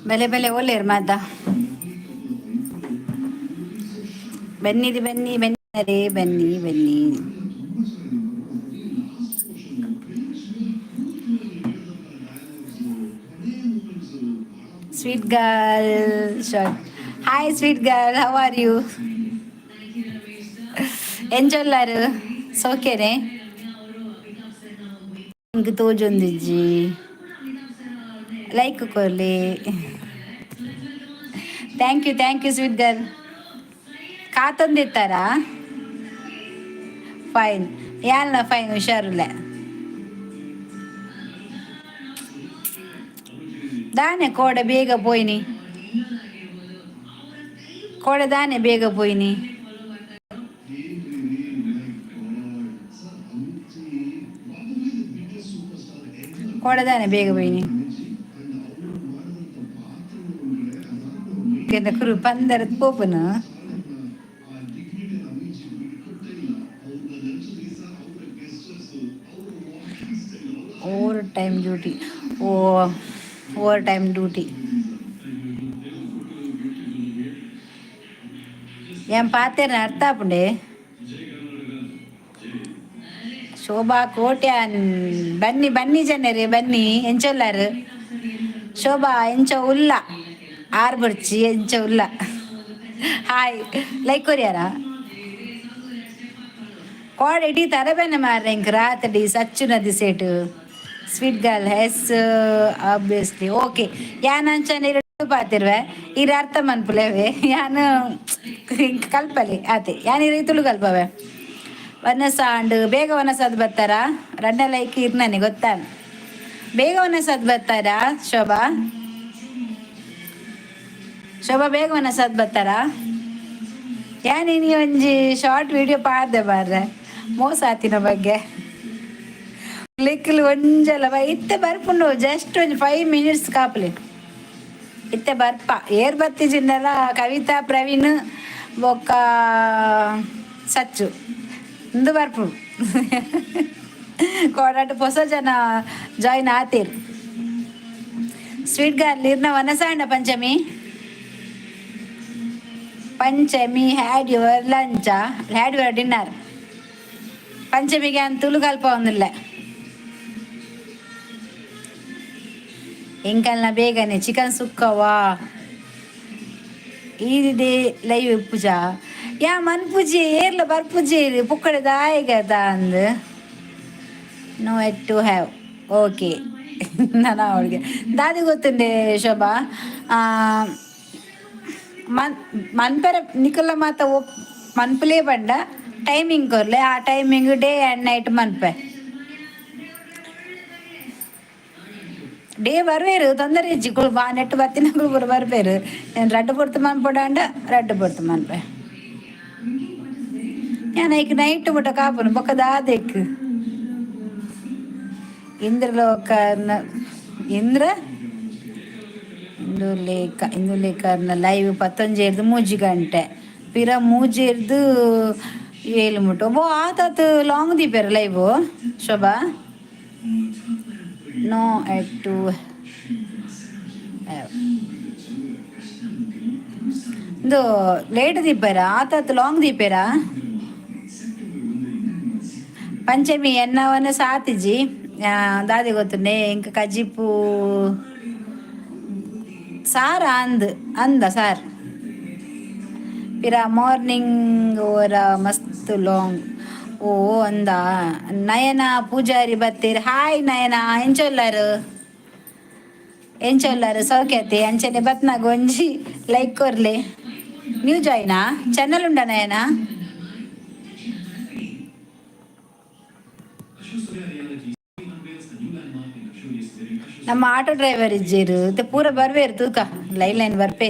ಬೆಲೆ ಬೆಲೆ ಒಳ್ಳೆಯರು ಮಾತ ಬನ್ನಿರಿ ಬನ್ನಿ ಬನ್ನಿ ಬನ್ನಿ ಬನ್ನಿ. Sweet girl short. Hi sweet girl, how are you? ಎಂಜೊಲ್ಲಾರು ಸೌಖ್ಯನೇ? ನಿಂಗೆ ತೋಜೊಂದಿಜ್ಜಿ ಲೈಕ್ ಕೊರ್ಲಿ. Thank you sweet girl. ಕಾತೊಂದಿತ್ತಾರಾ? ಫೈನ್ ಯಾರನ್ನ ಫೈನ್ ಹುಷಾರಿಲ್ಲ. ದಾನೆ ಕೋಡೆ ಬೇಗ ಪೋಯ್ನಿ, ಕೋಡೆ ದಾನೆ ಬೇಗ ಪೋಯ್ನಿ. ಕೋಡೆ ದಾನೆ ಬೇಗ ಪೋಯ್ನಿ. ಕುರು ಪಂದರದ ಪೋಪನು over time duty. Over time duty ஏன் பார்த்தேன் அர்த்தாப்புண்டே. ಶೋಭಾ ಕೋಟ್ಯಾನ್ ಬನ್ನಿ ಬನ್ನಿ ಜನರೇ ಬನ್ನಿ ಎಂಚೊಲ್ಲಾರು. ಶೋಭಾ ಎಂಚ ಉಲ್ಲ ಆರ್ ಬರ್ಚಿ ಎಂಚ ಉಲ್ಲ. ಹಾಯ್ ಲೈಕ್ ಕೊರಿಯಾರ ಕೋಡ್ ಇಡೀ ತರಬೇನೆ ಮಾರ್ರೆ ಇಂಕ ರಾತ್ರಿ ಸಚ್ಚು ನದಿ ಸೇಟು. ಸ್ವೀಟ್ ಗರ್ಲ್ ಹೆಸ್ ಆಬ್ವಿಯಸ್ಲಿ ಓಕೆ. ಯಾನ್ ಅಂಚನೆ ಪಾತಿರ್ವೆ ಇರ ಅರ್ಥ ಮನ್ಪುಲೇವೆ ಯಾನು ಕಲ್ಪಲಿ ಆತೆ ಯಾನ್ ಇರ ತುಳು ಕಲ್ಪವೆ. ವನಸಾಂಡ್ ಬೇಗ ವನಸದ್ ಬರ್ತಾರ ರಡ್ಡ ಲೈಕ್ ಇರ್ನಾನೆ ಗೊತ್ತಾನ. ಬೇಗ ವನಸದ್ ಬರ್ತಾರಾ ಶೋಭಾ? ಶೋಭಾ ಬೇಗ ವನಸದ್ ಬರ್ತಾರ? ಯಾನಿ ನೀ ಒಂಜಿ ಶಾರ್ಟ್ ವಿಡಿಯೋ ಪಾಡ್ದೆ ಬಾರ್ರೆ ಮೋಸ ಆತಿನ ಬಗ್ಗೆ ಲೆಕ್ಕಲು ಒಂಜಲ್ಲ ಇತ್ತೆ ಬರ್ಪುಂಡು ಜಸ್ಟ್ ಒಂದು 5 minutes ಕಾಪಲಿ ಇತ್ತೆ ಬರ್ಪ ಏರ್ ಬತ್ತಿಜಿಂದಲ್ಲ. ಕವಿತಾ ಪ್ರವೀಣ್ ಬೊಕ್ಕ ಸಚ್ಚು ಇಂದು ಬರ್ಪು ಕೋಡಾಟ ಹೊಸ ಜನ ಜಾಯಿನ್ ಆತೀರು. ಸ್ವೀಟ್ ಗರ್ಲ್ ಇರ್ನ ವನಸಾಂಡ Panchami had your lunch had your dinner. ಪಂಚಮಿಗೆ ಅಂತ ತುಳು ಕಲ್ಪ ಒಂದಿಲ್ಲ ಎಂಕಲ್ನ ಬೇಗನೆ ಚಿಕನ್ ಸುಕ್ಕವಾ ಈದಿದೆ ಲೈವ್ ಪೂಜಾ ಯಾ ಮನ್ ಪೂಜೆ ಏರ್ಲ ಬರ್ಪೂಜೆ ಪುಕ್ಕಡೆ ದಾಯಿಗದ ಅಂದ್ no at to have okay. ನಾನು ಅವಳಿಗೆ ದಾದಿ ಗೊತ್ತುಂಡೆ ಶೋಭಾ ಮನ್ಪೆರ ನಿಕುಲ ಮಾತ ಮನ್ಪುಲೇ ಬಂಡ ಟೈಮಿಂಗ್ ಕೊರ್ಲೆ ಆ ಟೈಮಿಂಗ್ ಡೇ ಆ್ಯಂಡ್ ನೈಟ್ ಮನ್ಪೆ ಡೇ ಬರ್ವೇರು ತೊಂದರೆ ಇಜ್ಜಿಗಳು ಬಾ ನೆಟ್ಟು ಬರ್ತಿನಗಳು ಬರ್ಬೇರು. నేను ರಡ್ಡು పొడుతు మన్పొడాండ రడ్డు పొడుతు మన్పే నేను ఇక నైట్ ముట్ట కాపును బొక్క దాదెక్కు ఇంద్రలోక ಇಂದುಲೇಖರ್ನ ಲೈವ್ 11 ಮೂಜಿ ಗಂಟೆ ಪಿರ ಮೂಜೇರ್ದು 7 ಮುಟ್ಟು ಬೋ ಆತಾತು ಲಾಂಗ್ ದೀಪೇರ ಲೈವ್ ಶೋಭಾ ನೋ ಎಟ್ ಟು ಇದು ಲೇಟ್ ದೀಪೇರ ಆತಾತು ಲಾಂಗ್ ದೀಪೇರ. ಪಂಚಮಿ ಎನ್ನವನ ಸಾತಿಜಿ ದಾದಿ ಗೊತ್ತುಂಡೆ ಇಂಕ ಕಜಿಪು ಸಾರ ಅಂದ ಸಾರ್ ಪಿರ ಮಾರ್ನಿಂಗ್ ಓರ ಮಸ್ತ್ ಲಾಂಗ್ ಓ ಅಂದ. ನಯನ ಪೂಜಾರಿ ಬತ್ತೀರಿ. ಹಾಯ್ ನಯನ ಎಂಚೊಲ್ಲಾರು ಸೌಖ್ಯತೆ ಅಂಚನೆ ಬತ್ನಾಗ ಒಂಜಿ ಲೈಕ್ ಕೊರ್ಲೆ. ನ್ಯೂ ಜಾಯ್ನಾ ಚಾನಲ್ ಉಂಡ ನಯನ? ನಮ್ಮ ಆಟೋ ಡ್ರೈವರ್ ಇಜ್ಜೇರು ಪೂರ ಬರ್ವೇರು ತೂಕ ಲೈನ್ ಬರ್ಪೇ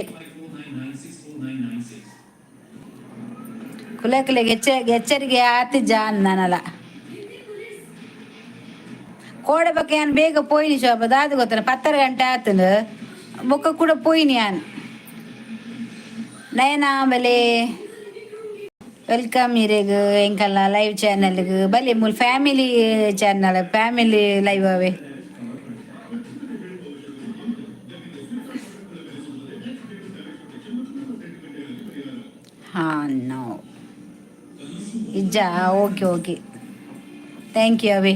ಕುಲಕಲೆಗೆ ಎಚ್ಚರಿಗೆ ಆತಿಜ್ಜ ಅನ್ನನಲ್ಲ. ಕೋಡೆ ಬಗ್ಗೆ ನಾನು ಬೇಗ ಪೋಯ್ನಿ ಶೋಭ ದಾದು ಗೊತ್ತನ 10 ಗಂಟೆ ಆತನು ಬೊಕ್ಕ ಕೂಡ ಪೋಯ್ನಿ ನಾನು. ನಯನ ಆಮೇಲೆ ವೆಲ್ಕಮ್ ಇರೆಗ್ ಎಂಕಲ್ಲ ಲೈವ್ ಚಾನಲ್ಗೆ ಬಲಿ ಮೂಲ ಫ್ಯಾಮಿಲಿ ಚಾನಲ್ ಫ್ಯಾಮಿಲಿ ಲೈವ್ ಅವೇ ಹಾಂ ನೋ ಇಜ್ಜ ಓಕೆ ಓಕೆ ಥ್ಯಾಂಕ್ ಯು ಅವೇ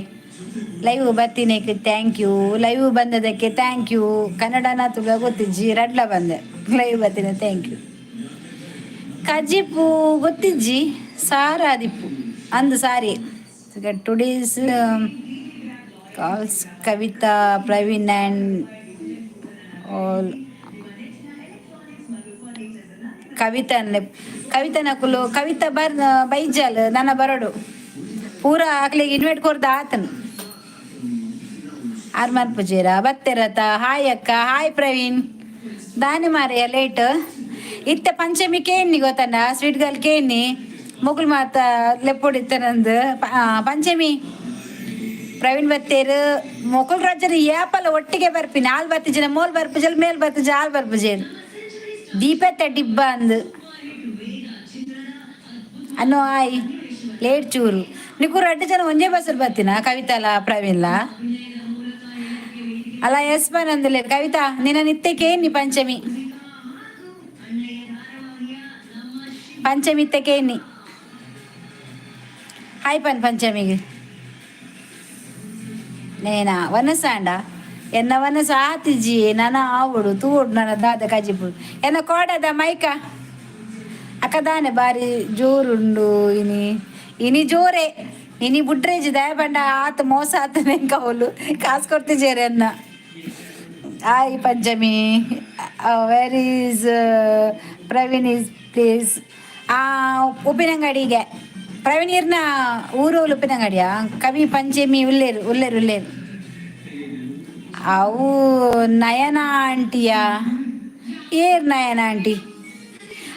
ಲೈವ್ ಬರ್ತೀನಕ್ಕೆ ಥ್ಯಾಂಕ್ ಯು ಲೈವ್ ಬಂದದಕ್ಕೆ ಥ್ಯಾಂಕ್ ಯು ಕನ್ನಡನ ತುಗ ಗೊತ್ತಿಜ್ಜಿ ರಡ್ಲ ಬಂದೆ ಲೈವ್ ಬರ್ತೀನಿ ಥ್ಯಾಂಕ್ ಯು ಕಜಿಪು ಗೊತ್ತಿಜ್ಜಿ ಸಾರಾದಿಪ್ಪು ಅಂದು sorry today's calls Kavitha Praveen and all ಕವಿತನಕುಲು ಕವಿತಾ ಬೈಜಾಲ್ ನನ್ನ ಬರೋಡು ಪೂರ ಆಕ್ಲಿಗೆ ಇನ್ವೈಟ್ ಕೊರ್ದ ಆತನು ಆರ್ಮನ್ ಪೂಜೇರ ಬತ್ತೆರತ ಹಾಯ್ ಅಕ್ಕ ಹಾಯ್ ಪ್ರವೀಣ್ ದಾನಿ ಮಾರೆಯ ಲೇಟ್ ಇತ್ತ ಪಂಚಮಿ ಕೇನಿ ಗೊತ್ತಣ್ಣ ಸ್ವೀಟ್ ಗರ್ಲ್ ಕೇನಿ ಮುಗುಲ್ ಮಾತ ಲೆಪ್ಪೊಡಿತ್ತನಂದು ಪಂಚಮಿ ಪ್ರವೀಣ್ ಬತ್ತೇರು ಮೊಕುಲ್ ರಾಜರು ಯಾಪಲ್ಲ ಒಟ್ಟಿಗೆ ಬರ್ಪಿನಿ ಆಲ್ ಬರ್ತಿಜನ ಮೋಲ್ ಬರ್ಪುಜಲ್ ಮೇಲ್ ಬರ್ತಿಜ ಆಲ್ ಬರ್ಪುಜೇನು ದೀಪತ್ತ ಡಿಬ್ಬ ಅಂದು ಅನ್ನೋ ಆಯ್ ಲೇಟ್ ಚೂರು ನಿಕ್ಕು 2 ಜನ ಒಂದೇ ಬಸ್ಸಲ್ಲಿ ಬರ್ತೀನ ಕವಿತಾಲ ಪ್ರವೀಣ್ಲ ಅಲ್ಲ ಎಸ್ ಬನ್ ಅಂದಿಲ್ಲ ಕವಿತಾ ನಿನ್ನ ನಿತ್ಯಕ್ಕೆ ನೀ ಪಂಚಮಿ ಇತ್ತಕ್ಕೆ ನೀ ಹಾಯ್ ಪಂಚಮಿಗೆ నేనా వనసాండ ఎన్న వనస ఆతిజీ నన్న ఆవుడు తూడు నన్న దాద కజిపుడు ఎన్న కోడద మైక అక్కదానే బారి జోరుండు ఇని జోరే ఇని బుడ్రేಜಿ ದಯಬಂಡ ಆತ ಮೋಸ ಆತನೆ ಕೌಲು ಕಾಸು ಕೊಡ್ತಿಜೇರೆ ಅನ್ನ ಆಯ್ Panchami where is Praveen is please ಉಪ್ಪಿನಂಗಡಿಗೆ ಪ್ರವೀಣ್ ಇರ್ನ ಊರೋಲು ಉಪ್ಪಿನಂಗಡಿಯ ಕವಿ ಪಂಚಮಿ ಉಲ್ಲೇರು ಅವು ನಯನ ಆಂಟಿಯಾ ಏರ್ ನಯನ ಆಂಟಿ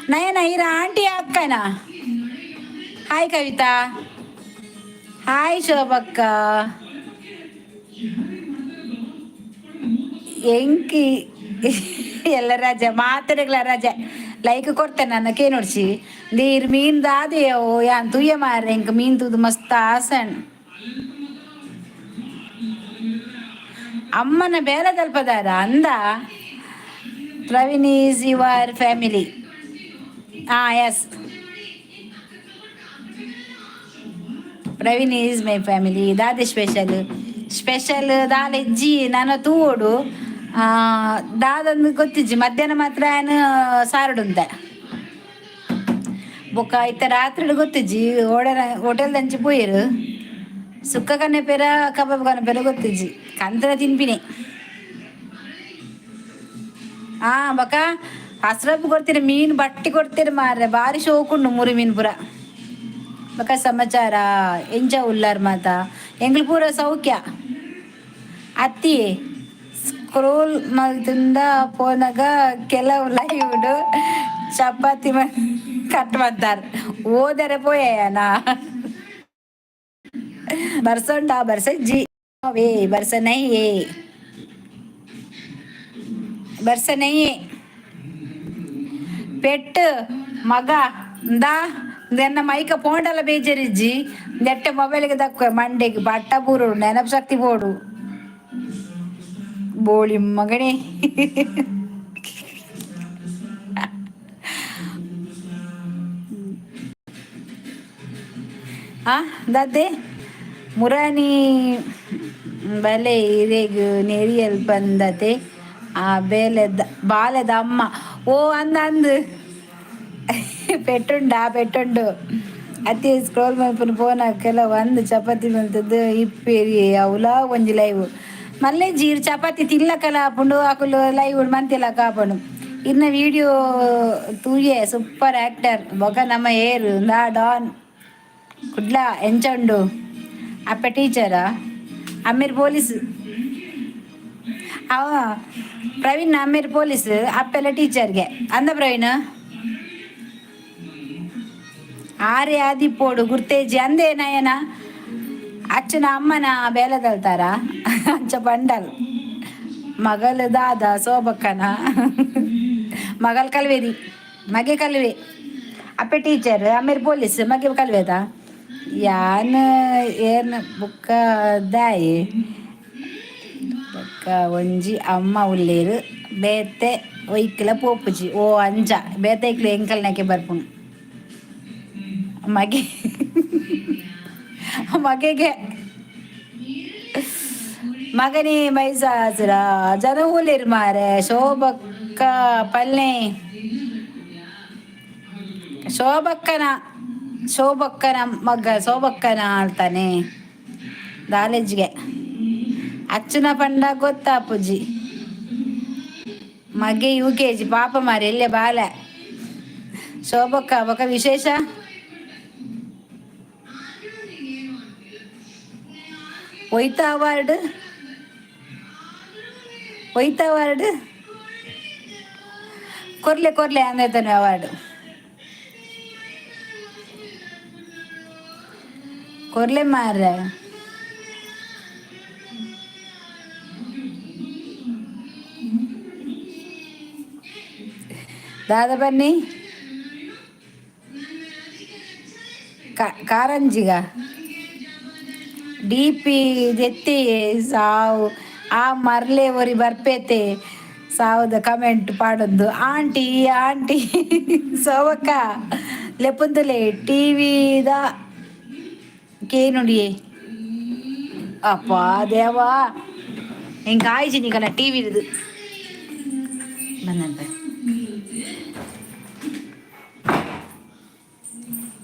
ನಯನ ಇರ ಆಂಟಿ ಅಕ್ಕನಾ ಹಾಯ್ ಕವಿತಾ ಹಾಯ್ ಶೋಭಕ್ಕ ಎಂಕಿ ಎಲ್ಲ ರಜೆ ಮಾತಾಡಗಳ ರಜೆ ಲೈಕ್ ಕೊಡ್ತೇನೆ ನನ್ನ ನೋಡ್ಸಿ ನೀರು ಮೀನ್ ದಾದೆಯೋ ಯಾನ್ ತುಯ್ಯ ಮಾರ್ರೆ ಇಂಕ ಮೀನ್ ತುದು ಮಸ್ತ್ ಆಸಣ್ ಅಮ್ಮನ ಬೇರೆ ತಲ್ಪದಾರ ಅಂದ Praveen is your family yes Praveen is my family ದಾದೆ ಸ್ಪೆಷಲ್ ದಾಲೆಜ್ಜಿ ನನ್ನ ತೂಡು ದಾದಂದು ಗೊತ್ತಿಜ್ಜಿ ಮಧ್ಯಾಹ್ನ ಮಾತ್ರ ಏನು ಸಾರಡುಂತೆ ಬೊಕ್ಕ ಇತ್ತ ರಾತ್ರಿ ಗೊತ್ತಿಜ್ಜಿ ಹೋಟೆಲ್ದಂಚಿ ಪೋಯಿರು ಸುಕ್ಕ ಕನೆಪೇರ ಕಬಾಬ್ ಕನೆಪೇರ ಗೊತ್ತಿಜ್ಜಿ ಕಂತರ ತಿನ್ಪಿನಿ ಬೊಕ್ಕ ಹಸ್ರಪ್ಪು ಕೊಡ್ತೀರಿ ಮೀನು ಬಟ್ಟಿ ಕೊಡ್ತೀರಿ ಮಾರ್ರೆ ಭಾರಿ ಶೋಕುಂಡು ಮುರಿ ಮೀನು ಪೂರ ಬೊಕ್ಕ ಸಮಾಚಾರ ಎಂಚ ಉಲ್ಲಾರ್ ಮಾತ ಎಂಗ್ಳು ಪೂರ ಸೌಖ್ಯ ಅತ್ತಿ ಸ್ಕ್ರೋಲ್ ಮಲ್ದಿಂದ ಪೋನಾಗ ಕೆಲವು ಲೈವ್ಡು ಚಪಾತಿ ಕಟ್ ಮಾಡ್ತಾರೆ ಓದರೆ ಪೋಯನ ಬರ್ಸಂಡ ಬರ್ಸಜ್ಜಿ ಬರ್ಸನಯ್ಯೇ ಪೆಟ್ಟು ಮಗ ದೆನ್ನ ಮೈಕ ಪೋಂಡಲ ಬೇಜಾರಿಜ್ಜಿ ನೆಟ್ಟೆ ಮೊಬೈಲ್ಗೆ ದಕ್ಕ ಮಂಡೆಗೆ ಬಟ್ಟ ಬೂರು ನೆನಪು ಶಕ್ತಿ ಬೋಡು ಬೋಳಿ ಮಗನೇ ದಾದೆ ಮುರಾನಿ ಬಲೆ ಇರೆಗ್ ನೆರಿಯಲ್ ಬಂದತೆ ಬಾಲೆದ ಅಮ್ಮ ಅಂದು ಪೆಟ್ಟುಂಡು ಅತಿ ಸ್ಕ್ರೋಲ್ ಮಲ್ಪನ ಫೋನ್ ಕೆಲವು ಒಂದು ಚಪಾತಿ ಮಲ್ತದ್ದು ಇಪ್ಪೇರಿ ಅವಲ ಒಂಜಿ ಲೈವ್ ಮಲ್ಲೆ ಜೀರು ಚಪಾತಿ ತಿಲ್ಲಕಲ ಹಾಪುಂಡು ಅಕುಲು ಲೈವ್ ಮಂತಿಲ್ಲ ಕಾಪುಂಡು ಇನ್ನ ವಿಡಿಯೋ ತೂಯೆ ಸೂಪರ್ ಆಕ್ಟರ್ ಬೊಕ ನಮ್ಮ ಏರು ಡಾನ್ ಕುಡ್ಲ ಎಂಚಂಡು ಅಪ್ಪ ಟೀಚರಾ ಅಮ್ಮೀರ್ ಪೊಲೀಸ್ ಅವ ಪ್ರವೀಣ್ ಅಮ್ಮೀರ್ ಪೊಲೀಸ್ ಅಪ್ಪೆಲ್ಲ ಟೀಚರ್ಗೆ ಅಂದ ಪ್ರವೀಣ್ ಆರೆ ಆದಿಪ್ಪೋಡು ಗುರ್ತೇಜಿ ಅಂದೇ ನಯನ ಅಚ್ಚನ ಅಮ್ಮನ ಬೇಲದಲ್ತಾರ ಅಚ್ಚ ಬಂಡಲ್ ಮಗಲ್ ದಾದ ಸೋಬಕ್ಕನ ಮಗಲ್ ಕಲ್ವೇದಿ ಮಗೆ ಕಲ್ವೆ ಅಪ್ಪೆ ಟೀಚರ್ ಅಮ್ಮೇರ್ ಪೊಲೀಸ್ ಮಗೆ ಕಲ್ವೇದ ಯಾನ್ ಏನು ಬುಕ್ಕ ದಾಯಿ ಬುಕ್ಕ ಒಂಜಿ ಅಮ್ಮ ಉಳ್ಳೇರು ಬೇತೆ ಒಯ್ಕಲ ಪೋಪುಜಿ ಅಂಜ ಬೇತೆ ಇಕ್ಲು ಎಂಕಲ್ನಕ್ಕೆ ಬರ್ಪುಣು ಮಗೆ ಮಗೆ ಮಗನಿ ಮೈಸಾಸುರ ಜನ ಊಲಿರ್ ಮಾರೆ ಶೋಭಕ್ಕ ಪಲ್ಲೆ ಶೋಭಕ್ಕನ ಶೋಭಕ್ಕನ ಮಗ್ಗ ಶೋಭಕ್ಕನ ಆಳ್ತಾನೆ ಕಾಲೇಜ್ಗೆ ಅಚ್ಚನ ಪಂಡ ಗೊತ್ತಾಪುಜಿ ಮಗೆ UKG ಪಾಪ ಮಾರಿ ಎಲ್ಲೇ ಬಾಲ ಶೋಭಕ್ಕ ಬಕ ವಿಶೇಷ ಒಯ್ತಾ ಅವಾರ್ಡ್ ಒಯ್ತಾ ಅವಾರ್ಡ್ ಕೊರ್ಲೆ ಕೊರ್ಲೆ ಅಂದೈತಾನೆ ಅವಾರ್ಡ್ ಕೊರ್ಲೆ ಮಾರ ದಾದ ಬನ್ನಿ ಕಾರಂಜಿಗ DP ದೆತ್ತಿ ಸಾವು ಆ ಮರ್ಲೆ ಒರಿ ಬರ್ಪೇತೆ ಸಾವುದ ಕಮೆಂಟ್ ಪಾಡೊಂದು ಆಂಟಿ ಆಂಟಿ ಸೋವಕ್ಕ ಲೆಪ್ಪುಂತಲೆ ಟಿವಿದ ಕೇನುಡಿಯೇ ಅಪ್ಪ ದೇವಾ ಹೆಂಗೆ ಆಯ್ಜಿ ನೀಗನ ಟಿವಿದು ಬಂದಂತೆ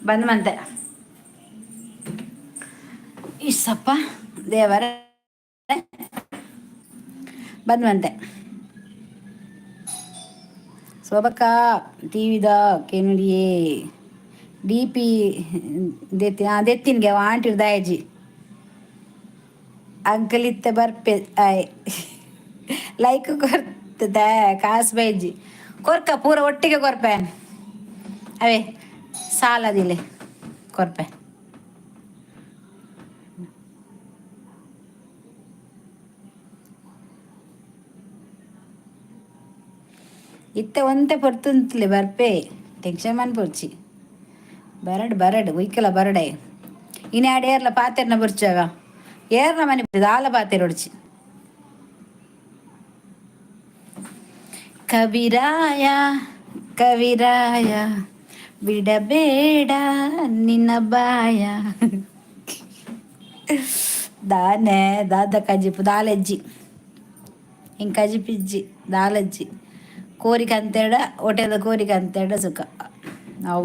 ಬಂದಮಂತೆ ಇಸಪ್ಪ ದೇವರ ಬಂದವಂತೆ ಶೋಭಕ್ಕ ಟಿವಿದ ಕೇನುಡಿಯೇ DP ದೆತ್ತಿನ್ಗೆ ಆಂಟಿರ್ದ ಅಜ್ಜಿ ಅಂಕಲ್ ಇತ್ತೆ ಬರ್ಪೆ ಆಯ್ ಲೈಕ್ ಕೊರ್ತದ ಕಾಸು ಬೈಜಿ ಕೊರ್ಕ ಪೂರ ಒಟ್ಟಿಗೆ ಕೊರ್ಪೆ ಅವೇ ಸಾಲದಿಲೆ ಕೊರ್ಪೆ ಇತ್ತೆ ಒಂತೆ ಪೊರ್ತುಂತ್ಲೆ ಬರ್ಪೆ ಟೆನ್ಷನ್ ಮನ್ಪೊರ್ಚಿ ಬರಡು ಉಯ್ಕಲ ಬರಡೆ ಇನ್ನು ಎರಡು ಏರ್ಲ ಪಾತೆರ್ನ ಬುರ್ಚಾಗ ಏರ್ನ ಮನೆ ಆಲ ಪಾತೆರ್ ಹೊಡ್ಚಿ ಕವಿರಾಯ ಕವಿರಾಯ ಬಿಡಬೇಡ ನಿನ್ನ ಬಾಯ ದಾನೆ ದಾದ ಕಜಿಪು ದಾಲಜ್ಜಿ ಹಿಂಗೆ ಕಜಿಪಿಜ್ಜಿ ದಾಲಜ್ಜಿ ಕೋರಿಕೆ ಅಂತೇಡ ಹೊಟೆದ ಕೋರಿಕೆ ಅಂತೇಡ ಸುಖ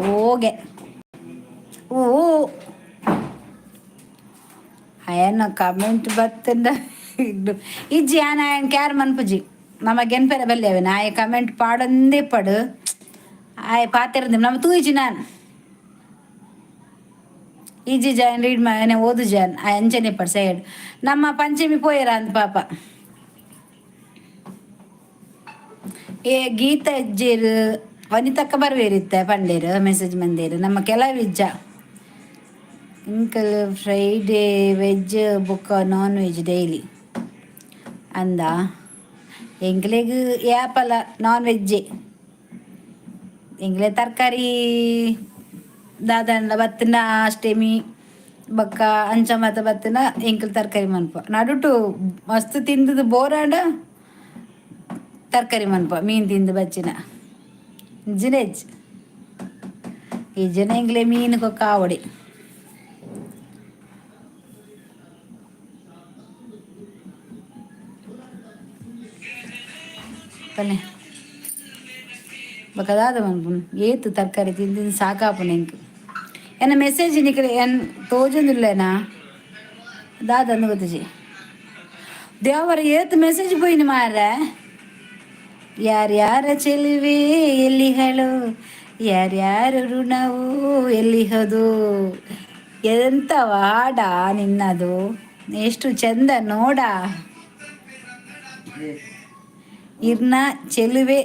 ಹೋಗೆ ಹೂ ಅಯ್ಯನ ಕಮೆಂಟ್ ಬತ್ತಂದ ಇಜ್ಜಿ ಆನ ಕ್ಯಾರ್ ಮನ್ಪುಜಿ ನಮಗೆನ್ಪೆರ ಬಲ್ಲೇವೆ ಆಯ ಕಮೆಂಟ್ ಪಾಡೊಂದೇ ಪಡು ಆಯ ಪಾತಿರಂದ ನಮ್ಮ ತೂಜಿ ನಾನು ಈಜಿ ಜಾನ್ ರೀಡ್ ಮನೆ ಓದು ಜಾನ್ ಆ ಅಂಚನೆ ಪಡ್ ಸೈಡ್ ನಮ್ಮ ಪಂಚಮಿ ಪೋಯರ ಅಂದ ಪಾಪ ಏ ಗೀತ ಅಜ್ಜೇರು ವನಿತಕ್ಕ ಬರ್ವೇರಿತ್ತೆ ಪಂಡೇರು ಮೆಸೇಜ್ ಮಂದೇರು ನಮ್ಮ ಕೆಲವಿಜ್ಜ ಇಂಕಲ್ ಫ್ರೈಡೇ ವೆಜ್ ಬುಕ್ಕ ನಾನ್ ವೆಜ್ ಡೈಲಿ ಅಂದ ಎಂಗ್ಲೆಗ್ ಯಾಪಲ್ಲ ನಾನ್ ವೆಜ್ಜೇ ಎಂಗ್ಲೆ ತರಕಾರಿ ದಾದಂಡ ಬತ್ತಿನ ಅಷ್ಟೇಮಿ ಬಕ್ಕ ಅಂಚ ಮತ ಬತ್ತಿನ ಎಂಕಲ್ ತರಕಾರಿ ಮನ್ಪ ನಡುಟು ಮಸ್ತ್ ತಿಂದದು ಬೋರಾಂಡ ತರಕಾರಿ ಮನ್ಪ ಮೀನು ತಿಂದು ಬಚ್ಚಿನ ಜಿನೇಜ್ ಈ ಜನ ಎಂಗ್ಲೆ ಮೀನು ಕೊಕ್ಕ ಆವಡಿ ಪಲ್ಲೆ ಬಕದಾದ ಮನ್ಪುನ್ ಏತು ತರಕಾರಿ ತಿಂದು ಸಾಕಾಪುನ ಎಂಕ್ ಎನ್ನ ಮೆಸೇಜ್ ನಿಕಡೆ ಎನ್ ತೋಜೊಂದುಲ್ಲೇನಾ ದಾದಂದು ಗೊತ್ತಜಿ ದೇವರ ಏತು ಮೆಸೇಜ್ ಪೋಯಿನ ಮಾರ ಯಾರ್ಯಾರ ಚೆಲುವೆ ಎಲ್ಲಿಹಳು ಯಾರ್ಯಾರ ಋಣವು ಎಲ್ಲಿಹದು ಎಂತ ಹಾಡ ನಿನ್ನದು ಎಷ್ಟು ಚಂದ ನೋಡ ಇರ್ನ ಚೆಲುವೆ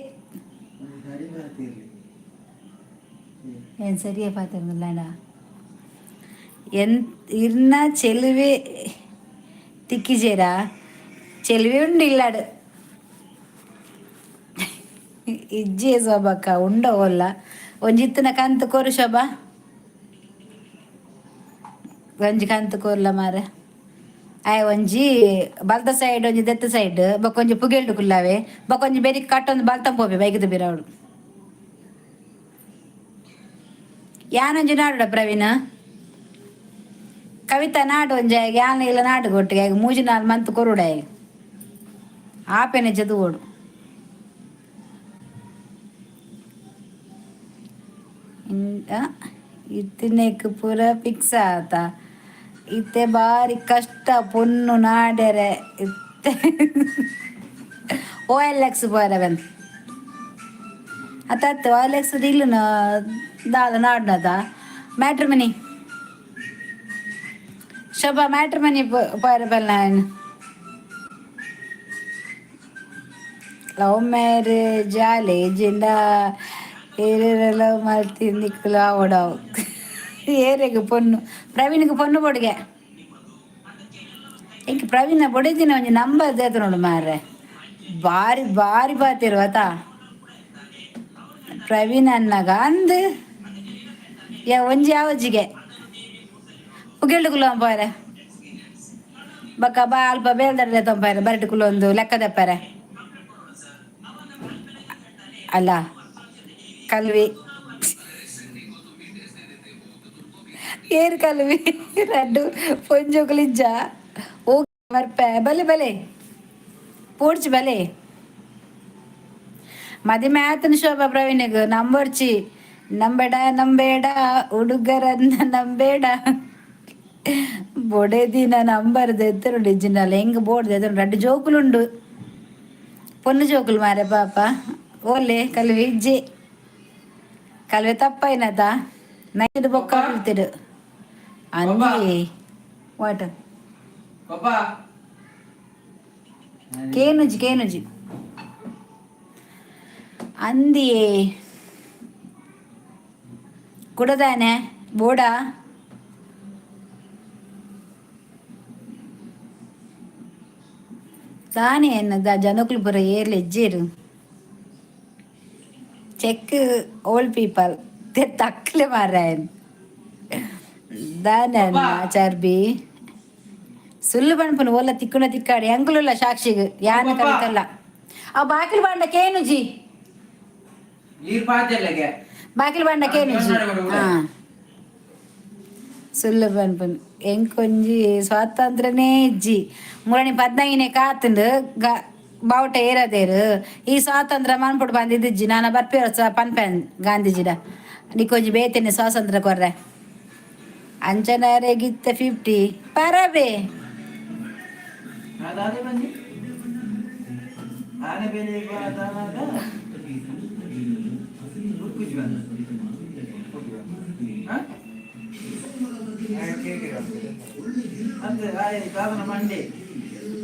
ಏನು ಸರಿಯೇ ಪಾತಿರ್ಲಿಲ್ಲ ಇರ್ನ ಚೆಲುವೆ ತಿಕ್ಕಿಜೇರ ಚೆಲುವೆ ಉಂಡು ಇಲ್ಲಾಡು ಇಜ್ಜೆ ಶೋಭಕ್ಕ ಉಂಡ ಒಲ್ಲ ಒಂಜಿತ್ತನ ಕಂತು ಕೋರು ಶೋಭ ಒಂಜಿ ಕಂತು ಕೋರ್ಲ ಮಾರ ಆಯ್ ಒಂಜಿ ಬಲ್ದ ಸೈಡ್ ಒಂಜಿ ದೆತ್ತ ಸೈಡ್ ಬೊಕೊಂಜಿ ಪುಗೆಲ್ಡು ಕುಲ್ಲಾವೆ ಬೊಕೊಂಜಿ ಬೆರಿಕ್ ಕಟ್ಟೊಂದು ಬಲ್ತಂ ಪೋಪೆ ಬೈಕದ ಬಿರಾವಡು ಯಾನೊಂಜಿ ನಾಡುಡ ಪ್ರವೀಣ್ ಕವಿತಾ ನಾಡು ಒಂಜ ಯಾನ ಇಲ್ಲ ನಾಡು ಕೊಟ್ಟಿಗೆ ಮೂಜಿ ನಾಲ್ ಮಂತ್ ಕೊರುಡ ಆಪೆನೆ ಜದು ಓಡು ಇತ್ತಿನೆಕ್ ಪೂರ ಫಿಕ್ಸ್ ಆತ ಇತ್ತೆ ಬಾರಿ ಕಷ್ಟ ಪೊನ್ನು ನಾಡ್ಯರೆ ಇತ್ತೆ OLX പോരവൻ ಅತ್ತ OLX ಇಲ್ಲನ ದಾದ ನಾಡ್ನದ ಮ್ಯಾಟ್ರಿಮನಿ ಶೋಭಾ ಮ್ಯಾಟ್ರಿಮನಿ പോരಬಲ್ಲ ನಾನು ಲವ್ ಮ್ಯಾರೇಜ್ ಆಲೇಜಿಂದ ಏರೇರ ಲವ್ ಮಾಡ್ತೀನಿ ನಿಕ್ಕಲು ಆವಡಾವು ಏರೆಗೆ ಪೊಣ್ಣು ಪ್ರವೀಣ್ಗೆ ಪೊಣ್ಣು ಬೊಡಿಗೆ ಈಗ ಪ್ರವೀಣ ಬೊಡಿದಿನ ಒಂಜಿ ನಂಬರ್ ದೇತ ನೋಡು ಮಾರ್ರೆ ಬಾರಿ ಬಾರಿ ಬಾತಿರುವತ ಪ್ರವೀಣ್ ಅನ್ನಗ ಅಂದು ಒಂಜಿ ಯಾವಜ್ಜಿಗೆ ಉಗಿಳ್ದು ಕುಲ ಪೋರೆ ಬಕ್ಕ ಬಾ ಅಲ್ಪ ಬೇಲ್ದಡ್ಲೆ ತೊಂಪಾರೆ ಬರಟು ಕುಲ ಒಂದು ಲೆಕ್ಕ ತೆಪ್ಪಾರೆ ಅಲ್ಲ ಕಲ್ವಿ ಏರು ಕಲ್ವಿ ರಡ್ಡು ಪೊಂಜೋಕುಲಿಜ್ಜ ಹೋಗಿ ಮರ್ಪೆ ಬಲೆ ಬಲೆ ಪೋಡ್ಚಿ ಬಲೆ ಮದಿಮೆ ಆತನ ಶೋಭಾ ಪ್ರವೀಣಿಗೆ ನಂಬರ್ಚಿ ನಂಬೇಡ ಹುಡುಗರನ್ನ ನಂಬೇಡ ಬೊಡೆದಿನ ನಂಬರ್ ಎತ್ತರು ಡಿಜಿನಲ್ ಹೆಂಗ್ ಬೋರ್ಡ್ ಎತ್ತರು ರಡ್ಡು ಜೋಕುಲುಂಡು ಪೊನ್ನು ಜೋಕುಲು ಮಾರೆ ಪಾಪ ಓಲೆ ಕಲ್ವಿ ಇಜ್ಜಿ ಕಲ್ವೆ ತಪ್ಪಾಯ್ನತ ನೈದು ಬೊಕ್ಕ ಹೇಳ್ತಿಡು ಅಂದಿ ವಾಟ ಕೇನುಜಿ ಅಂದಿಯೇ ಕುಡದಾನೆ ಬೋಡ ತಾನೇ ಎನ್ನದ ಜನಕುಲು ಪುರ ಏರ್ಲ ಎಜ್ಜೇರು ಚೆಕ್ ಓಲ್ಡ್ ಪೀಪಲ್ ತಕ್ಕಲೆ ಮಾರಾಯನ್ ದಾನ ಚರ್ಬಿ ಸುಳ್ಳು ಬಣ್ಪನು ಓಲ್ಲ ತಿಕ್ಕುನ ತಿಕ್ಕಾಡಿ ಅಂಕುಲುಲ್ಲ ಸಾಕ್ಷಿಗ್ ಯಾನ ಕವಿತಲ್ಲ ಅವ್ ಬಾಕಿಲ್ ಬಾಂಡ ಕೇನುಜಿ ಬಾಕಿಲ್ ಬಾಂಡ ಕೇನುಜಿ ಹಾ ಸುಳ್ಳು ಬಣ್ಪನು ಎಂಕೊಂಜಿ ಸ್ವಾತಂತ್ರ್ಯನೇ ಇಜ್ಜಿ ಮುರಣಿ 14ನೇ ಕಾತಂಡು ಬಾವುಟ ಏರದೇರು ಈ ಸ್ವಾತಂತ್ರ್ಯ ಮನ್ಪುಡು ಬಂದಿದ್ದಿಜ್ಜಿ ನಾನು ಬರ್ಪೇರ ಪನ್ಪೆನ್ ಗಾಂಧೀಜಿಡ ನಿಕ್ಕೊಂಜಿ ಬೇತೇನೆ ಸ್ವಾತಂತ್ರ್ಯ ಕೊರ್ರೆ ಅಂಚನಾರೆ ಗಿತ್ತ 50 ಪರಬೇ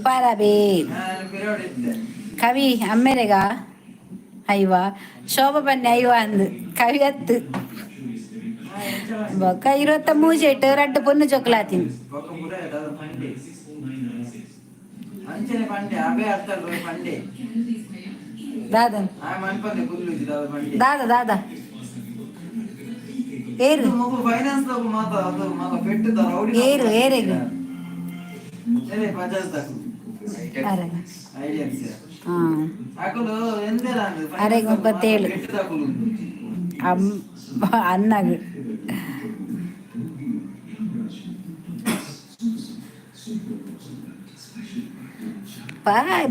ಪರಬೇ ಕವಿ ಅಮ್ಮೆರೆಗ ಅಯ್ಯವ ಶೋಭಾ ಬನ್ನಿ ಅಯ್ಯವ ಅಂದು ಕವಿ ಹತ್ತು ಬೊಕ್ಕ 23 ರಡ್ಡು ಪೊನ್ನು ಚೊಕ್ಲಾತೀನಿ ದಾದ ದಾದ ದಾದ ಏರು ಏರು ಏರೆಗು ಅರೆಗ 37 ಅನ್ನಗು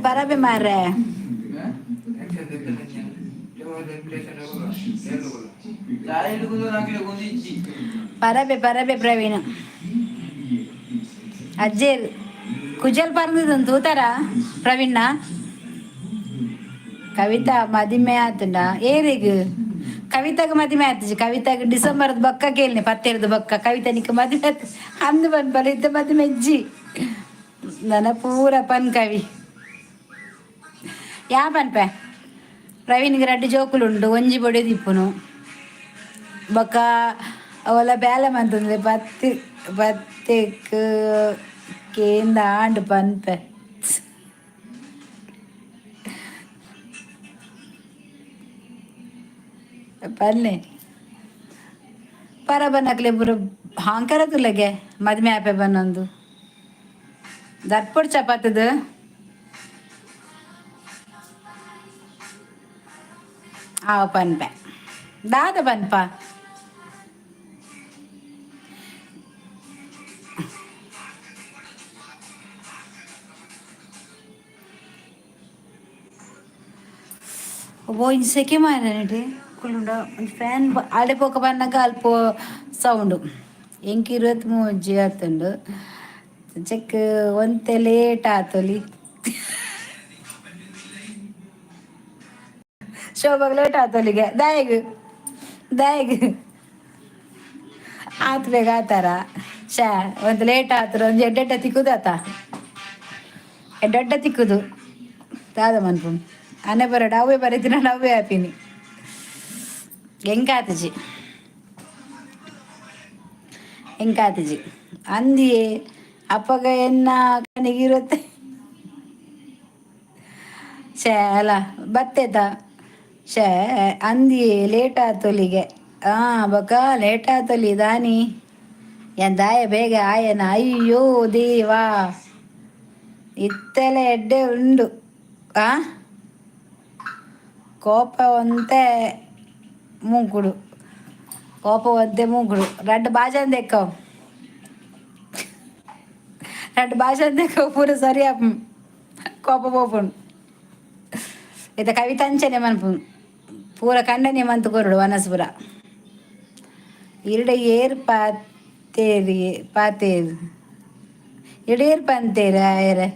ಪರಬೆ ಮಾರ್ರೆ ಪರಬೆ ಪ್ರವೀಣ ಅಜ್ಜೇರು ಕುಜಲ್ പറഞ്ഞതും തൂത്തര പ്രവീണ ಕವಿತಾ ಮದಿಮೆ ಆತಂಡ ಏರಿಗ ಕವಿತಾಗ ಮದಿಮೆ ಆತಜಿ ಕವಿತಾಗ ಡಿಸೆಂಬರ್ ಬೊಕ್ಕ ಕೇಳಿನಿ 17 ಬೊಕ್ಕ ಕವಿತಾ ನಿಕ್ಕ ಮದಿಮೆ ಆತ ಅಂದು ಬನ್ಪಲ ಇದ್ದ ಮದಿಮೆ ಅಜ್ಜಿ ನನ್ನ ಪೂರ ಪನ್ ಕವಿ ಯಾ ಪನ್ಪೆ ಪ್ರವೀಣ್ಗೆ ರಡ್ಡು ಜೋಕುಲುಂಡು ಒಂಜಿ ಬೊಡೆ ದಿಪ್ಪುನು ಬೊಕ್ಕ ಅವಲ ಬೇಲೆ ಮಂತಂದ್ರೆ ಬತ್ತೆಕ್ ಕೇಂದ ಆಂಡು ಪನ್ಪೆ ಪನ್ನೆ ಪರ ಬನ್ನಕ್ಲೆ ಪುರ ಹಾಂಕರ ತುಲಗೆ ಮದ್ಮೆ ಆಪೆ ಬನ್ನೊಂದು ದರ್ಪೊಡ್ ಚಪಾತದು ಆವ ಪನ್ಪೆ ದಾದ ಪನ್ಪ ಒಂಜಿ ಸೆಕೆ ಮಾರನೆಟ್ ಕುಲ್ಲುಂಡ ಒಂಜಿ ಫ್ಯಾನ್ ಆಡೆ ಪೋಕ ಬನ್ನಗ ಅಲ್ಪ ಸೌಂಡು ಎಂಕ್ 23 ಆತುಂಡು ಚೆಕ್ ಒಂತೆ ಲೇಟ್ ಆತೊಲಿ ಶೋಭಾಗ ಲೇಟ್ ಆತೊಲಿಗೆ ದಾಯಿಗ್ ಆತ್ ಬೇಗ ಆತಾರ ಶಾ ಒಂದು ಲೇಟ್ ಆತರ ಒಂದು ಎಡ್ಡೆಡ್ಡ ತಿಕ್ಕುದು ಆತ ಎಡ್ಡೆಡ್ಡ ತಿಕ್ಕುದು ದಾದ ಮನ್ಪು ಅನೆ ಬರಡು ಅವೇ ಬರೀತಿನ ಅವೇ ಹಾಪಿನಿ ಎಂಕಾತಜಿ ಅಂದಿಯೇ ಅಪ್ಪಗ ಎನ್ನ ಕಣಿಗಿರುತ್ತೆ ಶೇ ಅಲ್ಲ ಬತ್ತೆತ ಶೇ ಅಂದಿಯೇ ಲೇಟ್ ಆತೊಲಿಗೆ ಬಕ ಲೇಟ್ ಆತೊಲಿ ದಾನಿ ಎಂದಾಯ ಬೇಗ ಆಯನ ಅಯ್ಯೋ ದೇವಾ ಇತ್ತೆಲೆ ಎಡ್ಡೆ ಉಂಡು ಆ ಕೋಪ ಒಂತೆ ಮೂಗುಡು ರಡ್ಡು ಭಾಷೆ ಪೂರ ಸರಿ ಕೋಪ ಪೋಪುಂಡು ಇತ ಕವಿತ ಅಂಚನೆ ಮನ್ಪು ಪೂರ ಕಂಡನೆ ಮಂತು ಕೊರಡು ವನಸ್ಪುರ ಇರುಡೆ ಏರ್ ಪಾತೇರಿ ಇಡೇರ್ ಪಂತೇರಿ ಆಯರೆ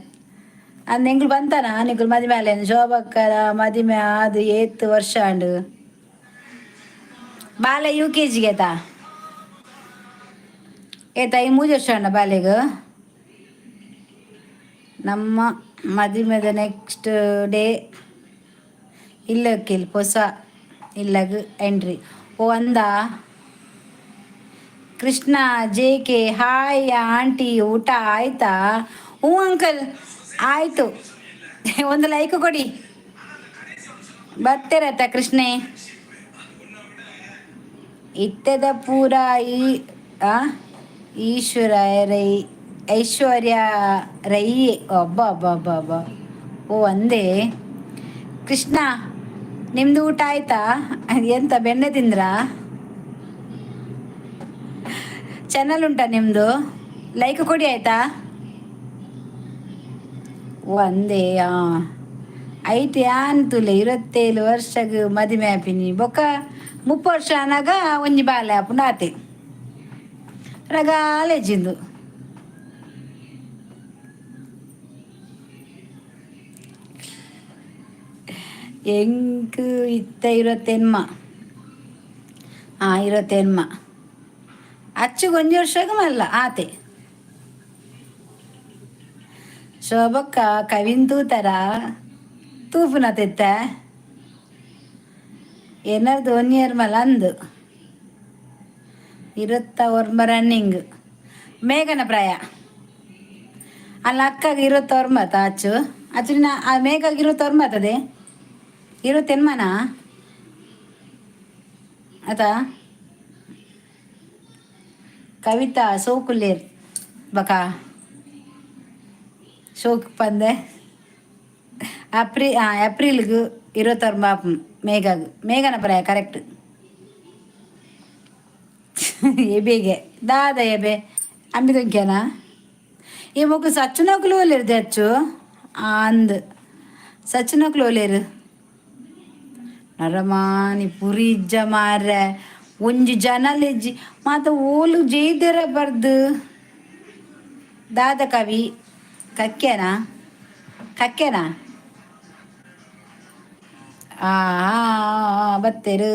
ಅಂದ್ ಎಂಗ್ಳು ಬಂತಾನ ನಿಂಗ್ಳು ಮದಿಮೆ ಅಲ್ಲೇನು ಶೋಭಕ್ಕರ ಮದಿಮೆ ಅದು 8 ವರ್ಷ ಅಂಡು ಬಾಲೆ UKG ಗೆತ ಏತ ಈ 3 ವರ್ಷ ಅಂಡ ಬಾಲೆಗ್ ನಮ್ಮ ಮದಿಮೆದ ನೆಕ್ಸ್ಟ್ ಡೇ ಇಲ್ಲಕ್ಕಿಲ್ ಹೊಸ ಇಲ್ಲಗ್ ಎಂಟ್ರಿ ಓ ಅಂದ ಕೃಷ್ಣ JK ಹಾಯ್ ಆಂಟಿ ಊಟ ಆಯ್ತಾ ಹ್ಞೂ ಅಂಕಲ್ ಆಯಿತು ಒಂದು ಲೈಕ್ ಕೊಡಿ ಬರ್ತೀರತ್ತ ಕೃಷ್ಣೇ ಇತ್ತೆದ ಪೂರ ಈ ಈಶ್ವರ ರೈ ಐಶ್ವರ್ಯ ರೈ ಅಬ್ಬ ಓ ಅಂದೇ ಕೃಷ್ಣ ನಿಮ್ದು ಊಟ ಆಯ್ತಾ ಎಂತ ಬೆಣ್ಣೆ ತಿಂದ್ರಾ ಚಾನಲ್ ಉಂಟಾ ನಿಮ್ಮದು ಲೈಕ್ ಕೊಡಿ ಆಯ್ತಾ ಒಂದೇ ಐತೆ ಅಂತುಲೆ 27 ವರ್ಷಗ್ ಮದುವೆ ಆಪಿನಿ ಬೊಕ್ಕ 30 ವರ್ಷ ಅನಾಗ ಒಂಜಿ ಬಾಲೆ ಆಪುಂಡು ಆತೆ ರಗಾಲೇಜಿಂದು ಎಂಕ್ ಇತ್ತ 21 ಅಚ್ಚುಗೆ 1 ವರ್ಷಗ ಮಲ್ಲ ಆತೆ ಶೋಭಕ್ಕ ಕವಿನ್ ತೂತರ ತೂಪುನ ತೆತ್ತ ಏನಾರ್ದು 1 ಇಯರ್ ಮಲ್ಲ ಅಂದು 21 ರನ್ನಿಂಗ್ ಮೇಘನ ಪ್ರಾಯ ಅಲ್ಲ ಅಕ್ಕಗೆ 29 ಅಚ್ಚು ಮೇಘಗೆ 29 ಅದೇ 28 ಆತ ಕವಿತಾ ಸೋಕುಲೇರ್ ಬಕ ಶೋಕ್ ಪಂದೆ ಏಪ್ರಿಲ್ಗೆ 26 ಮೇಘನ ಪ್ರಾಯ ಕರೆಕ್ಟ್ ಎಬೆಗೆ ದಾದ ಎಬೆ ಅಂಬಿದೊಂಕ್ಯನಾ ಈ ಮಗು ಸಚ್ಚುನಕ್ಲು ಒಲೇರು ಅಚ್ಚು ಅಂದ್ ಸಚ್ಚುನಕ್ಲು ಒಲೇರು ನರಮಾನಿ ಪುರಿ ಇಜ್ಜ ಮಾರ್ರೆ ಒಂಜಿ ಜನಲ್ ಇಜ್ಜಿ ಮಾತ ಓಲು ಜೈದರ ಬರ್ದು ದಾದ ಕವಿ ಕಕ್ಕೆನಾ ಬತ್ತೇರು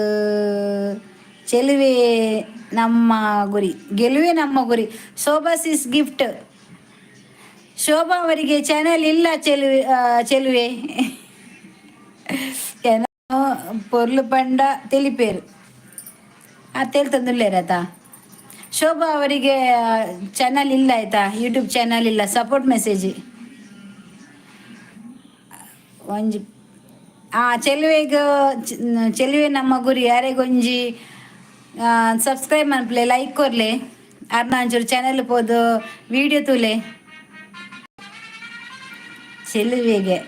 ಚೆಲುವೆ ನಮ್ಮ ಗುರಿ ಗೆಲುವೆ ನಮ್ಮ ಗುರಿ ಶೋಭಾಸಿಸ್ ಗಿಫ್ಟ್ ಶೋಭಾ ಅವರಿಗೆ ಚಾನೆಲ್ ಇಲ್ಲ ಚೆಲುವೆ ಏನೋ ಪೊರ್ಲು ಪಂಡ ತಿಳಿಪೇರು ತೇಳ್ತಂದುಲ್ಲೇರತ ಶೋಭಾ ಅವರಿಗೆ ಚಾನಲ್ ಇಲ್ಲ ಆಯ್ತಾ ಯೂಟ್ಯೂಬ್ ಚಾನಲ್ ಇಲ್ಲ ಸಪೋರ್ಟ್ ಮೆಸೇಜ್ ಒಂಜಿ ಚೆಲುವೆ ನಮ್ಮ ಗುರಿ ಯಾರಿಗೊಂಜಿ ಸಬ್ಸ್ಕ್ರೈಬ್ ಮನ್ಪ್ಲೆ ಲೈಕ್ ಕೊರ್ಲೆ ಅರ್ನ ಒಂಚೂರು ಚಾನಲ್ ಪೋದು ವಿಡಿಯೋ ತೂಲೆ ಚೆಲುವೆಗೆ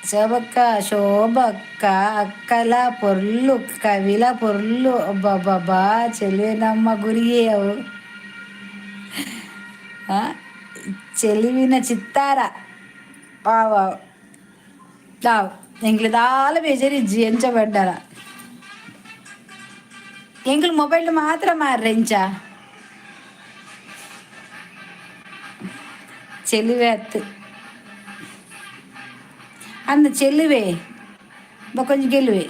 ಶೋಭಕ್ಕ ಅಕ್ಕಲ ಪೊರ್ಲು ಕವಿಲ ಪೊರ್ಲು ಒಬ್ಬಬ್ಬಾ ಚೆಲುವೆ ನಮ್ಮ ಗುರಿಯೇ ಅವು ಚೆಲುವಿನ ಚಿತ್ತಾರ ತಾವ್ ಎಂಕ್ಲು ದಾಲ ಬೇಜಾರಿಜ್ಜಿ ಎಂಚ ಬಡ್ಡರ ಎಂಕ್ಲು ಮೊಬೈಲ್ ಮಾತ್ರ ಮಾರ್ರೆ ಎಂಚ ಚೆಲುವೆ ಅತ್ತು ಅಂದ ಚೆಲುವೆ ಬೊಕೊಂಜಿ ಗೆಲುವೆ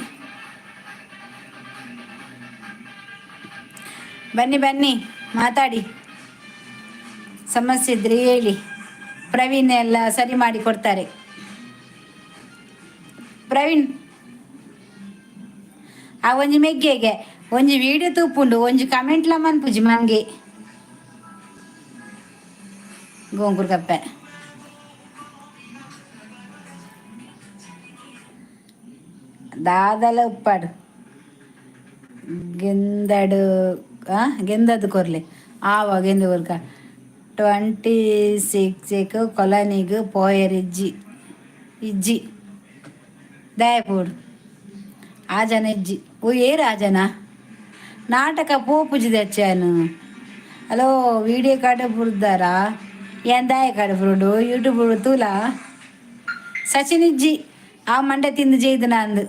ಬನ್ನಿ ಬನ್ನಿ ಮಾತಾಡಿ ಸಮಸ್ಯೆ ಇದ್ರೆ ಹೇಳಿ ಪ್ರವೀಣ್ ಎಲ್ಲ ಸರಿ ಮಾಡಿ ಕೊಡ್ತಾರೆ. ಪ್ರವೀಣ್ ಆ ಒಂಜಿ ಮೆಗ್ಗೆಗೆ ಒಂಜಿ ವಿಡಿಯೋ ತೂಪುಂಡು ಒಂಜಿ ಕಮೆಂಟ್ಲ ಮನ್ಪುಜಿ ಮಂಗೆ ಗೋಂಕುರ್ ಕಪ್ಪೆ ದಾದಲ ಉಪ್ಪಾಡು ಗೆಂದಡು ಗೆಂದದ್ದು ಕೊರ್ಲೆ ಆವ ಗೆಂದ ಕೊರ್ಕ 26 ಕೊಲನಿಗ್ ಪೋಯರಿಜ್ಜಿ ಇಜ್ಜಿ ದಯಪೂಡು ಆ ಜನ ಇಜ್ಜಿ ಓ ಏರು ಆ ಜನ ನಾಟಕ ಪೋಪುಜಿದ ಅಚ್ಚಾನು ಹಲೋ ವಿಡಿಯೋ ಕಾಡ ಬುಡ್ದಾರ ಏನ್ ದಾಯ ಕಾಡ ಬುರುಡು ಯೂಟ್ಯೂಬ್ ತೂಲ ಸಚಿನ್ ಇಜ್ಜಿ ಆ ಮಂಡೆ ತಿಂದು ಜೈದು ನಂದು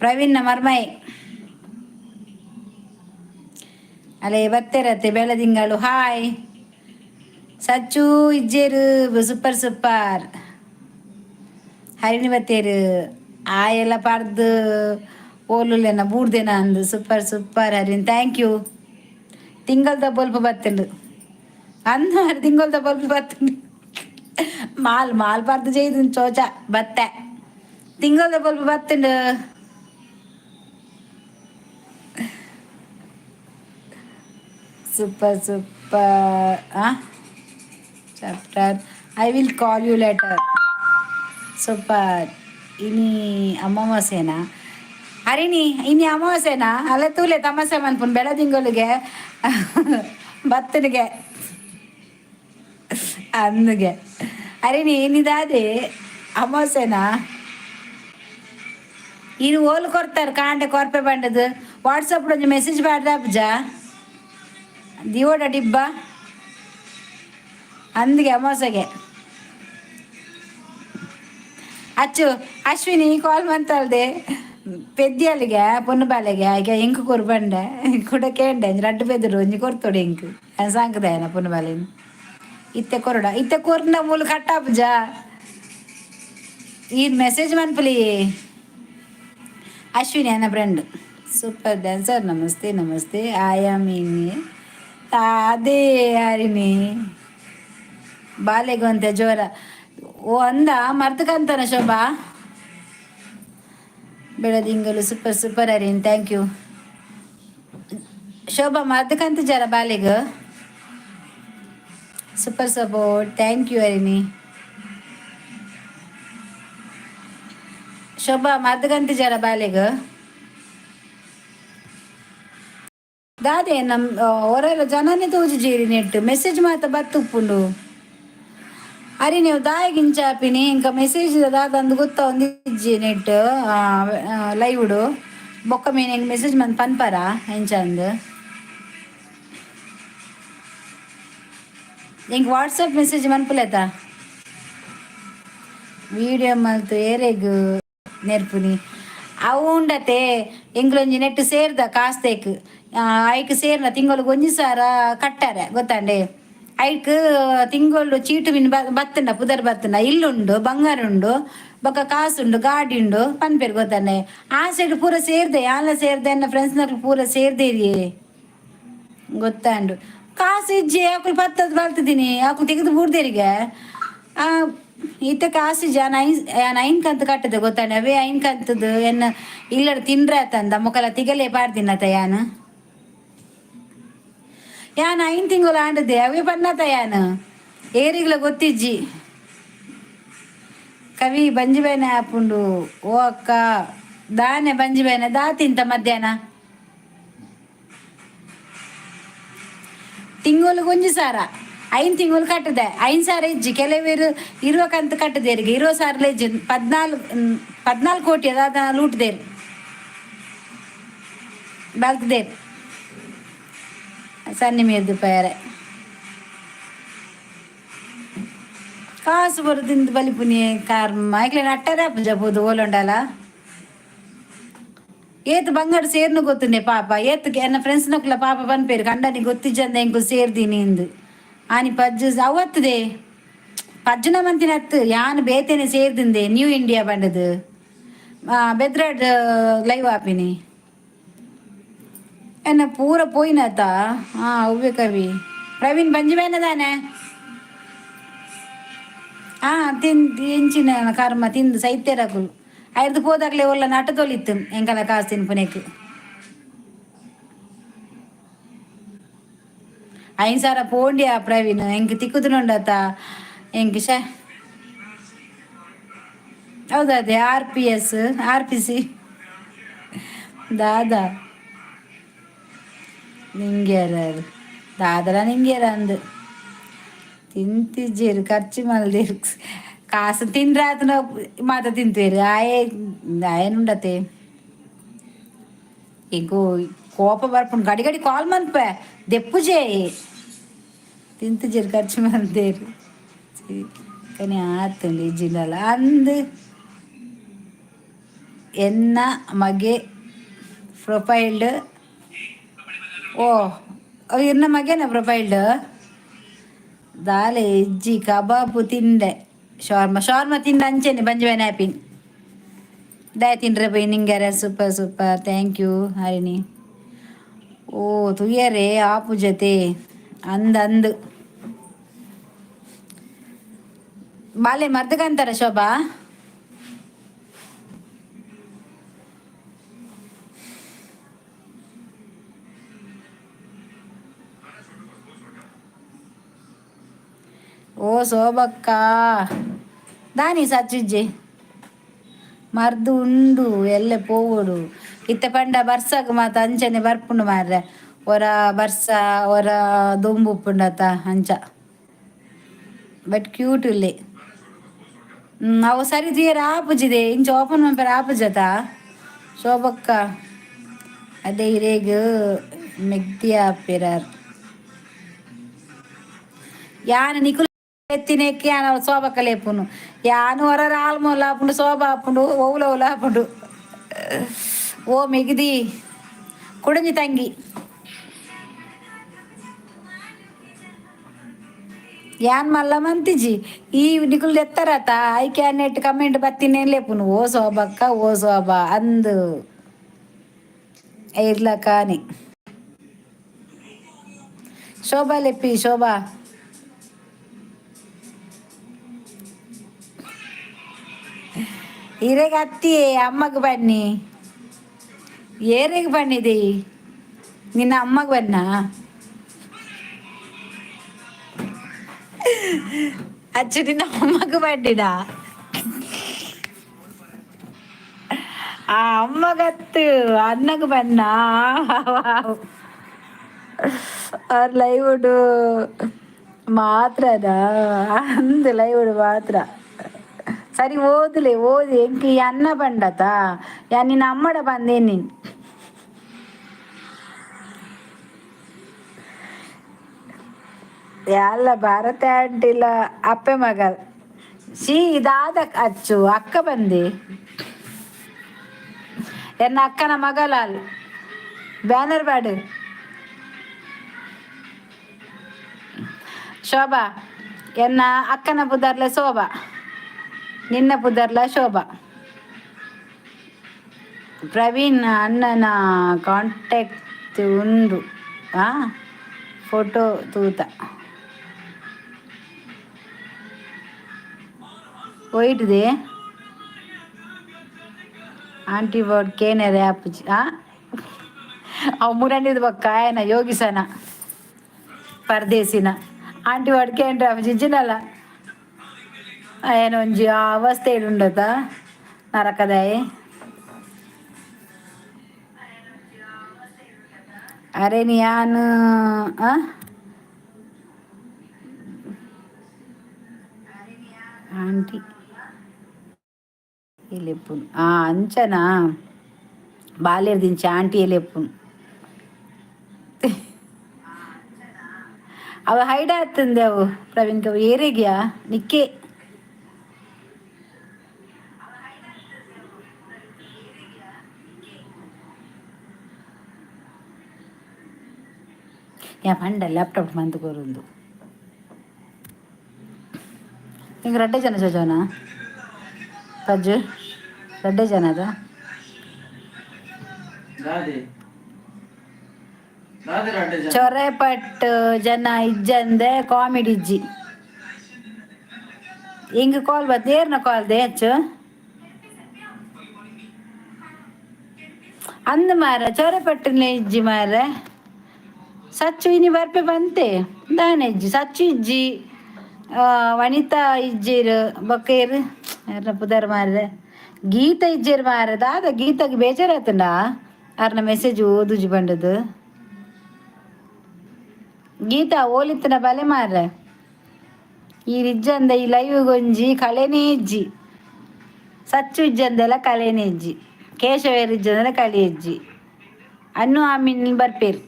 ಪ್ರವೀಣ್ನ ಮರ್ಮಯ್ ಅಲ್ಲೇ ಬತ್ತೆರತ್ತೆ ಬೆಳದಿಂಗಳು ಹಾಯ್ ಸಚ್ಚು ಇಜ್ಜೇರು ಸೂಪರ್ ಸೂಪರ್ ಹರಿಣಿ ಬತ್ತೇರು ಆ ಎಲ್ಲ ಪಾಡ್ದು ಓಲುಲೆನ ಬೂಡ್ದೇನ ಅಂದು super super Harini thank you ತಿಂಗಲ್ದ ಬಲ್ಪ್ ಬತ್ತಂಡು ಅಂದು ತಿಂಗಲ್ದ ಬಲ್ಪ್ ಬತ್ತಂಡು ಮಾಲ್ ಪಾರ್ದು ಜೈದು ಚೋಚ ಬತ್ತೆ ತಿಂಗಲ್ದ ಬಲ್ಪ್ ಬತ್ತಂಡು super super chapter I will call you later super ಇನಿ ಅಮಾವಾಸ್ಯೆನಾ ಹರಿಣಿ ಇನಿ ಅಮಾವಾಸ್ಯೆನಾ ಅಲ್ಲ ತೂಲೆ ತಮಾಸೆ ಮನ್ಪುನ್ ಬೆಳದಿಂಗಳಿಗೆ ಬತ್ತನಿಗೆ ಅಂದುಗೆ ಹರಿಣಿ ಇನಿದಾದೆ ಅಮಾವಾಸ್ಯೆನಾ ಇನ್ನು ಓಲ್ ಕೊಡ್ತಾರೆ ಕಾಂಡೆ ಕೊರ್ಪೆ ಬಂಡದು ವಾಟ್ಸಪ್ ಒಂಜಿ ಮೆಸೇಜ್ ಮಾಡ್ದ ಅಬ್ಜ ದಿವೋಡ ಡಿಬ್ಬ ಅಂದಿಗೆ ಅಮಾಸೆಗೆ ಅಚ್ಚು ಅಶ್ವಿನಿ ಕಾಲ್ ಮಂತಲ್ದೆ ಪೆದ್ದಿಯಲ್ಲಿಗೆ ಪೊನ್ನು ಬಾಲೆಗೆ ಈಗ ಎಂಕ್ ಕೊರ್ಬಂಡೆ ಕೂಡ ಕೇಂಡೆ ರಡ್ಡು ಬೆದರು ಒಂಜಿ ಕೊರ್ತೋಡು ಎಂಕ್ ಸಾಂಕದಾಯನ ಪೊನ್ನು ಬಾಲೆನು ಇತ್ತೆ ಕೊರಡ ಇತ್ತೆ ಕೊರ್ನ ಮೂಲ ಕಟ್ಟಾಪುಜ ಈ ಮೆಸೇಜ್ ಮನ್ಪಲಿ ಅಶ್ವಿನಿ ನನ್ನ ಫ್ರೆಂಡ್ ಸೂಪರ್ ಡ್ಯಾನ್ಸರ್ ನಮಸ್ತೆ ನಮಸ್ತೆ ಆಯಾಮಿನಿ ಅದೇ ಹರಿಣಿ ಬಾಲೆಗೊಂತೆ ಜೋರ ಓ ಅಂದ ಮರ್ತಕಂತಾನ ಶೋಭಾ ಬೆಳದಿಂಗಲು super super Harini thank you Shobha ಮರ್ತಕಂತ ಜರ ಬಾಲೆಗ super support thank you Harini Shobha ಮರ್ತಕಂತ ಜರ ಬಾಲೆಗ ದಾದೆ ನಮ್ಮ ಹೊರೆಲ್ಲ ಜನನೇ ತೋಜಿಜೇರಿ ನೆಟ್ ಮೆಸೇಜ್ ಮಾತ ಬತ್ತುಪ್ಪುಂಡು ಅರೆ ನೀವು ದಾಯಗಿಂಚಾಪಿನಿ ಇಂಕ ಮೆಸೇಜ್ ದಾದಂದು ಗೊತ್ತಾ ಒಂದು ಇಜ್ಜಿ ನೆಟ್ ಲೈವ್ಡು ಬೊಕ್ಕ ಮೀನು ಹೆಂಗೆ ಮೆಸೇಜ್ ಮಂತ್ ಪನ್ಪರ ಹೆಂಚಂದು ಹೆಂಗೆ ವಾಟ್ಸಪ್ ಮೆಸೇಜ್ ಮನ್ಪುಲೇತ ವಿಡಿಯೋ ಮಲ್ತು ಏರೆಗ್ ನೆರ್ಪುನಿ ಅವು ಉಂಡತೆ ಎಂಗ್ಲೊಂಜಿ ನೆಟ್ ಸೇರ್ದ ಕಾಸ್ತೇಕ್ ಐಕ್ ಸೇರ್ನ ತಿಂಗಳಿಗೆ ಒಂಜಿ ಸಾರ ಕಟ್ಟಾರೆ ಗೊತ್ತಾಂಡೆ ಐಕ್ ತಿಂಗಳು ಚೀಟು ಮೀನು ಬತ್ತಂಡ ಪುದರ್ ಬತ್ತಂಡ ಇಲ್ಲುಂಡು ಬಂಗಾರ ಉಂಡು ಬೊಕ್ಕ ಕಾಸುಂಡು ಗಾಡಿ ಉಂಡು ಪನ್ಪೇರು ಗೊತ್ತಾಂಡೆ ಆ ಸೈಡ್ ಪೂರ ಸೇರ್ದೆ ಯಾಲ ಸೇರ್ದೆ ಅನ್ನ ಫ್ರೆಂಡ್ಸ್ನಕ್ಲು ಪೂರ ಸೇರ್ದೇರಿ ಗೊತ್ತಾಂಡು ಕಾಸು ಇಜ್ಜಿ ಅಕ್ಲು ಪತ್ತದು ಬಲ್ತಿದ್ದೀನಿ ಅಕ್ಲು ತೆಗೆದು ಬುಡ್ದೇರಿಗೆ ಇತ್ತೆ ಕಾಸು ಯಾನ್ ಐನ್ ಕಂತು ಕಟ್ಟದೆ ಗೊತ್ತಾಂಡೆ ಅವೇ ಐನ್ ಕಂತದ್ದು ಎನ್ನ ಇಲ್ಲಡ ತಿನ್ರ ಆತಂದ ಮೊಕಲ ತಿಗಲೇ ಪಾಡ್ದಿನತ ಯಾನ್ ಐನ್ ತಿಂಗಳು ಆಂಡದೆ ಅವೇ ಬನ್ನತ ಯಾನ್ ಏರಿಗ್ಲ ಗೊತ್ತಿಜ್ಜಿ ಕವಿ ಬಂಜಿಬೇನೆ ಆಪುಂಡು ಓ ಅಕ್ಕ ದಾನೆ ಬಂಜಿಬೇನೆ ದಾತಿಂತ ಮಧ್ಯಾಹ್ನ ತಿಂಗಳು ಒಂಜಿ ಸಾರ ಐನ್ ತಿಂಗಳು ಕಟ್ಟದೆ ಐನ್ ಸಾರ ಇಜ್ಜಿ ಕೆಲವೇರು ಇರುವ ಕಂತು ಕಟ್ಟದೇರಿಗೆ ಇರೋ ಸಾರ್ಲ ಇಜ್ಜಿ 14 ಕೋಟಿ ಅದಾದ ಲೂಟ್ದೇರು ಬಲ್ತದೇರು ಸನ್ನಿ ಮೀರ್ದು ಪೇರೆ ಕಾಸು ಬರುದಿಂದ ಬಲಿಪುನಿ ಕಾರ್ಮ ಐಕ್ಲೆ ನಟ್ಟರೆ ಜಬೋದು ಓಲೊಂಡಲ ಏತ್ ಬಂಗಾರ ಸೇರ್ನು ಗೊತ್ತುಂಡೆ ಪಾಪ ಏತ್ ಎನ್ನ ಫ್ರೆಂಡ್ಸ್ ನಕ್ಲ ಪಾಪ ಪನ್ಪೇರು ಕಂಡನಿ ಗೊತ್ತಿಜ್ಜಂದ ಎಂಕು ಸೇರ್ದೀನಿ ಇಂದು ಆನಿ ಪಜ್ಜು ಅವತ್ತುದೆ ಪಜ್ಜುನ ಮಂತಿನ ಹತ್ತು ಯಾನ್ ಬೇತೇನೆ ಸೇರ್ದಿಂದೆ ನ್ಯೂ ಇಂಡಿಯಾ ಬಂಡದು ಬೆದ್ರಾಡ್ ಲೈವ್ ಆಪಿನಿ ಎನ್ನ ಪೂರ ಪೋಯಿನತ ಅವ್ವೆ ಕವಿ ಪ್ರವೀಣ್ ಬಂಜಿಮೇನ ತಾನೆ ಎಂಚಿನ ಕರ್ಮ ತಿಂದು ಸೈತ್ಯರಕುಲು ಐದು ಹೋದಾಗ್ಲೇ ಒಲ್ಲ ನಟ ತೊಲಿತ್ತು ಎಂಕಲ ಕಾಸು ತಿನ್ಪುನೆಕ್ 5,000 ಪೋಂಡಿಯಾ ಪ್ರವೀಣ್ ಎಂಕ್ ತಿಕ್ಕುದುನುಂಡತ ಎಂಕ್ ಹೌದದೇ RPC ದಾದಾ ನಿಂಗ್ಯಾರ ದಾದರ ನಿಂಗ್ಯಾರ ಅಂದು ತಿಂತಿಜ್ಜೇರು ಖರ್ಚು ಮಲ್ದೇರು ಕಾಸು ತಿಂದ್ರಾತನ ಮಾತ ತಿಂತೇರು ಆಯನುಂಡತೆ ಈಗೋ ಕೋಪ ಬರ್ಪುಂಡು ಗಡಿ ಗಡಿ ಕಾಲ್ ಮನ್ಪೆ ದೆಪ್ಪುಜೆ ತಿಂತಿಜ್ಜೇರು ಖರ್ಚು ಮಲ್ದೇರು ಕನಿ ಆತುಂಡು ಇಜ್ಜಿಂಡಲ ಅಂದು ಎನ್ನ ಮಗೆ ಪ್ರೊಫೈಲ್ಡ್ ಓ ಇನ್ನ ಮಗೇನ ಪ್ರೊಫೈಲ್ಡ್ ದಾಲೆ ಇಜ್ಜಿ ಕಬಾಬು ತಿಂಡೆ ಶಾರ್ಮ ತಿಂದ ಅಂಚೆನೆ ಬಂಜುವೆನ ಹ್ಯಾಪಿನ್ ದಯ ತಿಂಡ್ರೆ ಬೈ ನಿಂಗ್ಯಾರ ಸೂಪರ್ ಥ್ಯಾಂಕ್ ಯು ಹರಿಣಿ ಓ ತುಯ್ಯರೆ ಆಪು ಜೊತೆ ಅಂದು ಬಾಲೆ ಮರ್ದಕಂತಾರ ಶೋಭಾ ಓ ಶೋಭಕ್ಕ ದಾನಿ ಸಚ್ಚಿಜ್ಜೆ ಮರ್ದು ಉಂಡು ಎಲ್ಲೆ ಪೋವೋಡು ಇತ್ತ ಪಂಡ ಬರ್ಸಗ್ ಮಾತ ಅಂಚನೆ ಬರ್ಪುಂಡು ಮಾರ್ರೆ ಒರ ಬರ್ಸ ಒರ ದುಂಬುಪ್ಪುಂಡತ ಅಂಚ ಬಟ್ ಕ್ಯೂಟ್ ಇಲ್ಲೆ ಅವು ಸರಿ ತೀರ ಆಪುಜಿದೆ ಇಂಚ ಓಪನ್ ಮಾಡ್ರೆ ಆಪುಜತ ಶೋಭಕ್ಕ ಅದೇ ಹಿರೇಗ ಮೆಗ್ದಿ ಆಪಿರಾರ್ ಯಾನ ನಿಕುಲ್ ಎತ್ತಿನೇಕ್ಕೆ ಯಾನ ಶೋಭಕ್ಕ ಲೇಪುನು ಯಾನು ಹೊರ ಆಲ್ಮೋಲ ಆಪುಂಡು ಶೋಭ ಆಪುಂಡು ಓವುಲ ಆಪುಂಡು ಓ ಮೆಗ್ದಿ ಕುಡಂಜಿ ತಂಗಿ ಯಾನ್ ಮಲ್ಲ ಮಂತಿಜಿ ಈ ನಿಕುಲ್ ಎತ್ತರತ ಐ ಕ್ಯಾನೆಟ್ ಕಮೆಂಟ್ ಬತ್ತಿನೇ ಲೇಪುನು ಓ ಶೋಭ ಅಂದು ಇರ್ಲ ಕಾನಿ ಶೋಭಾ ಲೆಪ್ಪಿ ಶೋಭಾ ಹಿರೇಗ ಅತ್ತಿ ಅಮ್ಮಗೆ ಬನ್ನಿ ಏರೆಗೆ ಬನ್ನಿದೆ ನಿನ್ನ ಅಮ್ಮಗೆ ಬನ್ನ ಅಚ್ಚು ನಿನ್ನ ಅಮ್ಮಗೆ ಬನ್ನಿಡ ಆ ಅಮ್ಮಗತ್ತು ಅನ್ನಗೆ ಬನ್ನ ಅವ್ರ ಲೈವುಡು ಮಾತ್ರದ ಅಂದು ಲೈವುಡು ಮಾತ್ರ ಸರಿ ಓದಿ ಎಂಕಿ ಅನ್ನ ಬಂಡತ ಯಾ ನಿನ್ನ ಅಮ್ಮಡ ಬಂದೇನಿ ಎಲ್ಲ ಭಾರತ ಆಂಟಿಲ್ಲ ಅಪ್ಪೆ ಮಗ ಇದಾದ ಅಚ್ಚು ಅಕ್ಕ ಬಂದೆ ಎನ್ನ ಅಕ್ಕನ ಮಗಲಾಲ್ ಬ್ಯಾನರ್ ಬಾಡು ಶೋಭಾ ಎನ್ನ ಅಕ್ಕನ ಪುದರ್ಲೆ ಶೋಭಾ ನಿನ್ನ ಪುದರ್ಲ ಶೋಭಾ ಪ್ರವೀಣ್ ಅಣ್ಣನ ಕಾಂಟ್ಯಾಕ್ಟ್ ಉಂಡು ಫೋಟೋ ತೂತ ಹೋಯ್ತದೆ ಆಂಟಿ ಬೋರ್ಡ್ ಕೇನರೆ ಆಪುಜಿ ಅವು ಮುರಂಡಿದ ಬಕ್ಕ ಆಯನ ಯೋಗಿಸನ ಪರದೇಸಿನ ಆಂಟಿ ಬೋರ್ಡ್ ಕೇಂದ್ರ ಜಿಜ್ಜಿನಲ್ಲ ಏನೊಂಜಿ ಅವಸ್ಥೆ ಇಡುಂಡತ ನರಕದಾಯಿ ಅರೆ ಯಾನು ಆಂಟಿ ಎಲೆಪ್ಪುನು ಅಂಚನಾ ಬಾಲ್ಯದಿಂಚ ಆಂಟಿ ಎಲೆಪ್ಪುನು ಅವ ಹೈಡ್ ಆಗ್ತಂದೆ ಅವು ಪ್ರವೀಣ್ ಕವು ಏರಿಗ್ಯಾ ನಿಕ್ಕೆ ಯಾ ಪಂಡ ಲ್ಯಾಪ್ಟಾಪ್ ಮಂತ್ ಕೊರುಂದು ಹಿಂಗೆ ರಡ್ಡೆ ಜನ ಜೋಜೋನ ಪಜ್ಜು ರಡ್ಡೆ ಜನ ಅದ ಚೊರೆಪಟ್ಟು ಜನ ಇಜ್ಜಂದೆ ಕಾಮಿಡಿ ಇಜ್ಜಿ ಹಿಂಗೆ ಕಾಲ್ ಬತ್ತು ಏರ್ನ ಕಾಲ್ ದೇ ಹೆಚ್ಚು ಅಂದ ಮಾರ ಚೊರೆಪಟ್ಟನೆ ಇಜ್ಜಿ ಮಾರ ಸಚ್ಚು ಇನಿ ಬರ್ಪೆ ಬಂತೆ ದಾನೆ ಇಜ್ಜಿ ಸಚ್ಚು ಇಜ್ಜಿ ವನಿತಾ ಇಜ್ಜೀರು ಬೊಕ್ಕೇರು ಯಾರನ್ನ ಪುದಾರ್ ಮಾರ್ರೆ ಗೀತ ಇಜ್ಜೇರು ಮಾರ ದಾದ ಗೀತಾಗ ಬೇಜಾರಾತಂಡ ಅವ್ರನ್ನ ಮೆಸೇಜ್ ಓದುಜಿ ಬಂಡದು ಗೀತಾ ಓಲಿತ್ತನ ಬಲೆ ಮಾರ್ರೆ ಈ ಇಜ್ಜಂದ ಈ ಲೈವ್ ಗೊಂಜಿ ಕಳೆನೇ ಇಜ್ಜಿ ಸಚ್ಚು ಇಜ್ಜಂದೆಲ್ಲ ಕಳೆನೇ ಇಜ್ಜಿ ಕೇಶವೇರು ಇಜ್ಜಂದೆಲ್ಲ ಕಳೆ ಇಜ್ಜಿ ಅನ್ನು ಆಮೀನ್ ಬರ್ಪೇರು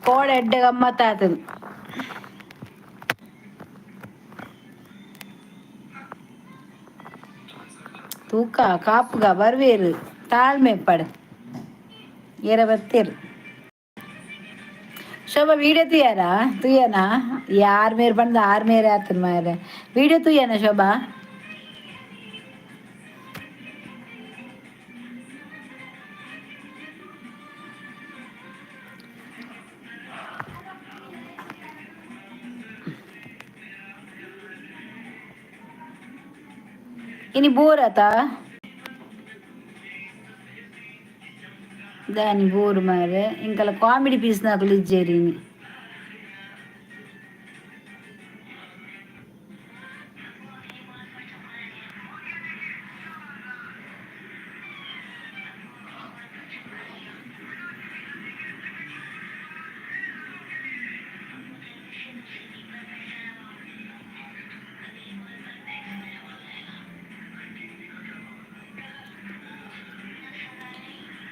ಕೋಡ ಎಡ್ಡ ಗಮ್ಮತ್ತಾತದು ತೂಕ ಕಾಪುಗ ಬರ್ವೇರು ತಾಳ್ಮೆ ಪಡ ಏರ ಬತ್ತೇರು ಶೋಭಾ ವೀಡಿಯೋ ತುಯ್ಯನಾ ಯಾರ ಮೇರೆ ಬಂದ ಆರ್ ಮೇರೆ ಆತನ ಮಾರ ವೀಡಿಯೋ ತುಯ್ಯನ ಶೋಭಾ ಇನಿ ಬೋರ್ ಆತ దాని బోరు మారే ఇంకా కామెడీ పీస్ నాకు ఇచ్చేరిని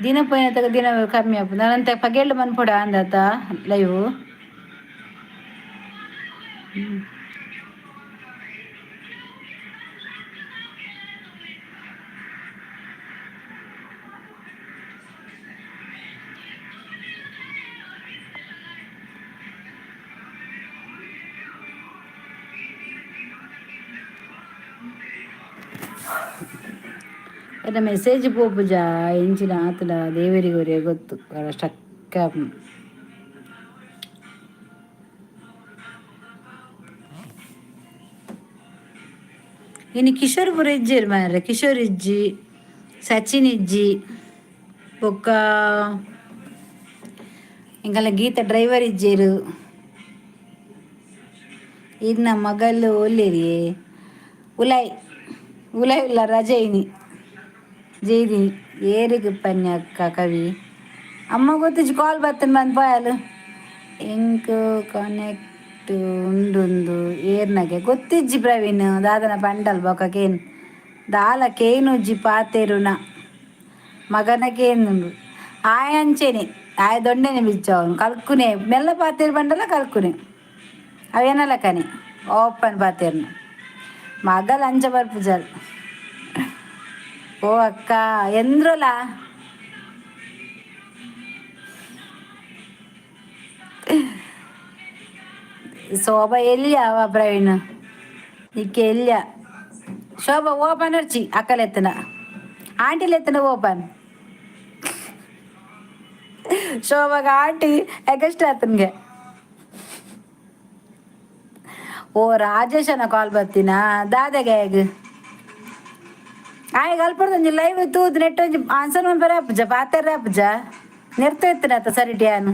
ದಿನ ಪೋಯಿನ ತಗ ದಿನ ಕಮ್ಮಿ ಆಗ್ಬೋದು ನಾನಂತ ಪಗೇಳು ಮನ್ಪೊಡ ಅಂದತ ಲೈವ್ ಎನ್ನ ಮೆಸೇಜ್ ಪೋಪುಜ ಎಂಚಿನ ಆತಡ ದೇವರಿಗೋರೆ ಗೊತ್ತು ಸ್ಟಕ್ಕ ಇನ್ನು ಕಿಶೋರ್ ಪುರ ಇಜ್ಜೇರು ಮಾರ್ರೆ ಕಿಶೋರ್ ಇಜ್ಜಿ ಸಚಿನ್ ಇಜ್ಜಿ ಬೊಕ್ಕ ಇಂಕಲ್ಲ ಗೀತ ಡ್ರೈವರ್ ಇಜ್ಜೇರು ಇನ್ನ ಮಗಲು ಒಲ್ಲೇರಿ ಉಲಾಯ್ ಉಲಾಯ್ ಇಲ್ಲ ರಜೆ ಇನಿ ಜೈದಿನಿ ಏರಿಗೆ ಪನ್ಯ ಅಕ್ಕ ಕವಿ ಅಮ್ಮ ಗೊತ್ತಿಜ್ಜಿ ಕಾಲ್ ಬರ್ತೇನೆ ಬಂದು ಬಾಯಲು ಎಂಕ್ ಕನೆಕ್ಟ್ ಉಂಡುಂದು ಏರ್ನಗೆ ಗೊತ್ತಿಜ್ಜಿ ಪ್ರವೀಣ್ ದಾದನ ಪಂಡಲ್ ಬೊಕಕೇನು ದಾಲ ಕೇನುಜ್ಜಿ ಪಾತೇರುನ ಮಗನ ಕೇನುಂಡು ಆಯ ಅಂಚೆನೆ ಆಯ ದೊಣ್ಣೆನೆ ಬಿಚ್ಚವನು ಕಲ್ಕುನೆ ಮೆಲ್ಲ ಪಾತೇರು ಬಂಡಲ್ಲ ಕಲ್ಕುನೆ ಅವೇನಲ್ಲ ಕನೆ ಓಪನ್ ಪಾತೇರ್ನ ಮಗಲ್ ಅಂಚ ಬರ್ಪುಜಲ್ ಓ ಅಕ್ಕ ಎಂದ್ರಲ್ಲ ಶೋಭಾ ಎಲ್ಲಿಯ ಅವ ಪ್ರವೀಣ್ ಇಕ್ಕೆ ಎಲ್ಲಿಯ ಶೋಭಾ ಓಪನ್ ಅರ್ಚಿ ಅಕ್ಕಲೆತ್ತನ ಆಂಟಿಲೆತ್ತನ ಓಪನ್ ಶೋಭಾಗ ಆಂಟಿ ಎಗಸ್ಟ್ ಆತನ್ಗೆ ಓ ರಾಜೇಶನ ಕಾಲ್ ಬರ್ತೀನ ದಾದಾಗೆ ಹೇಗೆ ಆಯ್ಗ ಅಲ್ಪಡ್ದು ಲೈವ್ ತೂದು ನೆಟ್ ಒಂಜಿ ಆನ್ಸರ್ ಮನ್ ಬರ ಅಪ್ಪಜ ಪಾತಾರ ಅಪ್ಪಜ ನೆರ್ತ ಎತ್ತಿನ ಆತ ಸರಿ ಟ್ಯಾನು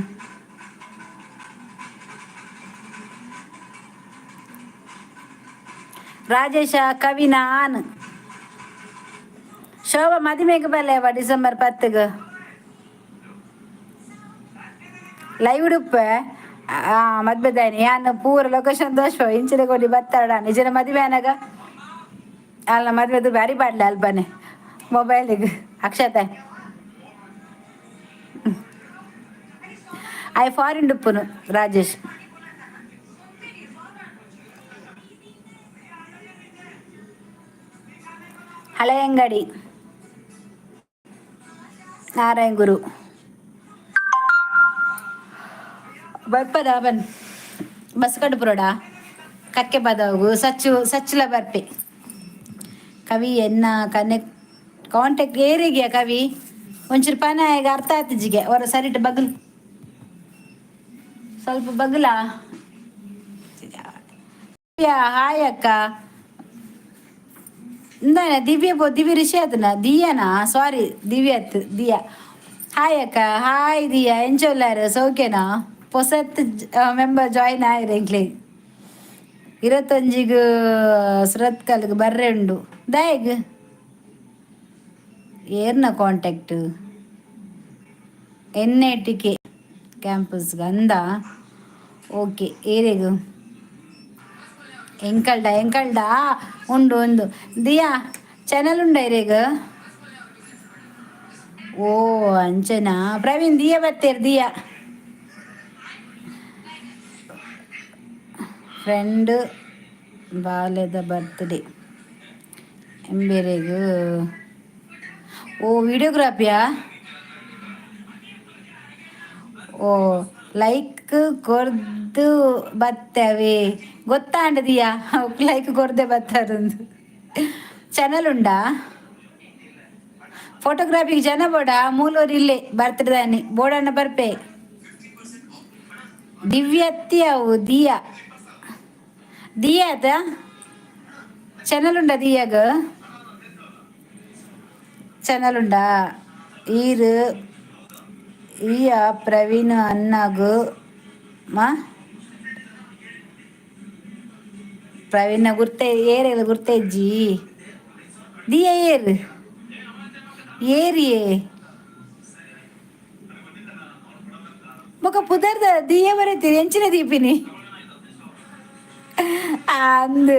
ರಾಜೇಶ ಕವಿನ ಆನ್ ಶೋಭಾ ಮದುವೆಗೆ ಬಲ್ಲೇವ ಡಿಸೆಂಬರ್ 10 ಲೈವ್ ಉಡುಪ್ಪೆ ಮದ್ವೆದಾನಿ ಯಾನು ಪೂರ ಲೊಕೇಶನ್ ದೋಷ ಇಂಚಿನ ಕೊಡಿ ಬತ್ತಾಡ ನಿಜನ ಮದುವೆ ಅನಾಗ ಅಲ್ಲ ಮದುವೆದು ಬ್ಯಾರಿ ಬಾಡ್ಲೆ ಅಲ್ಬನೆ ಮೊಬೈಲಿಗೆ ಅಕ್ಷತೆ ಐ ಫಾರಿನ್ ಡುಪ್ಪುನು ರಾಜೇಶ್ ಹಳೆ ಅಂಗಡಿ ನಾರಾಯಣ ಗುರು ಬರ್ಪದ ಬನ್ ಬಸ್ ಕಟ್ಟು ಪುರೋಡ ಕಕ್ಕೆ ಬದವು ಸಚ್ಚುಲ ಬರ್ಪೆ ಕವಿ ಎನ್ನ ಕನೆಕ್ಟ್ ಕಾಂಟ್ಯಾಕ್ಟ್ ಏರಿಗೆಯ ಕವಿ ಒಂಚೂರು ಪನ ಈಗ ಅರ್ಥ ಆತಿಜಿಗೆ ಅವರ ಸರಿಟ್ ಬಗಲ್ ಸ್ವಲ್ಪ ಬಗಲ ಹಾಯ್ ಅಕ್ಕ ಇಂದಾನೆ ದಿವ್ಯ ಋಷಿ ಅದನ್ನ ದಿಯಾನಾ ಸಾರಿ ದಿಯಾ ಹಾಯ್ ಅಕ್ಕ ಹಾಯ್ ದಿಯಾ ಎಂಚೊಲ್ಲಾರು ಸೌಖ್ಯನಾ ಹೊಸತ್ ಮೆಂಬರ್ ಜಾಯಿನ್ ಆಯ್ರೆ ಇಂಕ್ಲೆ 25 ಸುರತ್ ಕಲ್ಗೆ ಬರ್ರೆ ಉಂಡು ದಾಯಗ್ ಏರ್ನ ಕಾಂಟ್ಯಾಕ್ಟ್ NATK ಕ್ಯಾಂಪಸ್ಗೆ ಅಂದ ಓಕೆ ಏರೆಗು ಎಂಕಲ್ಡ ಉಂಡು ಒಂದು ದಿಯಾ ಚಾನಲ್ ಉಂಡ ಇರೇಗ ಓ ಅಂಚನಾ ಪ್ರವೀಣ್ ದಿಯಾ ಬತ್ತೇರ್ ದಿಯಾ ಫ್ರೆಂಡ್ ಬಾಲ್ಯದ ಬರ್ತ್ಡೇ ಎಂಬೇರೆಗು ಓ ವಿಡಿಯೋಗ್ರಾಫಿಯಾ ಓ ಲೈಕ್ ಕೊರ್ದು ಬತ್ತವೆ ಗೊತ್ತಾಂಡದಿಯಾ ಲೈಕ್ ಕೊರ್ದೆ ಬತ್ತಾರೊಂದು ಚಾನಲ್ ಉಂಡಾ ಫೋಟೋಗ್ರಾಫಿಗೆ ಜನ ಬೋಡ ಮೂಲೂರು ಇಲ್ಲೇ ಬರ್ತಿದ್ದಾನೆ ಬೋಡಣ್ಣ ಬರ್ಪೆ ದಿವ್ಯತ್ತಿ ಅವು ದಿಯಾದ ಚಾನಲ್ ಉಂಡಾ ದಿಯಾಗ ಚಾನಲ್ ಉಂಡಾ ಈರು ಈಯ ಪ್ರವೀಣ್ ಅಣ್ಣಗು ಪ್ರವೀಣ ಗುರ್ತೆ ಏರೆಲ್ಲ ಗುರ್ತೇಜ್ಜಿ ದಿಯ ಏರಿಯೇ ಮೊಕ ಪುದರ್ದ ದಿಯ ಬರೀತೀರಿ ಎಂಚಿನ ದೀಪಿನಿ ಅಂದು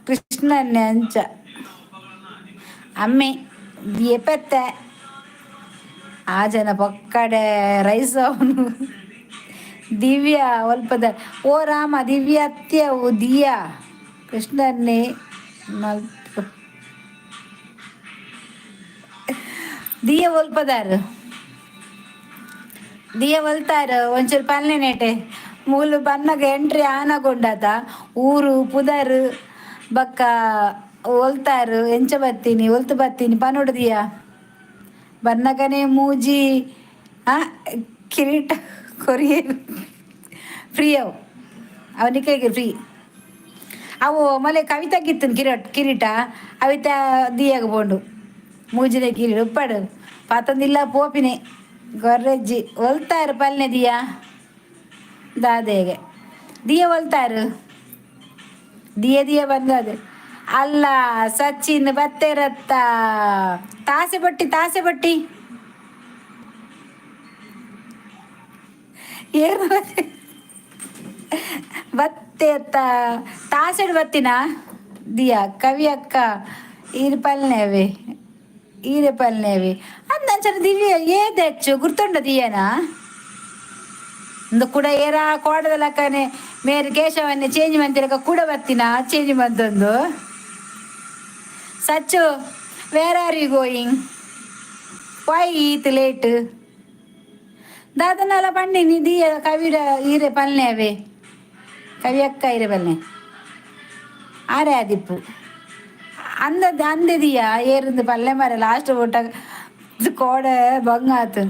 ಕೃಷ್ಣನ್ನೇ ಅಂಚ ಅಮ್ಮೆ ದಿಯ ಪೆತ್ತೆ ಆ ಜನ ಪಕ್ಕಡೆ ರೈಸ್ ಅವನು ದಿವ್ಯಾ ಒಲ್ಪದ ಓ ರಾಮ ದಿವ್ಯಾ ಅತ್ಯವು ದಿಯಾ ಕೃಷ್ಣನ್ನೇ ದಿಯ ಒಲ್ಪದಾರು ದಿಯ ಒಲ್ತಾರು ಒಂಚೂರು ಪಲ್ಲೆ ನೆಟೆ ಮೂಲು ಬನ್ನಗ ಎಂಟ್ರಿ ಆನಗೊಂಡಾತ ಊರು ಪುದರ್ ಬಕ್ಕ ಒಲ್ತಾರು ಎಂಚ ಬತ್ತೀನಿ ಒಲ್ತು ಬತ್ತೀನಿ ಪನೋಡು ದಿಯ ಬನ್ನಗನೆ ಮೂಜಿ ಕಿರೀಟ ಕೊರಿಯರ್ ಫ್ರೀ ಅವನಿಗೆ ಫ್ರೀ ಅವು ಮಲೆ ಕವಿತಾಗಿತ್ತು ಕಿರೀಟ ಅವಿತ ದಿಯಾಗ ಬೋಂಡು ಮೂಜಿನ ಕಿರೀಟ ಉಪ್ಪಾಡು ಪಾತಂದಿಲ್ಲ ಪೋಪಿನೇ ಗೊರ್ರೆಜ್ಜಿ ಹೊಲ್ತಾರು ಪಲ್ನೆ ದಿಯಾ ದಾದೆಗೆ ದಿಯ ಹೊಲ್ತಾರು ದಿಯ ಬಂದದು ಅಲ್ಲ ಸಚಿನ್ ಬತ್ತೇರತ್ತ ತಾಸೆ ಬಟ್ಟಿ ಏನು ಬತ್ತೆ ಅತ್ತ ತಾಸೆಡ್ ಬತ್ತಿನ ದಿಯಾ ಕವಿ ಅಕ್ಕ ಈರೆ ಪಲ್ನೇವೆ ಅಂದಂಚನ ದಿವ್ಯ ಏದೆ ಹೆಚ್ಚು ಗುರ್ತುಂಡ ದಿಯನಾ ಒಂದು ಕೂಡ ಏರಾ ಕೋಡದ ಲಕ್ಕನೆ ಮೇರೆ ಕೇಶವನ್ನೇ ಚೇಂಜ್ ಮಂತಿರಕ ಕೂಡ ಬತ್ತಿನ ಚೇಂಜ್ ಮಂತಂದು Sachchu where are you going why ಈತ್ ಲೇಟ್ ದಾದನೆಲ್ಲ ಪಂಡಿನಿ ದಿಯ ಕವಿಡ ಈರೆ ಪಲ್ನೇವೆ ಕವಿ ಅಕ್ಕ ಈರೆ ಪಲ್ನೆ ಆರೆ ಆದಿಪ್ಪು ಅಂದದಿಯಾ ಏರಿಂದ ಪಲ್ಲೆ ಮರ ಲಾಸ್ಟ್ ಊಟ ಕೋಡೆ ಬಂಗಾತು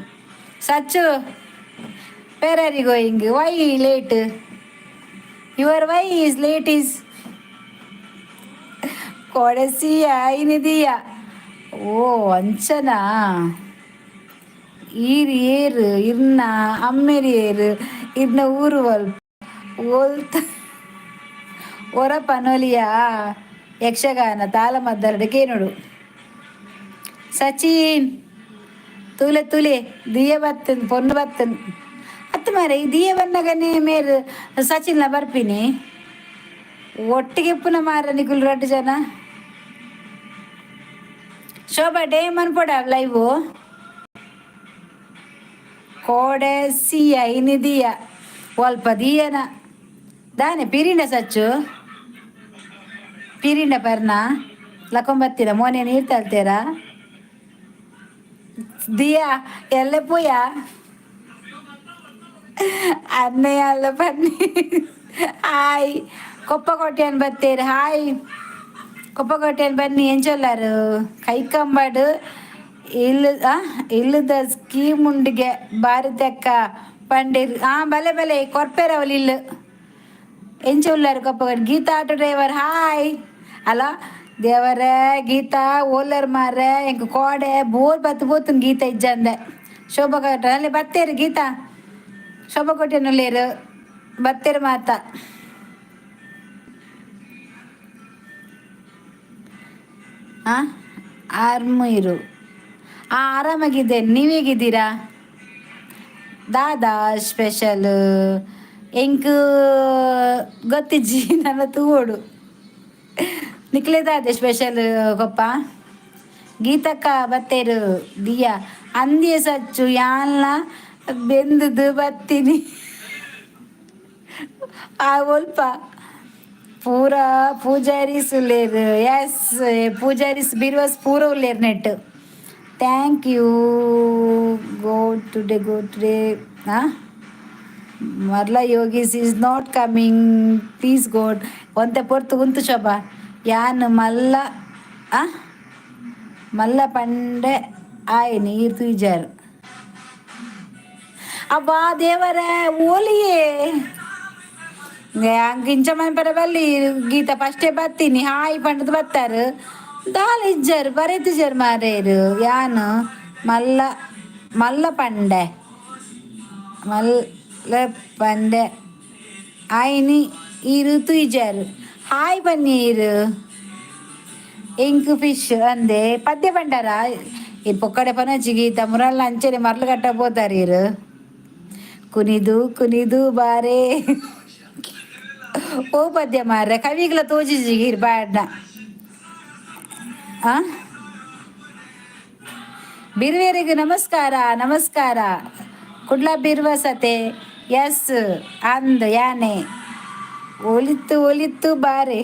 Sachchu where are you going why late your why is late is ಕೋಡೆ ಸಿಯಾ ಇನಿದಿಯಾ ಓ ಅಂಚನಾ ಏರು ಇರ್ನ ಅಮ್ಮೇರಿ ಏರು ಇರ್ನ ಊರು ಓಲ್ತ ಒರ ಪನೋಲಿಯಾ ಯಕ್ಷಗಾನ ತಾಳಮದ್ದರಡಿಗೆ ನೋಡು ಸಚಿನ್ ತುಲೆ ದಿಯ ಬತ್ತನ್ ಪೊನ್ನು ಬತ್ತನ್ ಅತ್ತು ಮಾರೆ ಈ ದಿಯ ಬನ್ನಗನೆ ಮೇರು ಸಚಿನ್ಲ ಬರ್ಪಿನಿ ಒಟ್ಟಿಗೆ ಪುನಃ ಮಾರ ನಿಗುಲ್ 2 ಜನ ಶೋಭಾ ಡೇ ಮನ್ಪೊಡ ಲೈವು ಕೋಡೆ ಸಿಯ ಇನಿದಿಯ ಒಲ್ಪ ದಿಯನ ದಾನೆ ಪಿರಿನ ಸಚ್ಚು ಪೀರಿಂಡ ಪರ್ನ ಲಕೊಂಬತ್ತೀರ ಮೋನೆ ನೀರು ತಲ್ತೀರಾ ದಿಯಾ ಎಲ್ಲ ಪೂಯ ಅನ್ನಯ್ಯ ಅಲ್ಲ ಬನ್ನಿ ಹಾಯ್ ಕೊಪ್ಪಕೋಟೆಯನ್ನು ಬತ್ತೇರಿ ಹಾಯ್ ಕೊಪ್ಪಕೋಟೆಯನ್ನು ಬನ್ನಿ ಎಂಚೊಲ್ಲಾರು ಕೈಕಂಬಡು ಇಲ್ಲದ ಸ್ಕೀಮ್ ಉಂಡಿಗೆ ಭಾರತಕ್ಕ ಪಂಡಿರ್ ಬಲೆ ಬಲೆ ಕೊರ್ಪೆರವಲ್ ಇಲ್ಲು ಎಂಚ ಉಲ್ಲಾರು ಕೊಪ್ಪಗಡ್ ಗೀತಾ ಆಟೋ ಡ್ರೈವರ್ ಹಾಯ್ ಅಲ್ಲ ದೇವರ ಗೀತಾ ಓಲರ್ ಮಾರ ಎಂಕ ಕೋಡೆ ಬೋರ್ ಬತ್ತು ಬೋತುನ್ ಗೀತಾ ಇಜ್ಜಂದೆ ಶೋಭಾ ಅಲ್ಲಿ ಬತ್ತೇರು ಗೀತಾ ಶೋಭಾ ಕೊಟ್ಟೆನುಲ್ಲೇರು ಬತ್ತೇರು ಮಾತ ಹಾಂ ಆರ್ಮೂರು ಆರಾಮಾಗಿದ್ದೇನೆ ನೀವು ಹೇಗಿದ್ದೀರಾ ದಾದಾ ಸ್ಪೆಷಲ್ ಎಂಕ್ ಗೊತ್ತಿಜ್ಜಿ ನನ್ನ ತೂಡು ನಿಕ್ಲೆ ದಾದೆ ಸ್ಪೆಷಲ್ ಗೊಪ್ಪ ಗೀತಕ್ಕ ಬತ್ತೇರು ದಿಯಾ ಅಂದಿಯ ಸಚ್ಚು ಯಾನ್ಲ ಬೆಂದದು ಬತ್ತೀನಿ ಆ ಒಲ್ಪ ಪೂರ ಪೂಜಾರಿಸ್ ಉಲ್ಲೇರು ಎಸ್ ಪೂಜಾರಿಸ್ ಬಿರ್ವಾಸ್ ಪೂರ ಉಲ್ಲೇರು ನೆಟ್ ಥ್ಯಾಂಕ್ ಯು ಗೋ ಟುಡೇ ಹಾಂ ಮರ್ಲ Yogish is not coming please ಗೋಡ್ ಒಂತೆ ಪೊರ್ತು ಉಂತು ಶೋಭಾ ಯಾನ್ ಮಲ್ಲ ಮಲ್ಲ ಪಂಡೆ ಆಯ್ ನೀರು ತುಯ್ಜಾರು ಅಬ್ಬಾ ದೇವರ ಓಲಿಯೇ ಹಂಗಿಂಚ ಮನೆ ಬಲ್ಲಿ ಗೀತಾ ಫಸ್ಟೇ ಬತ್ತೀನಿ ಹಾಯ್ ಪಂಡದು ಬತ್ತಾರು ದಾಲ್ ಇಜ್ಜರು ಬರೆತಿಜರು ಮಾರೇರು ಯಾನು ಮಲ್ಲ ಮಲ್ಲ ಪಂಡೆ ಮಲ್ಲ ಪಂಡೆ ಆಯ್ನಿ ಈರು ತುಯ್ಜಾರು ಹಾಯ್ ಬನ್ನೀರು ಎಂಕ್ ಫಿಶ್ ಅಂದೆ ಪದ್ಯ ಪಂಡಾರ ಈ ಪೊಕ್ಕಡೆ ಪನಚಿ ಗೀತ ಮುರಲ್ಲ ಅಂಚನೆ ಮರ್ಲು ಕಟ್ಟ ಹೋತಾರ ಇರು ಕುನಿದು ಕುನಿದು ಬಾರೆ ಓ ಪದ್ಯ ಮಾರ್ರೆ ಕವಿಗಳ ತೋಜಿಜಿಗಿರ್ ಬಾಡ್ನ ಬಿರ್ವೇರಿಗೆ ನಮಸ್ಕಾರ ನಮಸ್ಕಾರ ಕುಡ್ಲ ಬಿರ್ವಸತೆ ಎಸ್ ಅಂದ್ ಯಾನೆ ಒಲಿತು ಒಲಿತು ಬಾರೆ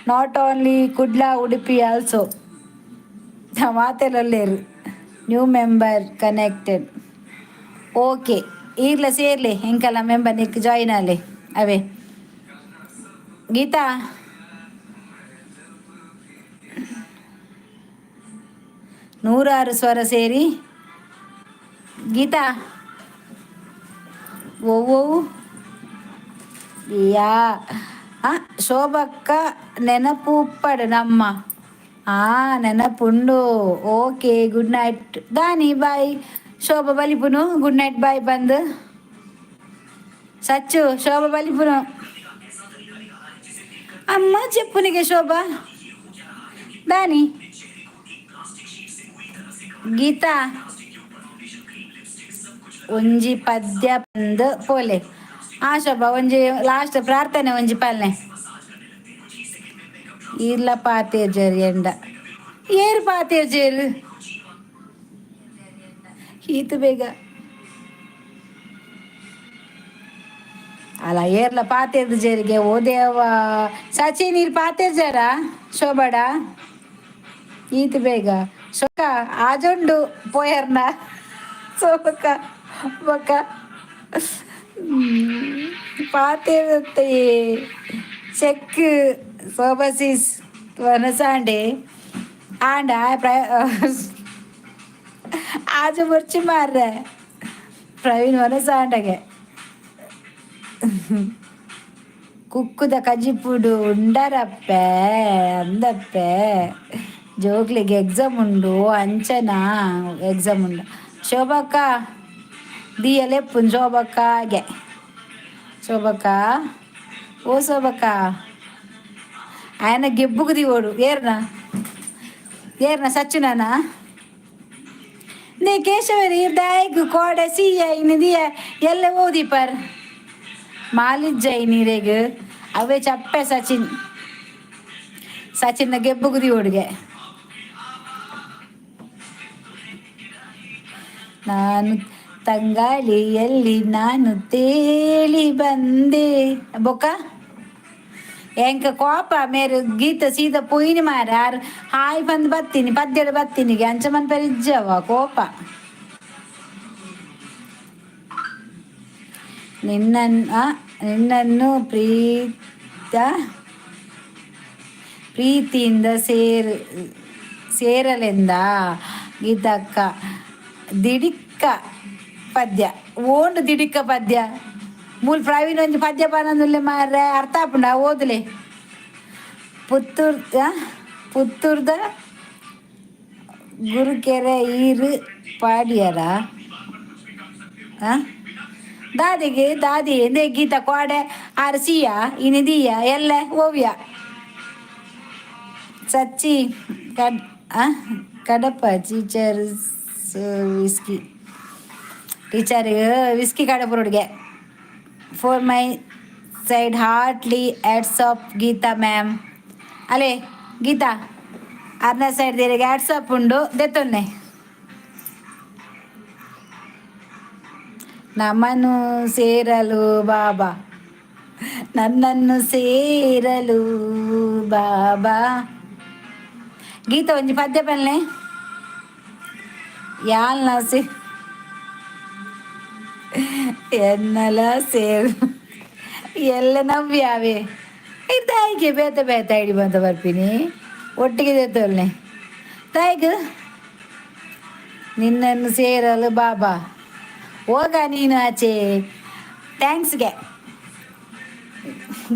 not only Kudla Udupi also ಮಾತೆಲ್ಲೊಲ್ಲೇರು ನ್ಯೂ ಮೆಂಬರ್ ಕನೆಕ್ಟೆಡ್ ಓಕೆ ಈರ್ಲ ಸೇರ್ಲಿ ಹೆಂಕಲ್ಲ ಮೆಂಬರ್ ನಿಕ್ ಜಾಯಿನ್ ಅಲ್ಲಿ ಅವೇ ಗೀತಾ ನೂರಾರು ಸ್ವರ ಸೇರಿ ಗೀತಾ ಓ ಯಾ ಶೋಭಕ್ಕ ನೆನಪು ಉಪ್ಪಡು ನಮ್ಮ ನೆನಪುಂಡು ಓಕೆ ಗುಡ್ ನೈಟ್ ದಾನಿ ಬಾಯ್ ಶೋಭಾ ಬಲಿಪುನು ಗುಡ್ ನೈಟ್ ಬಾಯ್ ಬಂದು ಸಚ್ಚು ಶೋಭಾ ಬಲಿಪುನು ಅಮ್ಮ ಚೆಪ್ಪುನಿಗೆ ಶೋಭಾ ದಾನಿ ಗೀತಾ ಒಂಜಿ ಪದ್ಯ ಬಂದು ಪೋಲೆ ಶೋಭಾ ಒಂಜಿ ಲಾಸ್ಟ್ ಪ್ರಾರ್ಥನೆ ಒಂಜಿ ಪಾಲನೆ ಇಲ್ಲ ಪಾತೇರ್ಜೇರು ಎಂಡ ಏರು ಪಾತೇರ್ಜೇರು ಈತು ಬೇಗ ಅಲ್ಲ ಏರ್ಲ ಪಾತೇರ್ದು ಜೇರಿಗೆ ಓ ದೇವ ಸಚಿ ನೀರು ಪಾತೇರ್ಜಾರ ಶೋಭಾಡ ಈತು ಬೇಗ ಶೋಕ ಆಜೊಂಡು ಪೋಯರ್ನ ಸೋಬಕ್ಕ ಬಕ್ಕ ಪಾತೇರುತ್ತೆ ಚೆಕ್ ಸೋಬಸಿಸ್ ವನಸಾಂಡೆ ಆಂಡ ಆಜು ಮುರ್ಚಿ ಮಾರ್ರೆ ಪ್ರವೀಣ್ ವನಸಾಂಡಗೆ ಕುಕ್ಕುದ ಕಜಿಪುಡು ಉಂಡರಪ್ಪೆ ಅಂದಪ್ಪೆ ಜೋಗ್ಲಿಗೆ ಎಕ್ಸಾಮ್ ಉಂಡು ಅಂಚನ ಎಕ್ಸಾಮ್ ಉಂಡು ಶೋಭಕ್ಕ ದಿಯಲೆಪ್ಪುನ್ ಶೋಭಕ್ಕಾಗೆ ಶೋಭಕ್ಕ ಓ ಶೋಭಕ್ಕ ಆಯನ ಗೆಬ್ಬುಗುದಿ ಓಡು ಏರ್ನ ಸಚ್ಚುನಾನ ನೀ ಕೇಶವರಿ ಬ್ಯಾಗ್ ಕೋಡೆ ಸಿಯ ಇನ್ನು ದಿಯ ಎಲ್ಲ ಓದಿ ಪರ್ ಮಾಲಿಜ್ಜೈ ನೀರೆಗ್ ಅವೇ ಚಪ್ಪೆ ಸಚಿನ್ನ ಗೆಬ್ಬುಗುದಿ ಓಡಿಗೆ ನಾನು ತಂಗಾಳಿಯಲ್ಲಿ ನಾನು ತೇಲಿ ಬಂದೆ ಬೊಕ್ಕ ಎಂಕ ಕೋಪ ಮೇರು ಗೀತ ಸೀದಾ ಪೊಯ್ನಿ ಮಾರ ಹಾಯ್ ಬಂದು ಬತ್ತೀನಿ ಪದ್ಯಡು ಬತ್ತೀನಿ ಅಂಚ ಮನ್ಪೇರು ಇಜ್ಜವ ಕೋಪ. ನಿನ್ನನ್ನು ಪ್ರೀತಿಯಿಂದ ಸೇರಲೆಂದ ಗೀತಕ್ಕ ದಿಡಿಕ್ಕ ಪದ್ಯ ಓಂಡು ದಿಡಿಕ್ಕ ಪದ್ಯ ಮೂಲ್ ಪ್ರವೀಣ್ ಒಂಜಿ ಪದ್ಯ ಪಾನಂದುಲ್ಲೆ ಮಾರ್ರೆ ಅರ್ಥ ಆಪುಂಡ ಓದ್ಲೆ. ಪುತ್ತೂರ್ದ ಗುರುಕೆರೆ ಈರು ಪಾಡ್ಯರ ದಾದಿ ಎಂದೇ ಗೀತ ಕೋಡೆ ಆರು ಸಿಯ ಇನಿದಿಯ ಎಲ್ಲ ಓವ್ಯ ಸಚ್ಚಿ ಕಡಪ ಟೀಚರ್ ವಿಸ್ಕಿ ಕಡಪುರುಡ್ಗೆ ಫಾರ್ ಮೈ ಸೈಡ್ ಹಾರ್ಟ್ಲಿ ಆ್ಯಡ್ಸ್ ಆಫ್ ಗೀತಾ ಮ್ಯಾಮ್. ಅಲೆ ಗೀತಾ ಅರ್ನ ಸೈಡ್ ದೇರಿಗೆ ಆ್ಯಡ್ಸ್ ಆಫ್ ಉಂಡು ದೆತ್ತೊನ್ನೆ ನಮ್ಮನ್ನು ಸೇರಲು ಬಾಬಾ ನನ್ನನ್ನು ಸೇರಲು ಬಾಬಾ. ಗೀತ ಒಂಜಿ ಪದ್ಯ ಪಲ್ಲೆ ಯಾಲ್ನ ಎನ್ನಲ ಸೇರು ಎಲ್ಲ ನವ್ಯಾವೆ ತಾಯಿಗೆ ಬೇತ ಬೇತ ಹಿಡಿ ಬಂತ ಬರ್ತೀನಿ ಒಟ್ಟಿಗೆ ತೆತ್ತೊಲ್ನೆ ತಾಯಿಗೆ ನಿನ್ನನ್ನು ಸೇರಲು ಬಾಬಾ ಹೋಗ ನೀನು ಆಚೆ. ಥ್ಯಾಂಕ್ಸ್ಗೆ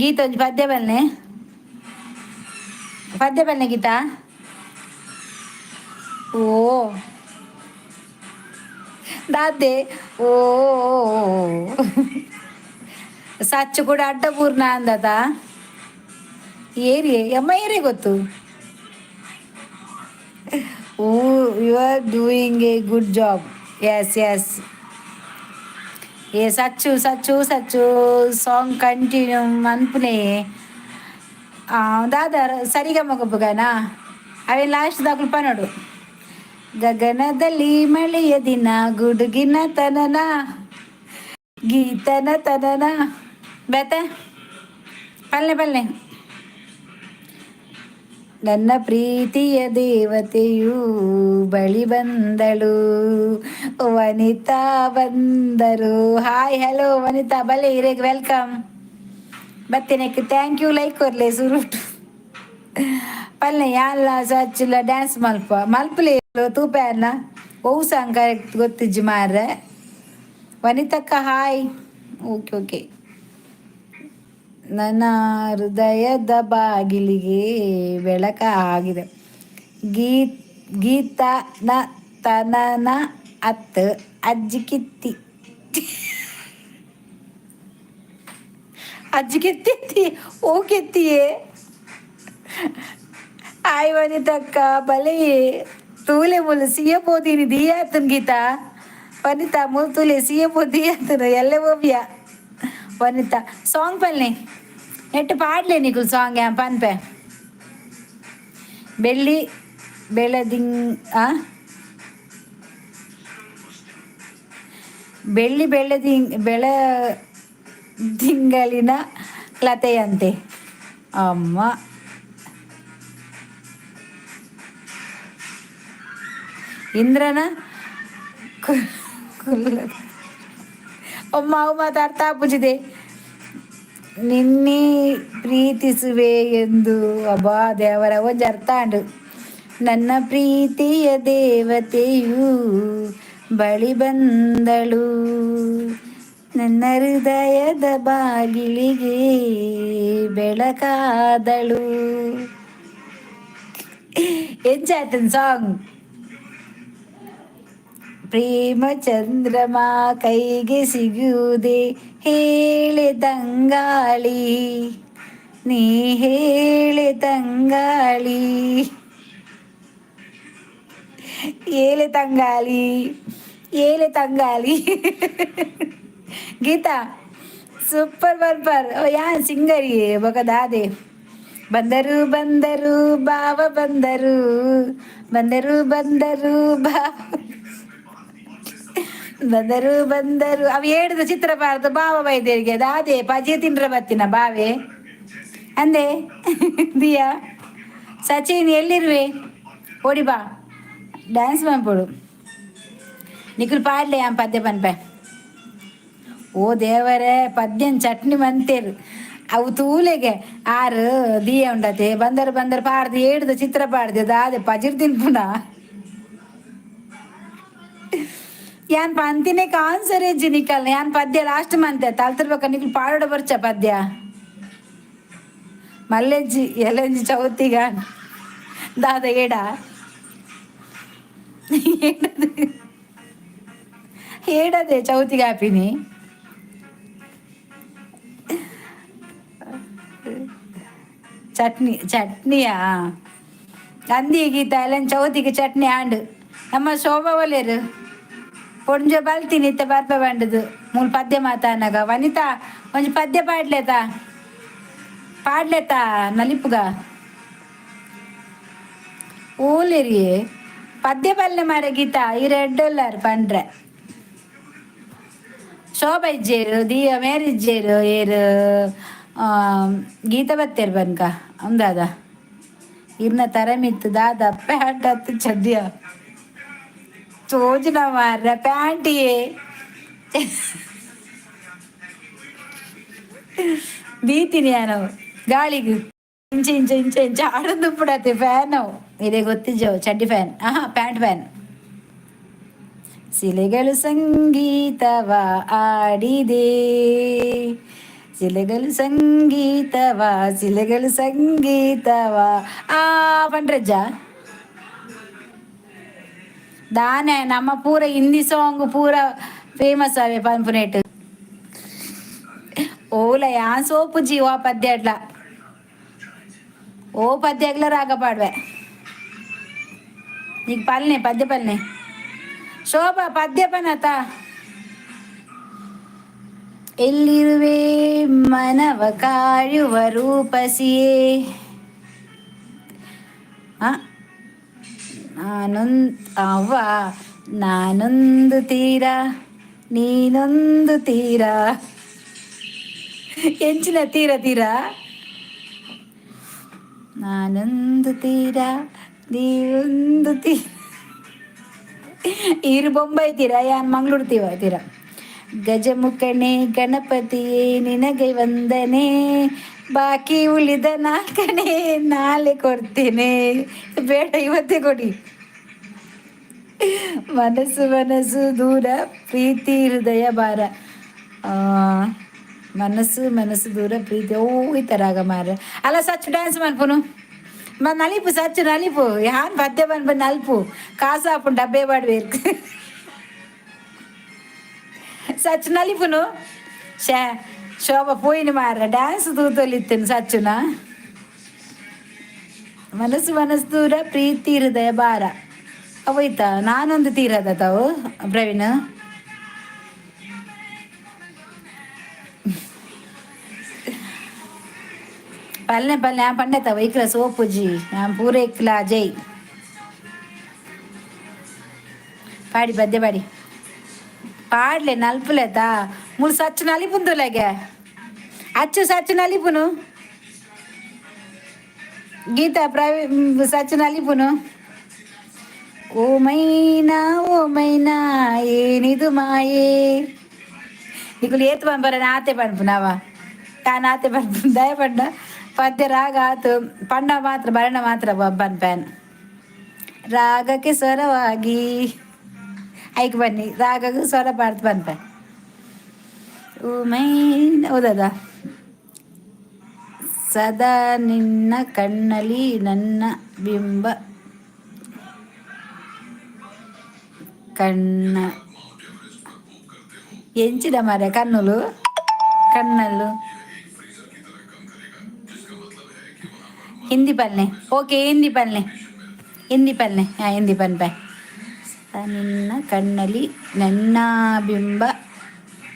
ಗೀತ ಒಂಜಿ ಪದ್ಯ ಬಲ್ಲೆ ಗೀತಾ. ಓ ದಾದೆ ಓ ಸಚ್ಚು ಕೂಡ ಅಡ್ಡಪೂರ್ಣ ಅಂದದ ಏರಿ ಅಮ್ಮ ಏರೇ ಗೊತ್ತು. Oh you are doing a good job. Yes ఏ సచ్చు సాంగ్ కంటిన్యూ అన్పునే దాదా సరిగా మగబ్బుಗಾನ ಅವೆ ಲಾಸ್ಟ್ ದಾಖಲು ಪನೋಡು ಗಗನದಲ್ಲಿ ಮಳೆಯ ದಿನ ಗುಡುಗಿನ ತನನ ಗೀತನ ತನನ ಬೇತೆ ಪಲ್ಲೆ ನನ್ನ ಪ್ರೀತಿಯ ದೇವತೆಯು ಬಳಿ ಬಂದಳು ವನಿತಾ ಬಂದರು. ಹಾಯ್ ಹಲೋ ವನಿತಾ ಬಲೆ ಇರೇಗ್ ವೆಲ್ಕಮ್ ಬತ್ತೇನೆ. ಥ್ಯಾಂಕ್ ಯು ಲೈಕ್ ಕೊರ್ಲೆ ಸುರುಟು ಪಲ್ಲೆ ಯಾಲ್ಲ ಸಚ್ಚಿಲ್ಲ ಡ್ಯಾನ್ಸ್ ಮಲ್ಪಲೆ ತೂಪೆಯನ್ನ ಓವು ಸಾಂಗ್ ಕರೆಕ್ಟ್ ಗೊತ್ತಿಜ್ಜಿ ಮಾರ್ರೆ. ವನಿತಕ್ಕ ಹಾಯ್. ಓಕೆ ನನ್ನ ಹೃದಯದ ಬಾಗಿಲಿಗೆ ಬೆಳಕ ಆಗಿದೆ ಗೀತನ ತನನ ಅತ್ತು ಅಜ್ಜಿ ಕಿತ್ತಿ ಓ ಕೆತ್ತಿಯೇ ಆಯ್ ವನಿತಕ್ಕ ಬಲೆ ತೂಲೆ ಮುಲ್ ಸಿಯ ಪೋತೀನಿ ದಿಯಾತನ್ ಗೀತಾ ವನಿತಾ ಮುಲ್ ತೂಲೆ ಸಿಯ ಪೋ ದಿಯಾತನು ಎಲ್ಲ ಓವ್ಯ ವನಿತಾ ಸಾಂಗ್ ಪಲ್ಲೆ ನೆಟ್ಟು ಪಾಡ್ಲೆ ನಿಕುಲ್ ಸಾಂಗ್ ಪನ್ಪೆ ಬೆಳ್ಳಿ ಬೆಳದಿಂಗಳಿನ ಲತೆಯಂತೆ ಅಮ್ಮ ಇಂದ್ರನ ಅಮ್ಮ ಮಾತಾಡ್ತಾ ಪೂಜಿದೆ ನಿನ್ನೆ ಪ್ರೀತಿಸುವೆ ಎಂದು ಅಬ್ಬಾ ದೇವರ ಒಂಜಿ ಅರ್ಥ ಅಂಡು. ನನ್ನ ಪ್ರೀತಿಯ ದೇವತೆಯು ಬಳಿ ಬಂದಳು ನನ್ನ ಹೃದಯದ ಬಾಗಿಲಿಗೆ ಬೆಳಕಾದಳು. ಎಂಚಾಯ್ತನ್ ಸಾಂಗ್. ಪ್ರೇಮ ಚಂದ್ರಮ ಕೈಗೆ ಸಿಗುವುದೇ ಹೇಳೆ ತಂಗಾಳಿ ನೀ ಹೇಳೆ ತಂಗಾಳಿ ಏಲೆ ತಂಗಾಳಿ ಗೀತಾ ಸೂಪರ್ ಬರ್ಪರ್ ಯಾನ್ ಸಿಂಗರಿ ಬೊಕ ದಾದೆ ಬಂದರು ಬಾವ ಬಂದರು ಬಂದರು ಅವು ಹೇಳಿದ ಚಿತ್ರ ಬಾರದು ಬಾವ ಬೈದೇರಿಗೆ ದಾದೆ ಪಜೆ ತಿಂಡ್ರೆ ಬತ್ತಿನ ಬಾವೆ ಅಂದೆ ದಿಯಾ ಸಚಿನ್ ಎಲ್ಲಿರುವೆ ಓಡಿ ಬಾ ಡ್ಯಾನ್ಸ್ ಮಾಡ್ಬೋಡು ನಿಖಿಲ್ ಪಾಡ್ಲೆ ಆ ಪದ್ಯ ಪನ್ಪೆ ಓ ದೇವರೇ ಪದ್ಯನ್ ಚಟ್ನಿ ಮಂತೇರು ಅವು ತೂಲೆಗೆ ಆರು ದಿಯ ಉಂಡತೆ ಬಂದರು ಪಾಡ್ದು ಏಡ್ದು ಚಿತ್ರ ಪಾಡ್ದು ಅದೇ ಪಜಿರ್ ತಿನ್ಪುಣ ಯಾನ್ ಪಂತಿನೇ ಕಾನ್ಸರ್ ಎಜ್ಜಿ ನಿಕಲ್ ಯಾನ್ ಪದ್ಯ ಲಾಸ್ಟ್ ಮಂತ್ ತಲ್ತಿರ್ಬೇಕ ನಿಖಿಲ್ ಪಾಡೋಡ ಬರ್ಚ ಪದ್ಯ ಮಲ್ಲೆಜ್ಜಿ ಎಲೆಂಜಿ ಚೌತಿಗ ದಾದ ಏಡ ಏಡದೆ ಚೌತಿಗೆ ಹಾಪಿನಿ ಚಟ್ನಿಯಾ ಅಂದಿ ಗೀತ ಎಲ್ಲ ಚೌತಿಗೆ ಚಟ್ನಿ ಆಂಡ್ ನಮ್ಮ ಶೋಭಾ ಒಲೆರು ಪೊಂಜ ಬಲ್ತೀನಿ ಇತ್ತ ಬರ್ಪ ಬಂಡದು ಮೂಲ್ ಪದ್ಯ ಮಾತಾನಾಗ ವನಿತಾ ಒಂಜಿ ಪದ್ಯ ಪಾಡ್ಲೆತಾ ನಲಿಪುಗ ಓಲೆರಿಯೇ ಪದ್ಯ ಪಲ್ಲೆ ಮಾರ ಗೀತ ಈ $2 ಪಂಡ್ರೆ ಶೋಭಾ ಇಜ್ಜೇರು ದಿಯ ಮೇರಿಜ್ಜೇರು ಏರು ಗೀತ ಬತ್ತೇರು ಬನ್ಕ ಅಂದಾದ ಇರ್ನ ತರಮಿತ್ತು ದಾದ ಪ್ಯಾಂಟ್ ಹತ್ತು ಚದ್ಯ ಚೋಜಿನ ಮಾರ ಪ್ಯಾಂಟಿಯೇ ದೀತೀನಿ ನಾನು ಗಾಳಿಗೆ ಇಂಚ ಆಡದು ಬಿಡತ್ತೆ ಫ್ಯಾನ್ ಇದೇ ಗೊತ್ತಿದ್ದವು ಚಡ್ಡಿ ಫ್ಯಾನ್ ಪ್ಯಾಂಟ್ ಫ್ಯಾನ್ ಶಿಲೆಗಳು ಸಂಗೀತವ ಆಡಿದೆ ಶಿಲೆಗಳು ಸಂಗೀತವ ಪಂಡ್ರಜ್ಜ ದಾನೆ ನಮ್ಮ ಪೂರ ಹಿಂದಿ ಸಾಂಗ್ ಪೂರ ಫೇಮಸ್ ಅವೇ ಪಂಪುನೇಟ್ ಓಲ ಯಾ ಸೋಪು ಜೀವ ಪದ್ಯ ಅಡ್ಲ ಓ ಪದ್ಯಗ್ಲ ರಾಗ ಪಾಡ್ವೆ ಈಗ ಪದ್ಯ ಪಲ್ನೆ ಶೋಭಾ ಪದ್ಯ ಪನತ ಎಲ್ಲಿರುವೆ ಮನವ ಕಾಯುವ ರೂಪಸಿಯೇ ನಾನೊಂದು ತೀರ ನೀನೊಂದು ತೀರ ಎಂಚಿನ ತೀರ ನಾನೊಂದು ತೀರ ನೀವೊಂದು ತೀರ ಈರು ಬೊಂಬೈ ತೀರ ಯಾನ್ ಮಂಗ್ಳೂರು ತೀರ ಗಜಮುಖಣೆ ಗಣಪತಿಯೇ ನಿನಗೆ ವಂದನೆ ಬಾಕಿ ಉಳಿದ ನಾಲ್ಕನೇ ನಾಳೆ ಕೊಡ್ತೇನೆ ಬೇಡ ಇವತ್ತೇ ಕೊಡಿ ಮನಸ್ಸು ದೂರ ಪ್ರೀತಿ ಹೃದಯ ಭಾರ ಮನಸ್ಸು ದೂರ ಪ್ರೀತಿ ಓ ಈ ಥರ ಮಾರ ಅಲ್ಲ ಸಚ್ಚು ಡ್ಯಾನ್ಸ್ ಮಾಡ್ಪುನು ನಲಿಪು ಸಚ್ಚು ನಲಿಪು ಯಾನ್ ಪದ್ಯ ಬಂದು ನಲ್ಪು ಕಾಸು ಹಾಪುಂಡು ಡಬ್ಬೆ ಬಾಡ್ಬೇಕು ಸಚ್ಚು ನಲಿಪುನು ಶೋಭಾ ಪೋಯಿನ ಮಾರ ಡ್ಯಾನ್ಸ್ ತೂತೊಲಿತ್ತೇನು ಸಚ್ಚುನ ಮನಸ್ಸು ದೂರ ಪ್ರೀತಿ ಹೃದಯ ಭಾರ ಅವಯ್ತಾ ನಾನೊಂದು ತೀರದ ತಾವು ಪ್ರವೀಣ್ ಪಲ್ಲೆ ಆ ಪಂಡತಾವ ಇಕ್ಲ ಸೋಪುಜಿ ಪೂರ ಇಕ್ಲ ಜೈ ಪಾಡಿ ಪದ್ಯ ಪಾಡ್ಲೆ ನಲ್ಪುಲೆತಾ ಮುಳು ಸಚ್ಚು ನಲಿಪುಂದುಲೆಗೆ ಅಚ್ಚು ಸಚ್ಚು ನಲಿಪುನು ಗೀತಾ ಸಚ್ಚು ನಲಿಪುನು ಓ ಮೈನಾ ಏನಿದು ಮಾಯೇ ನಿಕುಲು ಏತು ಬಂಬರ ಆತೆ ಪಂಪು ನಾವ ತಾನು ಆತೆ ಪಂಪು ದಯ ಪಂಡ ಪದ್ಯ ರಾಗ ಆತು ಪಂಡ ಮಾತ್ರ ಬರಣ ಮಾತ್ರ ಪನ್ಪೇನ್ ರಾಗಕ್ಕೆ ಸ್ವರವಾಗಿ ಐಕ್ ಬನ್ನಿ ರಾಗಕ್ಕೆ ಸ್ವರ ಪಾಡ್ತು ಪನ್ಪೆ ಓ ಹೌದದ ಸದಾ ನಿನ್ನ ಕಣ್ಣಲ್ಲಿ ನನ್ನ ಬಿಂಬ ಕಣ್ಣ ಎಂಚಿದ ಮಾರ ಕಣ್ಣಲು ಹಿಂದಿ ಪಲ್ಲೆ ಓಕೆ ಹಿಂದಿ ಪಲ್ಲೆ ಹಿಂದಿ ಪನ್ಪೆ ನಿನ್ನ ಕಣ್ಣಲ್ಲಿ ನನ್ನ ಬಿಂಬ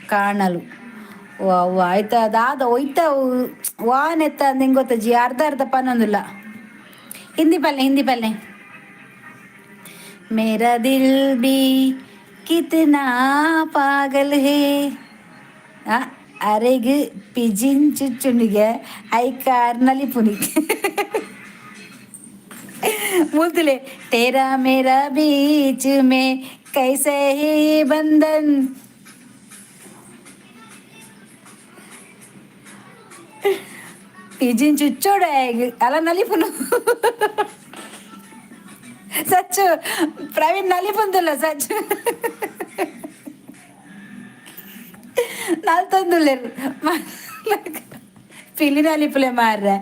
ಕಾಣಲು ಓ ಆಯ್ತಾ ಅದಾದ ಒಯ್ತ ವಾನೆತ್ತ ಅಂದಂಗೆ ಗೊತ್ತಜ್ಜಿ ಅರ್ಧ ಪನ್ನೊಂದಿಲ್ಲ ಹಿಂದಿ ಪಲ್ಲೆ ಮೇರಾ ದಿಲ್ ಬಿ ಕಿತ್ನಾ ಪಾಗಲ್ ಹೇ ಅರೆಗ್ ಪಿಜಿನ್ ಚುಚ್ಚುಣಿಗೆ ಐಕ ಅರ್ನಲಿ ಪುನಿ ಮೂಲ್ತುಲೆ ತೇರಾ ಮೇರಾ ಬೀಚ್ ಮೇ ಕೈಸೆ ಹಿ ಬಂಧನ್ ಪಿಜಿನ್ ಚುಚ್ಚೋಡ ಅಲ್ಲ ನಲಿಪುನು ಸಚ್ಚು ಪ್ರವೀಣ್ ನಲಿಪುಂದುಲ್ಲ ಸಚ್ಚು ನಾಲ್ತೊಂದುಲ್ಲೇರು ಪಿಲಿ ನಲಿಪುಲೆ ಮಾರ್ರೆ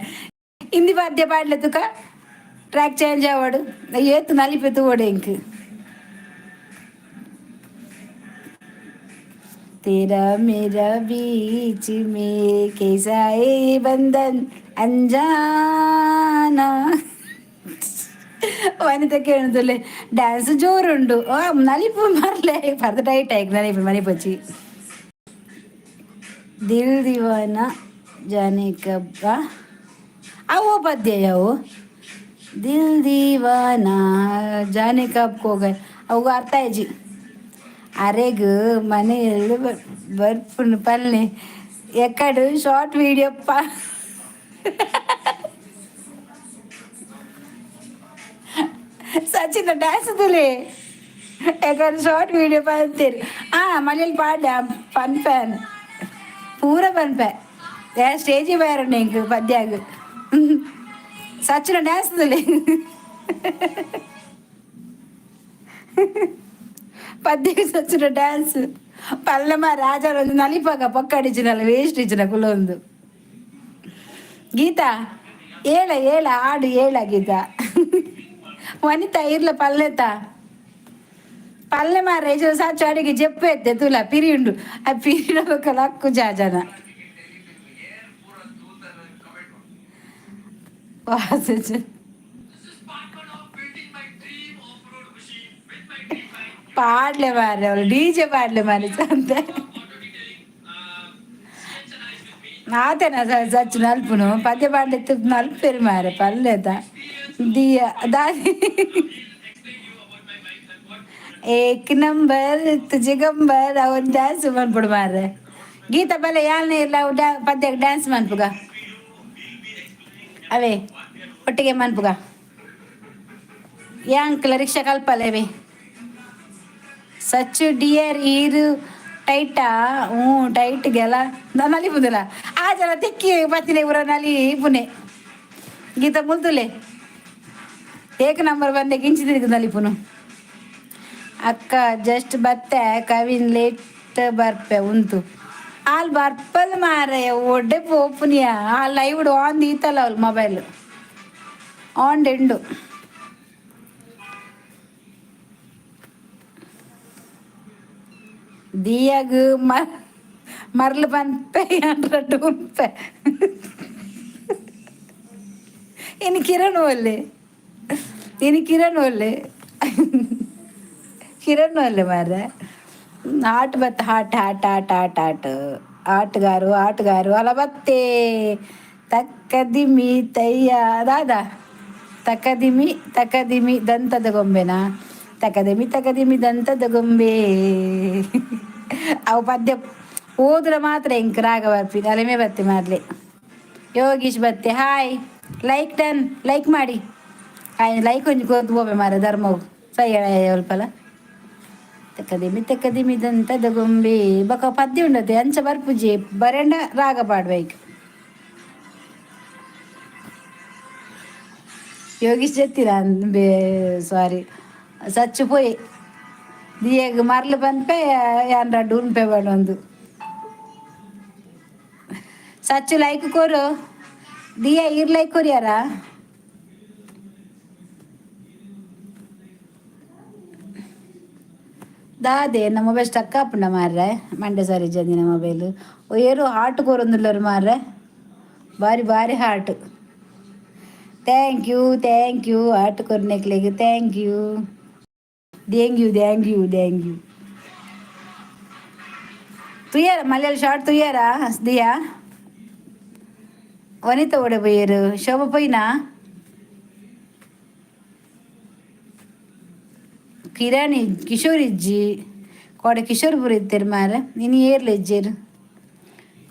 ಹಿಂದಿ ಪದ್ಯ ಪಾಡ್ಲೆ ತುಕ ಟ್ರ್ಯಾಕ್ ಚೇಂಜ್ ಆವಾಡು ಏತು ನಲಿಪೆ ತೂವಡೆ ಇಂಕ್ तेरा मेरा बीच में कैसा है बंधन ಅಂಜಾನಾ ವನಿತ ಕೇಳುದಿಲ್ಲ ಡ್ಯಾನ್ಸ್ ಜೋರುಂಡು ನಲಿಪು ಮರ್ಲೆ ಪರ್ದ ಟೈಟ್ ಆಯ್ತು ನಲಿಪು ಮನಿಪಚ್ಚಿ ದಿಲ್ ದಿವಾನ ಜಾನೆ ಕಬ್ಬ ಅವು ಪದ್ಯ ಅವು ದಿಲ್ ದಿವಾನ ಜಾನೆ ಕಬ್ ಹೋಗ ಅವು ಅರ್ಥ ಆಯ್ಜಿ ಅರೆಗ್ ಮನೆಯಲ್ಲಿ ಬರ್ಪುಂಡು ಪಲ್ಲೆ ಎಕ್ಕಡು ಶಾರ್ಟ್ ವಿಡಿಯೋ ಸಚಿನ ಡ್ಯಾನ್ಸ್ ತುಲೆ ಎಕ್ಕಡು ಶಾರ್ಟ್ ವಿಡಿಯೋ ಪಲ್ತೀರಿ ಮನೇಲಿ ಪಾಡ್ಯ ಪನ್ಪೇನ್ ಪೂರ ಪನ್ಪೆ ಸ್ಟೇಜಿಗೆ ಬಯರಂಡು ಇಂಕ್ ಪದ್ಯಾಗ ಸಚಿನ ಡ್ಯಾನ್ಸ್ ತುಲೆ ಪದ್ಯಕ್ಕೆ ಸಚ್ಚಿನ ಡ್ಯಾನ್ಸ್ ಪಲ್ಲಮ್ಮ ರಾಜರ ಒಂದು ನಲಿಪಾಗ ಪಕ್ಕಡಿಚಿನಲ್ಲ ವೇಸ್ಟ್ ಇಚ್ಚಿನ ಕುಲೊಂದು ಗೀತಾ ಏಳ ಏಳ ಹಾಡು ಏಳ ಗೀತಾ ವನಿತಾ ಇರ್ಲ ಪಲ್ಲೆತ ಪಲ್ಲೆ ಮಾರ ಸಚ್ಚು ಅಡಿಗೆ ಜಪ್ಪು ಎತ್ತೆ ತುಲ ಪಿರಿ ಉಂಡು ಆ ಪಿರಿಡಬೇಕಲ್ಲ ಅಕ್ಕು ಜಾಜನ ಪಾಡ್ಲೆ ಮಾರೆ ಅವಳು ಡಿಜೆ ಪಾಡ್ಲೆ ಮಾರೆ ಅಂತ ಆತೇನ ಸಚ್ಚು ನಲ್ಪುನು ಪದ್ಯ ಪಾಡ್ಲೆ ತುಪ್ಪು ನಲ್ಪೇರು ಮಾರೆ ಪಲ್ಲೆದ ದಿಯ ದಾದಿ ಏಕ್ ನಂಬರ್ ತುಜಿಗಂಬರ್ ಅವನ್ ಡ್ಯಾನ್ಸ್ ಮನ್ಪುಡು ಮಾರೆ ಗೀತಾ ಬಲೆ ಯಾಲ್ನೇ ಇಲ್ಲ ಪದ್ಯಕ್ಕೆ ಡ್ಯಾನ್ಸ್ ಮನ್ಪುಗ ಅವೇ ಒಟ್ಟಿಗೆ ಮನ್ಪುಗ ಯಾಂಕ್ಲ ರಿಕ್ಷಾ ಕಲ್ಪಲ್ಲವೇ ಸಚ್ಚು ಡಿಯರ್ ಈರು ಟೈಟಾ ಟೈಟ್ಗೆಲ್ಲ ನಲಿ ಪುಂದಿಲ್ಲ ಆ ಜನ ತಿಕ್ಕಿ ಬತ್ತಿನ ಊರ ನಲಿ ಪುನೆ ಗೀತ ಮುಲ್ತುಲೆ ಏಕ ನಂಬರ್ ಬಂದೆ ಗಿಂಚಿ ತಿರುಗಿ ನಲಿ ಪುನು ಅಕ್ಕ ಜಸ್ಟ್ ಬತ್ತೆ ಕವಿನ್ ಲೇಟ್ ಬರ್ಪೆ ಉಂತು ಅಲ್ಲಿ ಬರ್ಪಲ್ ಮಾರೆ ಒಡ್ಡೆ ಪೋಪುನಿಯ ಆ ಲೈವ್ ಆನ್ ದೀತಲ್ಲ ಅವಳು ಮೊಬೈಲ್ ಆನ್ ಡೆಂಡು ದಿಯಾಗ ಮರ್ಲು ಪನ್ಪೆ 100 ಉನ್ಪೆ ಇನ್ನು ಕಿರಣ್ ಒಲ್ಲೆ ಕಿರಣ್ ಒಲ್ಲೆ ಮಾರ್ರೆ ಆಟ ಬತ್ತ hot hot hot hot hot ಆಟಗಾರು ಅಲ್ಲ ಬತ್ತೇ ತಕ್ಕದಿಮಿ ತಯ್ಯ ಅದಾದ ತಕದಿಮಿ ದಂತದ ಗೊಂಬೆನಾ ತಕದಿಮಿ ದಂತದ ಗೊಂಬೆ ಅವು ಪದ್ಯ ಓದ್ರ ಮಾತ್ರ ಇಂಕ್ ರಾಗ ಬರ್ಪಿನ ಅಲೆಮೆ ಬತ್ತೆ ಮಾರ್ಲೆ ಯೋಗೀಶ್ ಬತ್ತೆ ಹಾಯ್ ಲೈಕ್ ಮಾಡಿ ಲೈಕ್ ಒಂಜಿ ಕೋತು ಹೋವೆ ಮಾರ ಧರ್ಮವು ಸೈ ಅಲ್ಪಲ್ಲ ತಕ್ಕದಿಮಿ ದಂತದ ಗೊಂಬೆ ಬಕ ಪದ್ಯ ಉಂಡತೆ ಅಂಚ ಬರ್ಪುಜಿ ಬರೆಂಡ ರಾಗ ಪಾಡ್ಬೇಕು ಯೋಗೀಶ್ ಜತ್ತಿರ ಸಾರಿ ಸಚ್ಚು ಪೋಯ್ ದಿಯಗ್ ಮರ್ಲು ಪನ್ಪೆ 100 ಉನ್ಪೆ ಬಡೊಂದು ಸಚ್ಚು ಲೈಕ್ ಕೊರು ದಿಯ ಲೈಕ್ ಕೊರಿಯಾರ ದಾದೆ ನಮ್ಮ ಮೊಬೈಲ್ ಸ್ಟಕ್ ಆಪುಂಡ ಮಾರ್ರೆ ಮಂಡೆ ಸಾರಿ ಜಂದಿನ ಮೊಬೈಲ್ ಏರು ಹಾರ್ಟ್ ಕೋರೊಂದುಲ್ಲರು ಮಾರ್ರೆ ಬಾರಿ ಹಾರ್ಟ್ ಥ್ಯಾಂಕ್ ಯು ಹಾರ್ಟ್ ಕೊರ್ನೆಕ್ಲೆಗ್ ಥ್ಯಾಂಕ್ ಯು ತುಯ್ಯಾರ ಮಲಯಾಳ ಶಾರ್ಟ್ ತುಯ್ಯಾರ ದಿಯಾ ವನಿತಾ ಓಡೆ ಪೊಯ್ಯರು ಶೋಭ ಪೊಯ್ನಾ ಕಿರಾಣಿ ಕಿಶೋರ್ ಇಜ್ಜಿ ಕೋಡೆ ಕಿಶೋರ್ಪುರ ಇತ್ತೇರು ಮಾರ ಇನ್ನು ಏರ್ಲ ಇಜ್ಜೇರು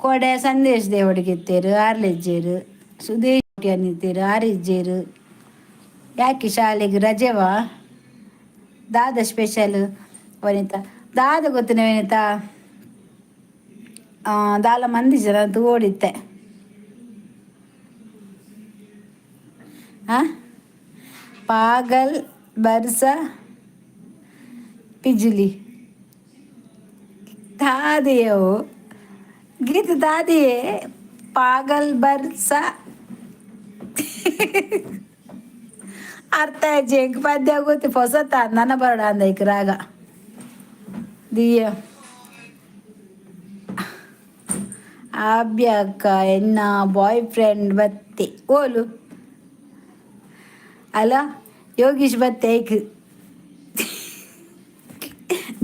ಕೊಡೆ ಸಂದೇಶ್ ದೇವಡಿಗೆತ್ತೇರು ಆರ್ಲೆಜ್ಜೇರು ಸುದೇಶ್ ಅನ್ನಿತ್ತೇರು ಆರಿಜ್ಜೇರು ಯಾಕೆ ಶಾಲೆಗೆ ರಜೆವಾ ದಾದ ಸ್ಪೆಷಲ್ ವನಿತಾ ದಾದ ಗೊತ್ತಿನ ವನಿತಾ ದಾಲ ಮಂದಿ ಜನ ಅಂತ ಓಡಿತ್ತೆ ಹಾಂ ಪಾಗಲ್ ಬರ್ಸ ಪಿಜುಲಿ ದಾದಿಯವು ಗೀತ ದಾದಿಯೇ ಪಾಗಲ್ ಬರ್ಸ ಅರ್ಥ ಜಂಕ್ ಪದ್ಯ ಗೊತ್ತಿ ಹೊಸತ ನನ್ನ ಬರಡ ಅಂದೈಕ್ ರಾಗ ದಿಯ ಆಬ್ಯಕ್ಕ ಎನ್ನ ಬಾಯ್ ಫ್ರೆಂಡ್ ಬತ್ತೆ ಓಲು ಅಲ್ಲ ಯೋಗೀಶ್ ಬತ್ತೆ ಐಕ್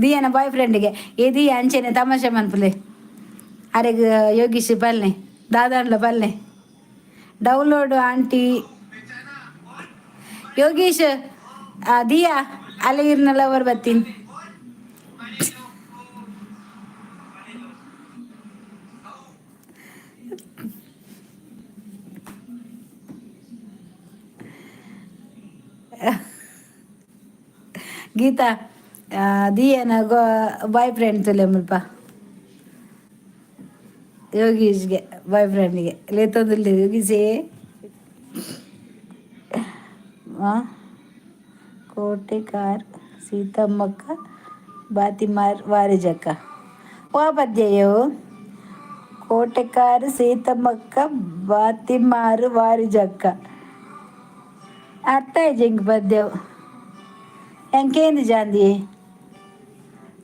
ದಿಯನ ಬಾಯ್ ಫ್ರೆಂಡಿಗೆ ಏ ದಿಯ ಅಂಚೆನೆ ತಮಾಷೆ ಮನ್ಪುಲೆ ಅರೆಗ್ ಯೋಗೀಶ್ ಬಲ್ನೆ ದಾದಾಂಡ್ಲ ಬಲ್ನೆ ಡೌನ್ಲೋಡ್ ಆಂಟಿ ಯೋಗೀಶ್ ದಿಯಾ ಅಲ್ಲಿಗಿರ್ನಲ್ಲ ಅವರು ಬರ್ತೀನಿ ಗೀತಾ ದಿಯನ ಬಾಯ್ ಫ್ರೆಂಡ್ ತುಲೆ ಮುಲ್ಪ ಯೋಗೀಶ್ಗೆ ಬಾಯ್ ಫ್ರೆಂಡಿಗೆ ಲೇತೊಂದಿಲ್ಲ ಯೋಗೀಶೇ ಕೋಟೆಕಾರ್ ಸೀತಮ್ಮಕ್ಕ ಬಾತಿಮಾರ್ ವಾರಿಜಕ್ಕ ಓ ಪದ್ಯಯೋ ಕೋಟೆಕಾರ್ ಸೀತಮ್ಮಕ್ಕ ಬಾತಿಮಾರು ವಾರಿಜಕ್ಕ ಅರ್ಥ ಜಂಗ್ ಪದ್ಯವು ಎಂಕೇಂದು ಜಾಂದಿ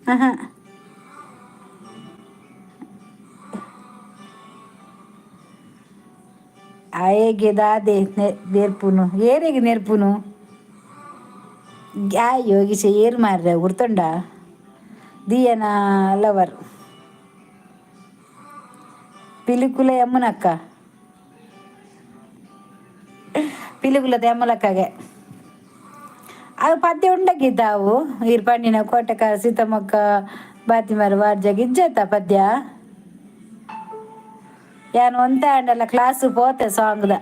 ಹಾಂ ಆಯೆಗೆ ದಾದೆ ನೆರ್ಪುನು ಏರೆಗೆ ನೆರ್ಪುನು ಯಾ ಯೋಗೀಶ ಏರು ಮಾರ್ರೆ ಗುರ್ತೊಂಡ ದಿಯನ ಲವರ್ ಪಿಲಿಕುಲ ಯಮ್ಮನಕ್ಕ ಪಿಲಿಕುಲದ ಯಮ್ಮಲಕ್ಕಗೆ ಅದು ಪದ್ಯ ಉಂಡಗಿದ್ದಾವು ಈರ್ ಪಣ್ಣಿನ ಕೋಟೆಕ ಸೀತಮ್ಮಕ್ಕ ಬಾತಿಮಾರ ವಾರ್ಜಾಗ ಇಜ್ಜತ್ತ ಪದ್ಯ ಯಾನು ಒಂತ ಅಂಡಲ್ಲ ಕ್ಲಾಸು ಪೋತೆ ಸಾಂಗ್ದ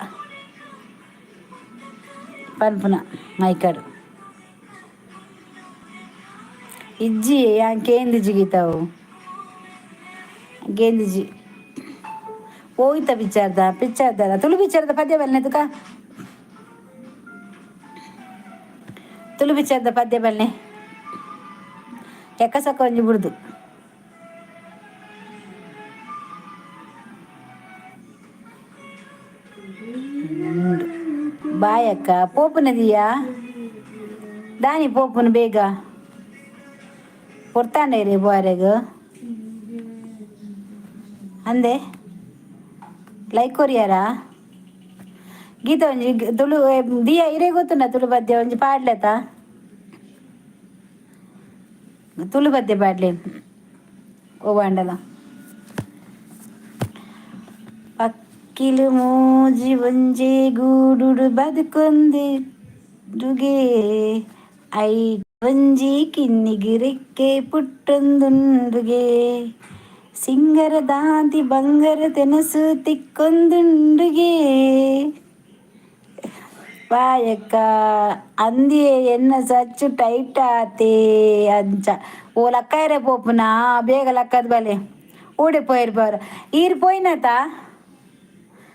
ಪನ್ಪುನ ಮೈಕಡು ಇಜ್ಜಿ ಕೇಂದಿಜಿ ಗೀತಾವು ಕೇಂದಿಜಿ ಹೋಯ್ತ ಪಿಚ್ಚಾರ್ದ ತುಳು ಪಿಚ್ಚಾರ್ದ ಪದ್ಯ ಬಲ್ನೆದಕ ತುಳು ಪಿಚ್ಚಾರ್ದ ಪದ್ಯ ಬಲ್ನೆ ಎಕ್ಕಸಕ್ಕ ಒಂಜಿ ಬಿಡ್ದು ಬಾಯಕ್ಕ ಪೋಪುನ ದಿಯಾ ದಾನಿ ಪೋಪುನ ಬೇಗ ಕೊಡ್ತಾಂಡೇರಿ ಬಾರೆಗ ಅಂದೆ ಲೈಕ್ ಕೊರಿಯಾರ ಗೀತ ಒಂಜಿ ತುಳು ದಿಯಾ ಇರೇ ಗೊತ್ತುಂಡ ತುಳು ಪದ್ಯ ಒಂಜಿ ಪಾಡ್ಲೆತ ತುಳು ಪದ್ಯ ಪಾಡ್ಲೆ ಓ ಬಾಂಡಲ ಪಕ್ಕಿಲು ಮೋಜಿ ಒಂಜೆ ಗೂಡುಡು ಬದುಕೊಂದಿರುಗೆ ಐ ಒಂಜಿ ಕಿನ್ನಿಗಿರೆಕ್ಕೆ ಪುಟ್ಟೊಂದುಂಡುಗೆ ಸಿಂಗರ ದಾಂತಿ ಬಂಗರ ತೆನಸು ತಿಕ್ಕೊಂದುಂಡುಗೆ ಪಾಯಕ್ಕ ಅಂದಿಯೇ ಎನ್ನ ಸಚ್ಚು ಟೈಟ್ ಆತೆ ಅಂಚ ಓ ಲಕ್ಕಾಯರೆ ಪೋಪುನಾ ಬೇಗ ಲಕ್ಕದ ಬಲೆ ಊಡೆ ಪೋಯಿರ್ ಬರ ಈರ್ ಪೋಯ್ನತ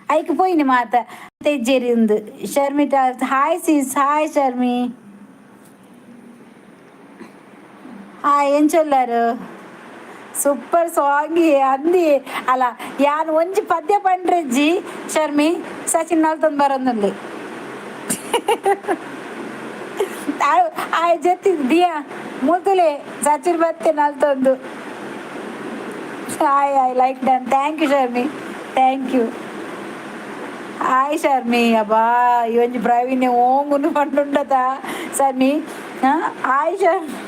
ಐಕ್ ಪೋಯ್ನಿ ಮಾತ ತೆಜ್ಜೇರಿ ಉಂದು ಶರ್ಮಿಟ ಹಾಯ್ ಸೀಸ್ ಹಾಯ್ ಶರ್ಮಿ ಹಾಯ್ ಎಂಚೊಲ್ಲಾರು ಸೂಪರ್ ಸಾಂಗಿ ಅಂದಿ ಅಲ್ಲ ಯಾನ್ ಒಂಜಿ ಪದ್ಯ ಪಂಡ್ರೆಜ್ಜಿ ಶರ್ಮಿ ಸಚಿನ್ ನಲ್ತೊಂದು ಬರೋದಲ್ಲಿ ಆಯ್ ಜೊತೆ ದಿಯಾ ಮುತುಲೆ ಸಚಿನ್ ಬತ್ತೆ ನಲ್ತೊಂದು hi I like done thank you Sharmi thank you hi Sharmi ಅಬ್ಬಾ ಈ ಒಂಜಿ ಪ್ರವೀಣೆ ಓಂಗುನು ಪಂಡುಂಡತ ಶರ್ಮಿ ಹಾಯ್ ಶರ್ಮಿ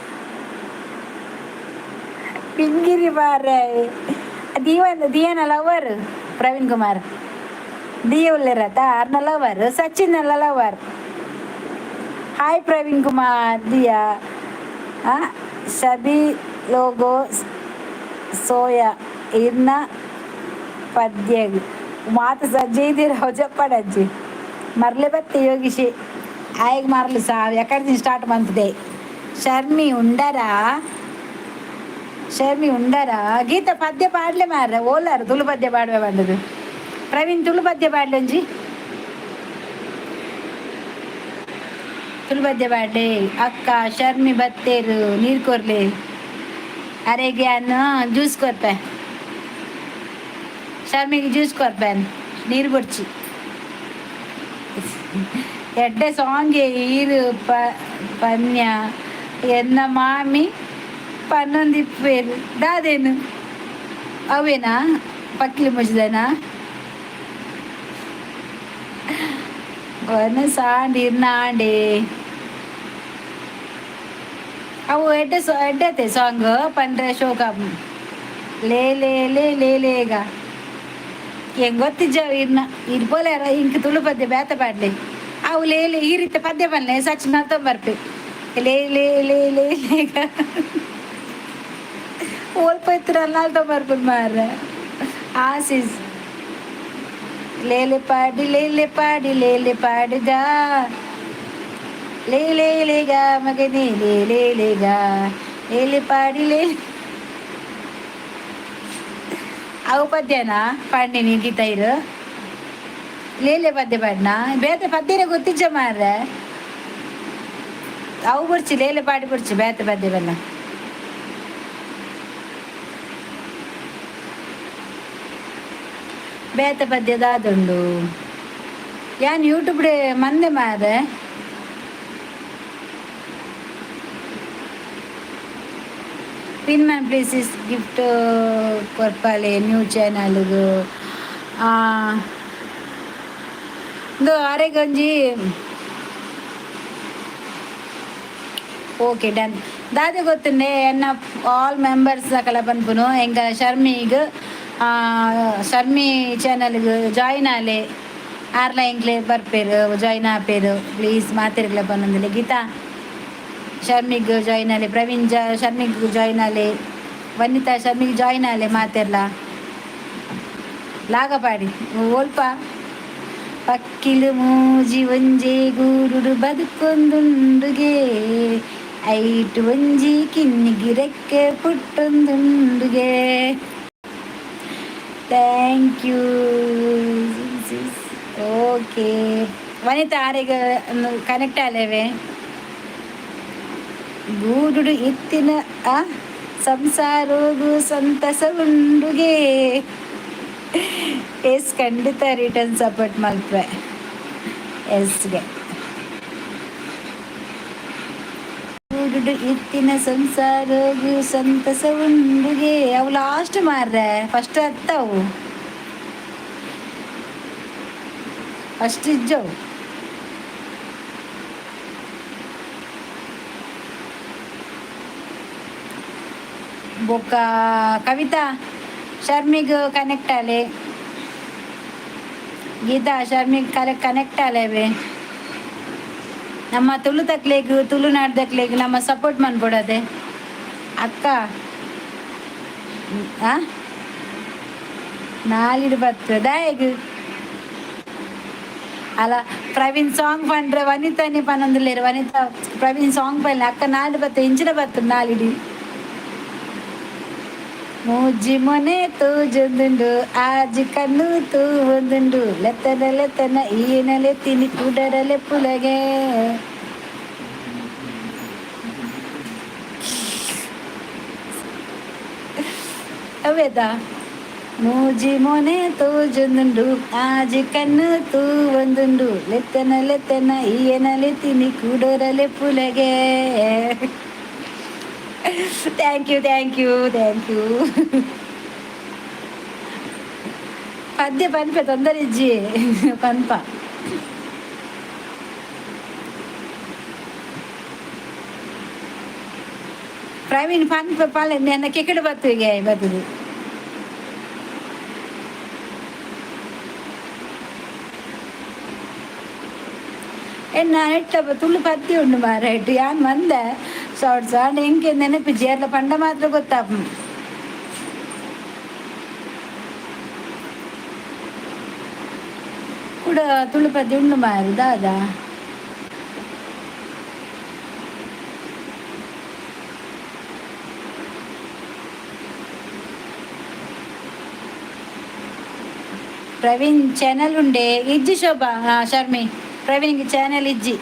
ಪಿಂಗಿರಿ ಬಾರೆ ದಿಯನ ಲವರ್ ಪ್ರವೀಣ್ ಕುಮಾರ್ ದಿಯ ಉಳ್ಳರತ ಅರ್ನ ಲವರ್ ಸಚಿನ್ ಅಲ್ಲ ಲವರ್ ಹಾಯ್ ಪ್ರವೀಣ್ ಕುಮಾರ್ ದಿಯಾ ಶಬಿ ಲೋಗೋ ಸೋಯಾ ಇರ್ನ ಪದ್ಯ ಮಾತು ಸಜ್ಜೆ ಇದ್ದೀರ చెప్పాడಜ್ಜಿ ಮರ್ಲೆ ಬತ್ತೆ ಯೋಗಿಶಿ ಆಯ್ಗೆ ಮರಲು ಸಾವು ಎಕಡೆ ಸ್ಟಾರ್ಟ್ ಬಂತದೆ. ಶರ್ಮಿ ಉಂಡರ ಗೀತ ಪದ್ಯ ಪಾಡ್ಲೆ ಮಾರ ಓಲಾರು ತುಳು ಪದ್ಯ ಪಾಡುವೆ ಬಂದದು. ಪ್ರವೀಣ್ ತುಳು ಪದ್ಯ ಪಾಡ್ಲಂಜಿ ತುಳು ಪದ್ಯ ಪಾಡ್ಲೆ ಅಕ್ಕ ಶರ್ಮಿ ಬತ್ತೇರು ನೀರು ಕೊರ್ಲೆ ಅರೆಗೆ ಅನ್ನು ಜ್ಯೂಸ್ ಕೊರ್ಪೆ ಶರ್ಮಿಗೆ ಜ್ಯೂಸ್ ಕೊರ್ಪೆನ್ ನೀರು ಬೊಡ್ಚಿ ಎಡ್ಡೆ ಸಾಂಗ್ ಈರು ಪನ್ಯ ಎನ್ನ ಮಾಮಿ ಪನ್ನೊಂದಿಪ್ಪೇರು ದಾದೇನು ಅವೇನಾ ಪಕ್ಲಿ ಮುಚ್ಚಿದನಾ ಒನ್ನ ಸಾಂಡ್ ಇರ್ನಾಂಡೆ ಅವು ಎಡ್ಡತೆ ಸಾಂಗ್ ಪಂಡ್ರೆ ಶೋಕ ಲೇ ಲೇ ಲೇ ಲೇ ಲೇಗ ಹೆಂಗ್ ಗೊತ್ತಿಜ್ಜವ ಇರ್ನ ಇರ್ಬೋಲೆ ಇಂಕ ತುಳು ಪದ್ಯ ಬೇತ ಪಾಡ್ಲೆ ಅವು ಲೇಲೆ ಈ ರೀತಿ ಪದ್ಯ ಬನ್ನೆ ಸಚ್ ಮತ್ತೊಂಬರ್ಪೆ ಲೇ ಲೇ ಲೇ ಲೇ ಲೇಗ ಓಲ್ಪೋಯ್ತಿರಲ್ಲ ತೊಂಬರ್ಬೋದು ಮಾರ ಆಸೀಸ್ ಲೇಲೆ ಪಾಡಿ ಲೇಗ ಲೇ ಲೇಗ ಮಗನೇ ಲೇ ಲೇಗ ಲೇಲೆ ಪಾಡಿ ಲೇ ಅವು ಪದ್ಯನಾ ಪಾಂಡಿನಿ ಗೀತೈರು ಲೇಲೆ ಪದ್ಯ ಪಾಡ್ನ ಬೇತೆ ಪದ್ಯನೇ ಗೊತ್ತಿಜ್ಜ ಮಾರ್ರೆ ಅವು ಬಿಡ್ಚಿ ಲೇಲೆ ಪಾಡಿ ಬಿಡ್ಚಿ ಬೇತೆ ಪದ್ಯವೆಲ್ಲ ಬೇತೆ ಪದ್ಯದಾದುಂಡು ಯಾನ್ ಯೂಟ್ಯೂಬ್ಡೆ ಮಂದೆ ಮಾರೆ ಪಿನ್ ಮ್ಯಾನ್ ಪ್ಲೇಸಸ್ ಗಿಫ್ಟ್ ಕೊರ್ಪಾಲೆ ನ್ಯೂ ಚಾನಲ್ಗು ಇದು ಆರೆಗೊಂಜಿ ಓಕೆ ಡನ್ ದಾದೆ ಗೊತ್ತುಂಡೆ ಎನ್ನ ಆಲ್ ಮೆಂಬರ್ಸ್ ಸಕಲ ಪನ್ಪುನು ಎಂಗ ಶರ್ಮಿ ಚಾನಲ್ಗೆ join Aale ಆರ್ಲ ಎಂಕ್ಲೆ ಬರ್ಪೇರು join ಆಪೇರು please ಮಾತಿರ್ಗ್ಲ ಪನ್ನೊಂದಿಲ್ಲ Geetha ಶರ್ಮಿಗೆ join Aale Praveen ಶರ್ಮಿಗೆ join Aale Vanitha ಶರ್ಮಿಗೆ join ಆಲೆ ಮಾತೆರ್ಲ ಲಾಗಪಾಡಿ ಓಲ್ಪ ಪಕ್ಕಿಲು ಮೂಜಿ ಒಂಜೆ ಗೂಡುಡು ಬದುಕೊಂದುಂಡುಗೆ ಐಟು ಒಂಜಿ ಕಿನ್ನಿಗಿ ರೆಕ್ಕೆ ಪುಟ್ಟೊಂದುಂಡುಗೆ ಥ್ಯಾಂಕ್ ಯು ಓಕೆ ವನಿತಾ ಆರೆಗ ಕನೆಕ್ಟ್ ಆಲೇವೆ ಗೂಡುಡು ಇತ್ತಿನ ಸಂಸಾರೋಗು ಸಂತಸ ಉಂಡುಗೆ ಎಸ್ ಖಂಡಿತ ರಿಟರ್ನ್ ಸಪೋರ್ಟ್ ಮಲ್ಪೆ ಎಸ್ಗೆ ಗೂಡುಡು ಇತ್ತಿನ ಸಂಸಾರೋಗು ಸಂತಸ ಉಂಡುಗೆ ಅವು ಲಾಸ್ಟ್ ಮಾರ್ರೆ ಫಸ್ಟ್ ಹತ್ತವು ಫಸ್ಟ್ ಇಜ್ಜವು ಬೊಕ್ಕ ಕವಿತಾ ಶರ್ಮಿಗೆ ಕನೆಕ್ಟ್ ಆಲೆ ಗೀತಾ ಶರ್ಮಿಗೆ ಕನೆಕ್ಟ್ ಆಲೇವೆ ನಮ್ಮ ತುಳು ತಕ್ಲೆಗ್ ತುಳುನಾಡು ತಕ್ಲೆಗ್ ನಮ್ಮ ಸಪೋರ್ಟ್ ಮಾಡ್ಕೊಡದೆ ಅಕ್ಕ ನಾಲಿಡು ಬತ್ತು ದಾಯಗ್ ಅಲ್ಲ ಪ್ರವೀಣ್ ಸಾಂಗ್ ಪಂಡ್ರೆ ವನಿತಾನೇ ಪನ್ನೊಂದುಲ್ಲೇರು ವನಿತಾ ಪ್ರವೀಣ್ ಸಾಂಗ್ ಪನ್ಲೆ ಅಕ್ಕ ನಾಡು ಬತ್ತು ಇಂಚಿನ ಬತ್ತು ನಾಲಿಡಿ ಮೂಜಿ ಮೊನೆ ತೂಜೊಂದುಂಡು ಆಜಿ ಕಣ್ಣು ತೂ ಒಂದುಂಡು ಲೆತ್ತನ ಈನಲೆ ತಿನಿ ಕುಡರಲೆ ಪುಲಗೆ ಅವೇದಾ ಮೂಜಿ ಮೊನೆ ತೂಜೊಂದುಂಡು ಆಜಿ ಕಣ್ಣು ತೂ ಒಂದುಂಡು ಲೆತ್ತನ ಈನಲೆ ತಿನಿ ಕುಡರಲೆ ಪುಲಗೆ ಥ್ಯಾಂಕ್ ಯು ಪದ್ಯ ಪನ್ಪೆ ತೊಂದರೆ ಇಜ್ಜಿ ಪನ್ಪ ಪ್ರವೀಣ್ ಪನ್ಪ ಪಾಲೆ ನನ್ನ ಕೆಕಡೆ ಬತ್ತುಗೆ ಬತ್ತದು ಎಟ್ಟ ತುಳು ಪದ್ಯ ಉಂಡು ಮಾರಾಯ್ತು ಯಾನ್ ಮಂದೆ ಸಾಡ್ ಹೆಂಗೆ ನೆನಪಿಜ್ಜಿ ಎಲ್ಲ ಪಂಡ ಮಾತ್ರ ಗೊತ್ತಾಪ ಕೂಡ ತುಳುಪತಿ ಉಂಡು ಮಾರು ದಾದ ಪ್ರವೀಣ್ ಚಾನಲ್ ಉಂಡೆ ಇಜ್ಜಿ ಶೋಭಾ ಶರ್ಮಿ ಪ್ರವೀಣ್ಗೆ ಚಾನಲ್ ಇಜ್ಜಿ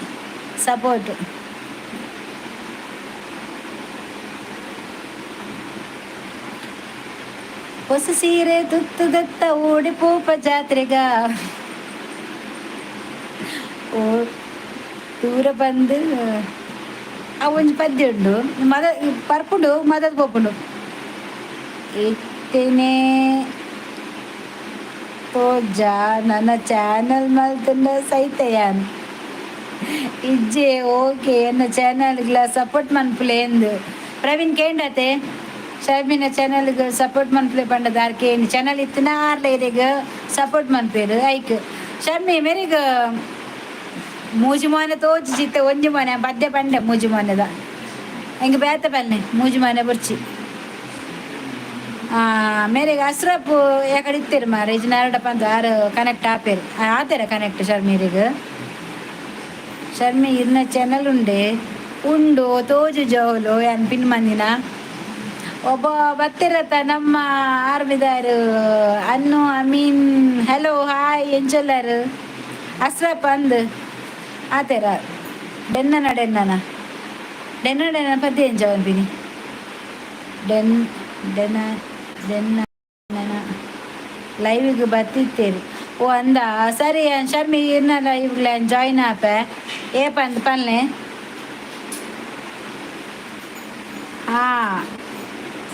ಸಪೋರ್ಟ್ ಹೊಸ ಸೀರೆ ತುತ್ತು ದತ್ತ ಓಡಿ ಪೋಪ ಜಾತ್ರೆಗ ಓ ದೂರ ಬಂದು ಒಂಜಿ ಪದ್ಯ ಉಂಡು ಮದ ಪರ್ಪುಂಡು ಮದದ ಪೋಪುಂಡು ಇತ್ತೇನೆ ತೋಜ ನನ್ನ ಚಾನಲ್ ಮಲ್ತುಂಡ ಸೈತಯಾನ್ ಇಜ್ಜೆ ಓಕೆ ಎನ್ನ ಚಾನಲ್ಗಳ ಸಪೋರ್ಟ್ ಮನ್ಪುಲೆ ಎಂದು ಪ್ರವೀಣ್ ಕೇಂಡತೆ ಶರ್ಮಿನ ಚಾನಲ್ಗೆ ಸಪೋರ್ಟ್ ಮನ್ಪುಲೆ ಪಂಡದ ಆರ್ಕೆ ಚಾನಲ್ ಇತ್ತಿನ ಆರ್ಲೇರಿಗೆ ಸಪೋರ್ಟ್ ಮನ್ಪೇರು ಐಕ್ ಶರ್ಮಿ ಮೇರಿಗ ಮೂಜಿ ಮೋನೆ ತೋಜಿ ಚಿತ್ತ ಒಂಜಿ ಮೋನೆ ಬದ್ದೆ ಪಂಡೆ ಮೂಜಿ ಮೋನೆದ ಹೆಂಗೆ ಬೇತ ಪಲ್ಲೆ ಮೂಜಿ ಮೋನೆ ಬುರ್ಚಿ ಮೇರೆಗೆ ಅಸ್ರಪ್ ಯಾಕಡೆ ಇತ್ತೀರಿ ಮಾರ ಇಜ್ ನಾರಡಪ್ಪ ಅಂತ ಆರು ಕನೆಕ್ಟ್ ಆಪೇರು ಆತೇರ ಕನೆಕ್ಟ್ ಶರ್ಮೀರಿಗೆ ಶರ್ಮಿ ಇರ್ನ ಚಾನಲ್ ಉಂಡೆ ಉಂಡು ತೋಜು ಜೋಲು ಏನ್ ಪಿನ್ ಮಂದಿನ ಒಬ್ಬ ಬತ್ತಿರತ್ತ ನಮ್ಮ ಆರ್ಮಿದಾರು ಅನ್ನು ಅಮೀನ್ ಹಲೋ ಹಾಯ್ ಎಂಚೊಲ್ಲರು ಅಸ್ರಪ್ ಅಂದ್ ಆತೇರ ಡೆನ್ನನ ಡೆನ್ನನ ಪದ್ಯ ಎಂಜವನ್ ಪಿನಿ ಡೆನ್ನ ಲೈವಿಗೆ ಬರ್ತಿತ್ತೇರಿ ಓ ಅಂದ ಸರಿ ಶರ್ಮಿ ಇರ್ನ ಲೈವ್ಲ ಜಾಯಿನ್ ಆಪ ಏಪ ಅಂದ ಪನ್ಲೆ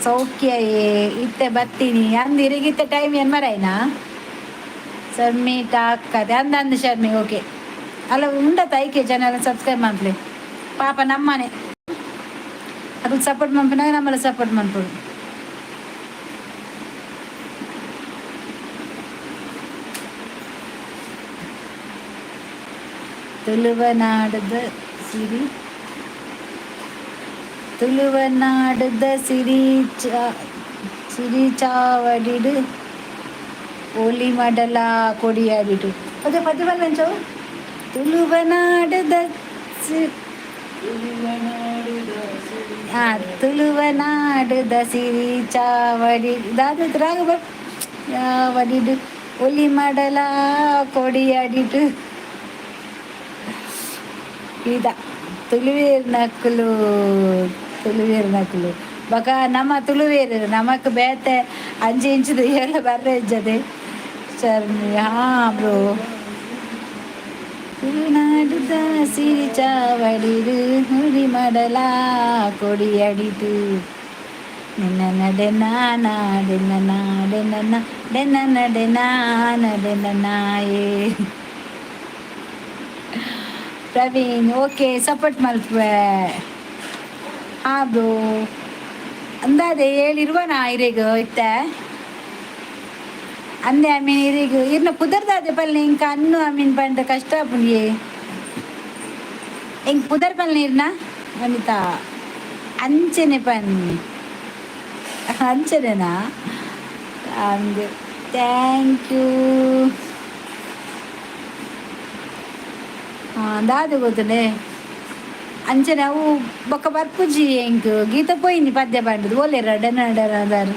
ಸೌಖ್ಯ ಇತ್ತೆ ಬರ್ತೀನಿ ಅಂದು ಇರಿಗಿತ್ತ ಟೈಮ್ ಏನು ಮರೈನಾ ಶರ್ಮಿ ಟಾಕದೆ ಅಂದ ಶರ್ಮಿ ಓಕೆ ಅಲ್ಲ ಉಂಡತ್ತ ಐಕೆ ಚಾನಲ್ ಸಬ್ಸ್ಕ್ರೈಬ್ ಮಾಡ್ಲಿ ಪಾಪ ನಮ್ಮನೆ ಅದಕ್ಕೆ ಸಪೋರ್ಟ್ ಮಾಡ್ಬಿನಾಗ ನಮ್ಮಲ್ಲಿ ಸಪೋರ್ಟ್ ಮಾಡ್ಬೋದು ತುಳುವನಾಡದ ಸಿರಿ ಸಿರಿ ಚಾವಡಿಡು ಒಲಿ ಮಡಲ ಕೊಡಿಯಾಡಿಡು ಅದೇ ಪದ್ಯ ಬಂದು ತುಳುವನಾಡದ ತುಳುವನಾಡದ ಸಿರಿ ಚಾವಡಿ ದಾದ ಯಾವಡಿಡು ಒಲಿ ಮಡಲ ಕೊಡಿಯಾಡಿಡು ಇದ ತುಳುವೇರು ನಕ್ಕಲು ಬಕ ನಮ್ಮ ತುಳುವೇರು ನಮಕ್ ಬೇತೆ ಅಂಚೆ ಇಂಚದು ಎಲ್ಲ ಬರ್ರೆ ಇಜ್ಜದೆ ಶರ್ಮಿ ಬ್ರೋ ತುಳುನಾಡುದ ಸಿರಿ ಚಾವಡಿದು ಹುಡಿ ಮಾಡಲ ಕೊಡಿ ಅಡಿತು ನಿನ್ನ ನಡೆ ನಾಯೇ ಪ್ರವೀಣ್ ಓಕೆ ಸಪೋರ್ಟ್ ಮಲ್ಪೆ ಬ್ರೋ ಅಂದಾದೆ ಹೇಳಿರುವ ನಾ ಇರೇಗ ಇತ್ತ ಅಂದೆ ಐ ಮೀನ್ ಇರೇಗ ಇರ್ನ ಪುದರ್ದಾದೆ ಪಲ್ಲೆ ಇಂಕ ಅನ್ನು ಐ ಮೀನ್ ಪಂಡ ಕಷ್ಟ ಪುಂಡಿಯೇ ಇಂಕ ಪುದರ್ ಪಲ್ಲೆ ಇರ್ನ ಅನಿತಾ ಅಂಚನೆ ಪನ್ನಿ ಅಂಚನೆನಾ ಅಂದೆ ಥ್ಯಾಂಕ್ ಯು ದಾದು ಗೊತ್ತನೆ ಅಂಚನೆ ಅವು ಬೊಕ್ಕ ಬರ್ಪುಜಿ ಎಂಕ್ ಗೀತ ಪೋಯಿನಿ ಪದ್ಯ ಪಾಂಡದು ಓಲೇರ ಡೆನಡರದಾರು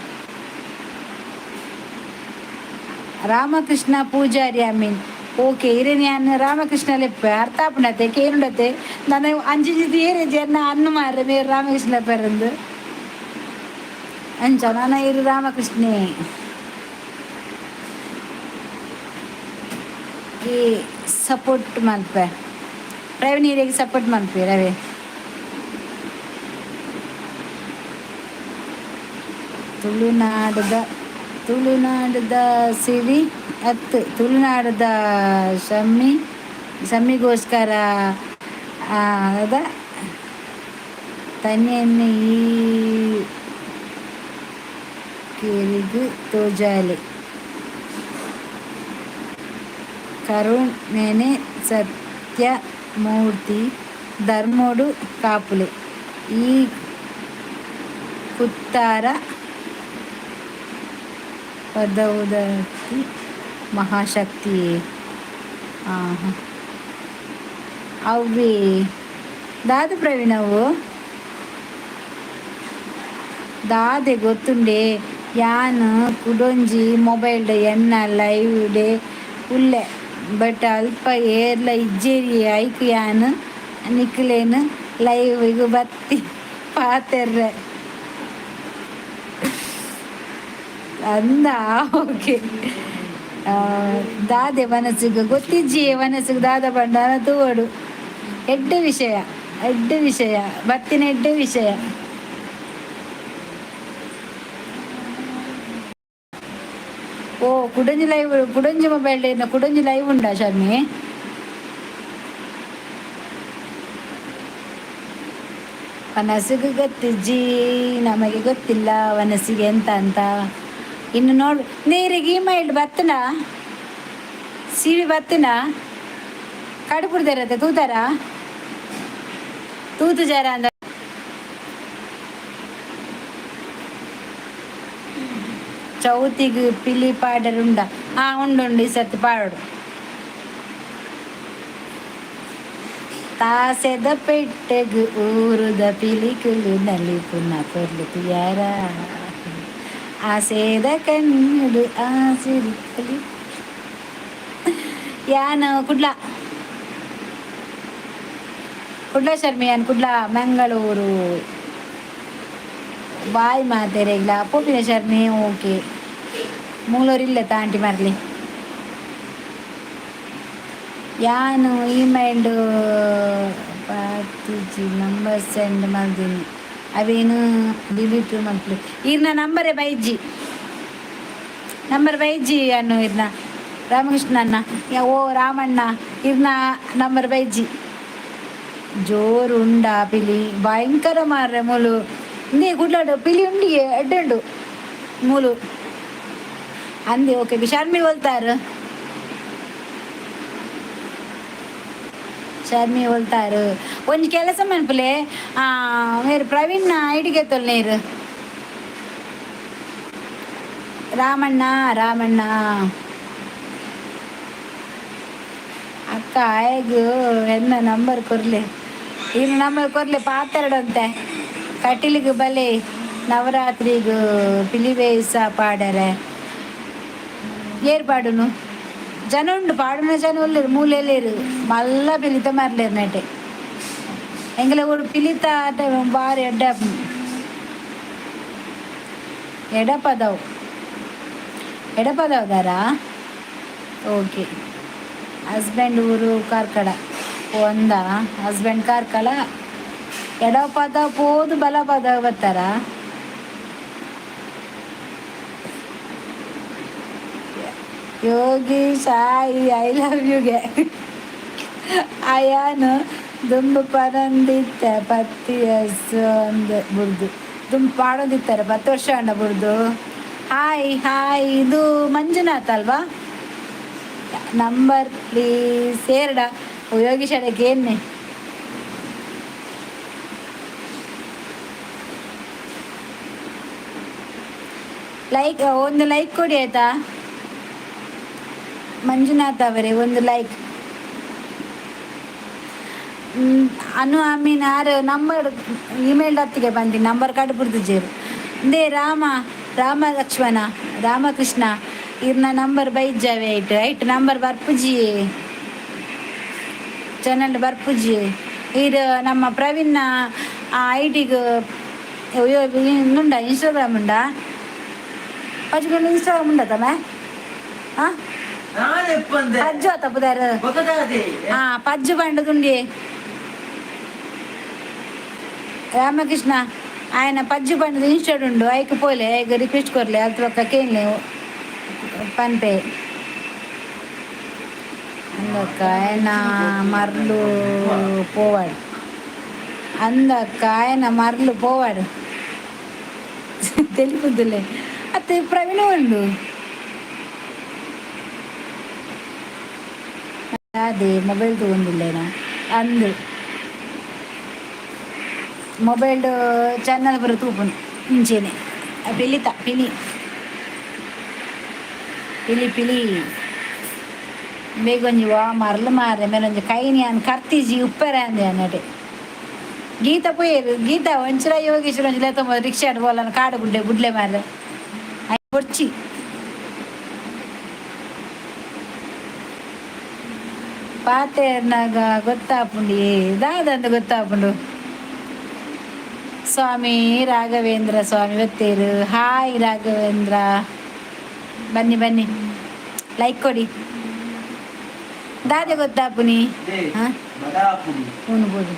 Ramakrishna Poojary I mean okay ಇರೇನಿ ಅನ್ನ ರಾಮಕೃಷ್ಣ ಲೆಪ್ಪೆ ಅರ್ಥ ಆಪುಂಡತೆ ಕೇನುಂಡತೆ ನಾನು ಅಂಜಿಜಿದು ಏರೆ ಜನ ಅನ್ನು ಮಾರ ಮೇರು ರಾಮಕೃಷ್ಣ ಪರಂದು ಅಂಚ ನಾನು ಇರು ರಾಮಕೃಷ್ಣೇ ಈ ಸಪೋರ್ಟ್ ಮಲ್ಪೆ ಪ್ರವೀಣಿಯರಿಗೆ ಸಪೋರ್ಟ್ ಮಲ್ಪೆ ರವೆ ತುಳುನಾಡದ ಸಿರಿ ಹತ್ತು ತುಳುನಾಡದ ಶಮ್ಮಿಗೋಸ್ಕರ ಅದ ತನ್ನೆಯನ್ನು ಈ ಕೇಳಿದು ತೋಜಾಲೆ ಕರುಣ್ ನೆನೆ ಸತ್ಯಮೂರ್ತಿ ಧರ್ಮೋಡು ಕಾಪುಲೆ ಈ ಕುತ್ತಾರ ಪದೌದತಿ ಮಹಾಶಕ್ತಿಯೇ ఆహా. అవి దాదు ప్రవీణ్ ಅವು ದಾದೆ ಗೊತ್ತುಂಡೆ ಯಾನ್ ಕುಡೊಂಜಿ ಮೊಬೈಲ್ ಎನ್ನ ಲೈವ್ ಡೇ ಉಲ್ಲೆ ಬಟ್ ಅಲ್ಪ ಏರ್ಲ ಇಜ್ಜೇರಿ ಐಕ್ ಯಾನ್ ನಿಕ್ಲೇನು ಲೈವ್ ಈಗ ಬತ್ತಿ ಪಾತೆರ್ರೆ ಅಂದ ಓಕೆ ದಾದೆ ಮನಸ್ಸಿಗೆ ಗೊತ್ತಿಜ್ಜಿ ಮನಸ್ಸಿಗೆ ದಾದ ಬಂಡಾರ ತೂವಡು ಎಡ್ಡೆ ವಿಷಯ ಎಡ್ಡೆ ವಿಷಯ ಬತ್ತಿನ ಎಡ್ಡೆ ವಿಷಯ. ಓ ಕುಡಂಜಿ ಲೈವ್ ಕುಡಂಜಿ ಮೊಬೈಲ್ ಕುಡಂಜಿ ಲೈವ್ ಉಂಡಾ ಶರ್ಮಿ? ವನಸಿಗೆ ಗೊತ್ತಿಜ್ಜಿ ನಮಗೆ ಗೊತ್ತಿಲ್ಲ ವನಸಿಗೆ ಎಂತ ಅಂತ. ಇನ್ನು ನೋಡು ನೀರಿಗೆ ಇಮೇಲ್ ಬತ್ತನ ಸಿವಿ ಬತ್ತನ ಕಡುಪುಡ್ದಿರತ್ತೆ ತೂತಾರ ತೂತು ಜರ ಅಂದ ಚೌತಿಗೆ ಪಿಲಿ ಪಾಡರ್ ಉಂಡ ಉಂಡು ಈ ಸರ್ತಿ ಪಾಡು ತಾಸೆದ ಪೆಟ್ಟೆಗು ಊರುದ ಪಿಲಿಕುಲು ನಲ್ಲಿ ಪುನಃ ಕೊರ್ಲಿತು ಯಾರ ಆಸೆದ ಕಣ್ಣುಡು ಆಸಿರಿ ಯಾನ್ ಕುಡ್ಲಾ ಕುಡ್ಲ ಶರ್ಮಿ ಯಾನ್ ಕುಡ್ಲ ಮಂಗಳೂರು ಬಾಯ್ ಮಾತೇರೆ ಇಲ್ಲ ಪೋಪಿನ ಶರ್ಮಿ ಓಕೆ ಮೂಲೂರಿಲ್ಲ ತಾಂಟಿ ಮರ್ಲಿ ಯಾನು ಇಮೇಲ್ ಪಾತಿಜಿ ನಂಬರ್ ಸೆಂಡ್ ಮಾಡ್ತೀನಿ ಅವೇನು ಡಿಲೀಟ್ ಮಕ್ಕಳು ಇರ್ನ ನಂಬರೇ ಬೈಜಿ ನಂಬರ್ ಬೈಜಿ ಅನ್ನು ಇರ್ನ ರಾಮಕೃಷ್ಣನ್ನ ಓ ರಾಮಣ್ಣ ಇರ್ನ ನಂಬರ್ ಬೈಜಿ ಜೋರು ಉಂಡಾ ಪಿಲಿ ಭಯಂಕರ ಮಾರ್ರೆ ಮೂಲು ಇಂದೇ ಕುಡ್ಲಾಡು ಪಿಲಿ ಉಂಡಿ ಎಡ್ಡುಂಡು ಮೂಲು ಅಂದೆ ಓಕೆ ಶರ್ಮಿ ಹೋಲ್ತಾರು ಶರ್ಮಿ ಹೋಲ್ತಾರು ಒಂಜಿ ಕೆಲಸ ಮನ್ಪುಲೆ ಮೇರು ಪ್ರವೀಣ್ನ ಐಡಿಗೆ ತೊಲ್ ನೀರು ರಾಮಣ್ಣ ರಾಮಣ್ಣ ಅಕ್ಕ ಆಯ್ಗು ಎನ್ನ ನಂಬರ್ ಕೊರ್ಲೆ ಇನ್ನು ನಂಬರ್ ಕೊರ್ಲೆ ಪಾತೆರಡಂತೆ ಕಟೀಲಿಗೆ ಬಲೆ ನವರಾತ್ರಿಗೂ ಪಿಲಿವೇಸ ಪಾಡರೆ ಏರ್ಪಾಡುನು ಜನ ಉಂಡು ಪಾಡುನ ಜನ ಒಲ್ಲೇರು ಮೂಲೆಯಲ್ಲೇರು ಮಲ್ಲ ಪಿಲಿತ ಮರ್ಲೇರು ನೆಟೆ ಎಂಗೆಲ್ಲ ಒಂದು ಪಿಲಿತ ಬಾರಿ ಎಡಪದವು ಎಡಪದವದಾರಾ ಓಕೆ ಹಸ್ಬೆಂಡ್ ಊರು ಕಾರ್ಕಳ ಒಂದ ಹಸ್ಬೆಂಡ್ ಕಾರ್ಕಳ ಎಡಪದ ಪೋದು ಬಲಪದ ಬರ್ತಾರ ಯೋಗಿ ಸಾಯಿ ಐ ಲವ್ ಯುಗೆ ಅಯಾನು ದುಂಬು ಪರಂದಿತ್ತೆ ಪತ್ತಿ ಒಂದು ಬುಡ್ದು ದುಂಬು ಪಾಡೋದಿತ್ತಾರೆ 10 ವರ್ಷ ಅಣ್ಣ ಬುಡ್ದು. ಹಾಯ್ ಹಾಯ್ ಇದು ಮಂಜುನಾಥ್ ಅಲ್ವಾ? ನಂಬರ್ ಪ್ಲೀಸ್ ಸೇರಡ ಯೋಗೀಶ್ ಅಡಕ್ಕೆ ಏನೇ ಲೈಕ್ ಒಂದು ಲೈಕ್ ಕೊಡಿ ಆಯ್ತಾ ಮಂಜುನಾಥ್ ಅವರೇ, ಒಂದು ಲೈಕ್. ಅನು ಆಮೀನ್ ಯಾರು ನಂಬರ್ ಇಮೇಲ್ ಹೊತ್ತಿಗೆ ಬಂದಿ ನಂಬರ್ ಕಡ್ಬಿಡ್ದು ಜೇರು ಇಂದೇ ರಾಮ ಲಕ್ಷ್ಮಣ ರಾಮಕೃಷ್ಣ ಇರ್ನ ನಂಬರ್ ಬೈಜಾವೆ ಐಟ್ ನಂಬರ್ ಬರ್ಪುಜಿ ಚಾನಲ್ ಬರ್ಪುಜಿ ಇದು ನಮ್ಮ ಪ್ರವೀಣ್ನ ಐಡಿಗೆ ಇನ್ನುಂಡ ಇನ್ಸ್ಟಾಗ್ರಾಮ್ ಉಂಡಾ ಪಜ್ಕೊಂಡು ಇನ್ಸ್ಟಾಗ್ರಾಮ್ ಉಂಡ ತಮ್ಮ ಪಜ್ಜು ತಪ್ಪದಾರ ಪಜ್ಜು ಬಂಡದುಂಡಿ ರಾಮಕೃಷ್ಣ ఆయన పజ్జు పండుగ ఇన్స్టాడ్ ఉండు ఐకి పోలే ఐక రిక్వెస్ట్ కొరలే అది ఒక కేన్లే పనిపే అందక్క ఆయన మర్లు పోవాడు అందక్క ఆయన మర్లు పోవాడు తెలుపుద్దులే అత్త ప్రవీణ ఉండు అదే మొబైల్ తోందిలేనా అందు ಮೊಬೈಲ್ ಚಾನಲ್ ಬರುತ್ತೆ ಓಪನ್ ಮುಂಚೆನೆ ಪಿಲಿತ ಪಿಲಿ ಬೇಗೊಂಜಿ ವಾ ಮರಲು ಮಾರೆ ಮೇಲೆ ಒಂಜಿ ಕೈನಿ ಅನ್ ಕರ್ತಿಜಿ ಉಪ್ಪೆರೆ ಅಂದೆ ಅನ್ನಡೆ ಗೀತ ಪೋಯೇರು ಗೀತ ಒಂಚರ ಯೋಗೇಶ್ವರ ಒಂಜಿ ತುಂಬ ರಿಕ್ಷಾ ಆಡ್ ಬೋಲನ ಕಾಡು ಬುಡ್ಡೆ ಬುಡ್ಲೆ ಮಾರೆ ಕೊಡ್ಚಿ ಪಾತೆರ್ನಾಗ ಗೊತ್ತಾಪುಂಡಿ ದಾದಂತ ಗೊತ್ತಾಪುಂಡು ಸ್ವಾಮಿ ರಾಘವೇಂದ್ರ ಸ್ವಾಮಿ ಗೊತ್ತೇರು ಹಾಯ್ ರಾಘವೇಂದ್ರ ಬನ್ನಿ ಬನ್ನಿ ಲೈಕ್ ಕೊಡಿ ದಾದೆ ಗೊತ್ತಾಪುನಿ ಉಣ್ಬೋದು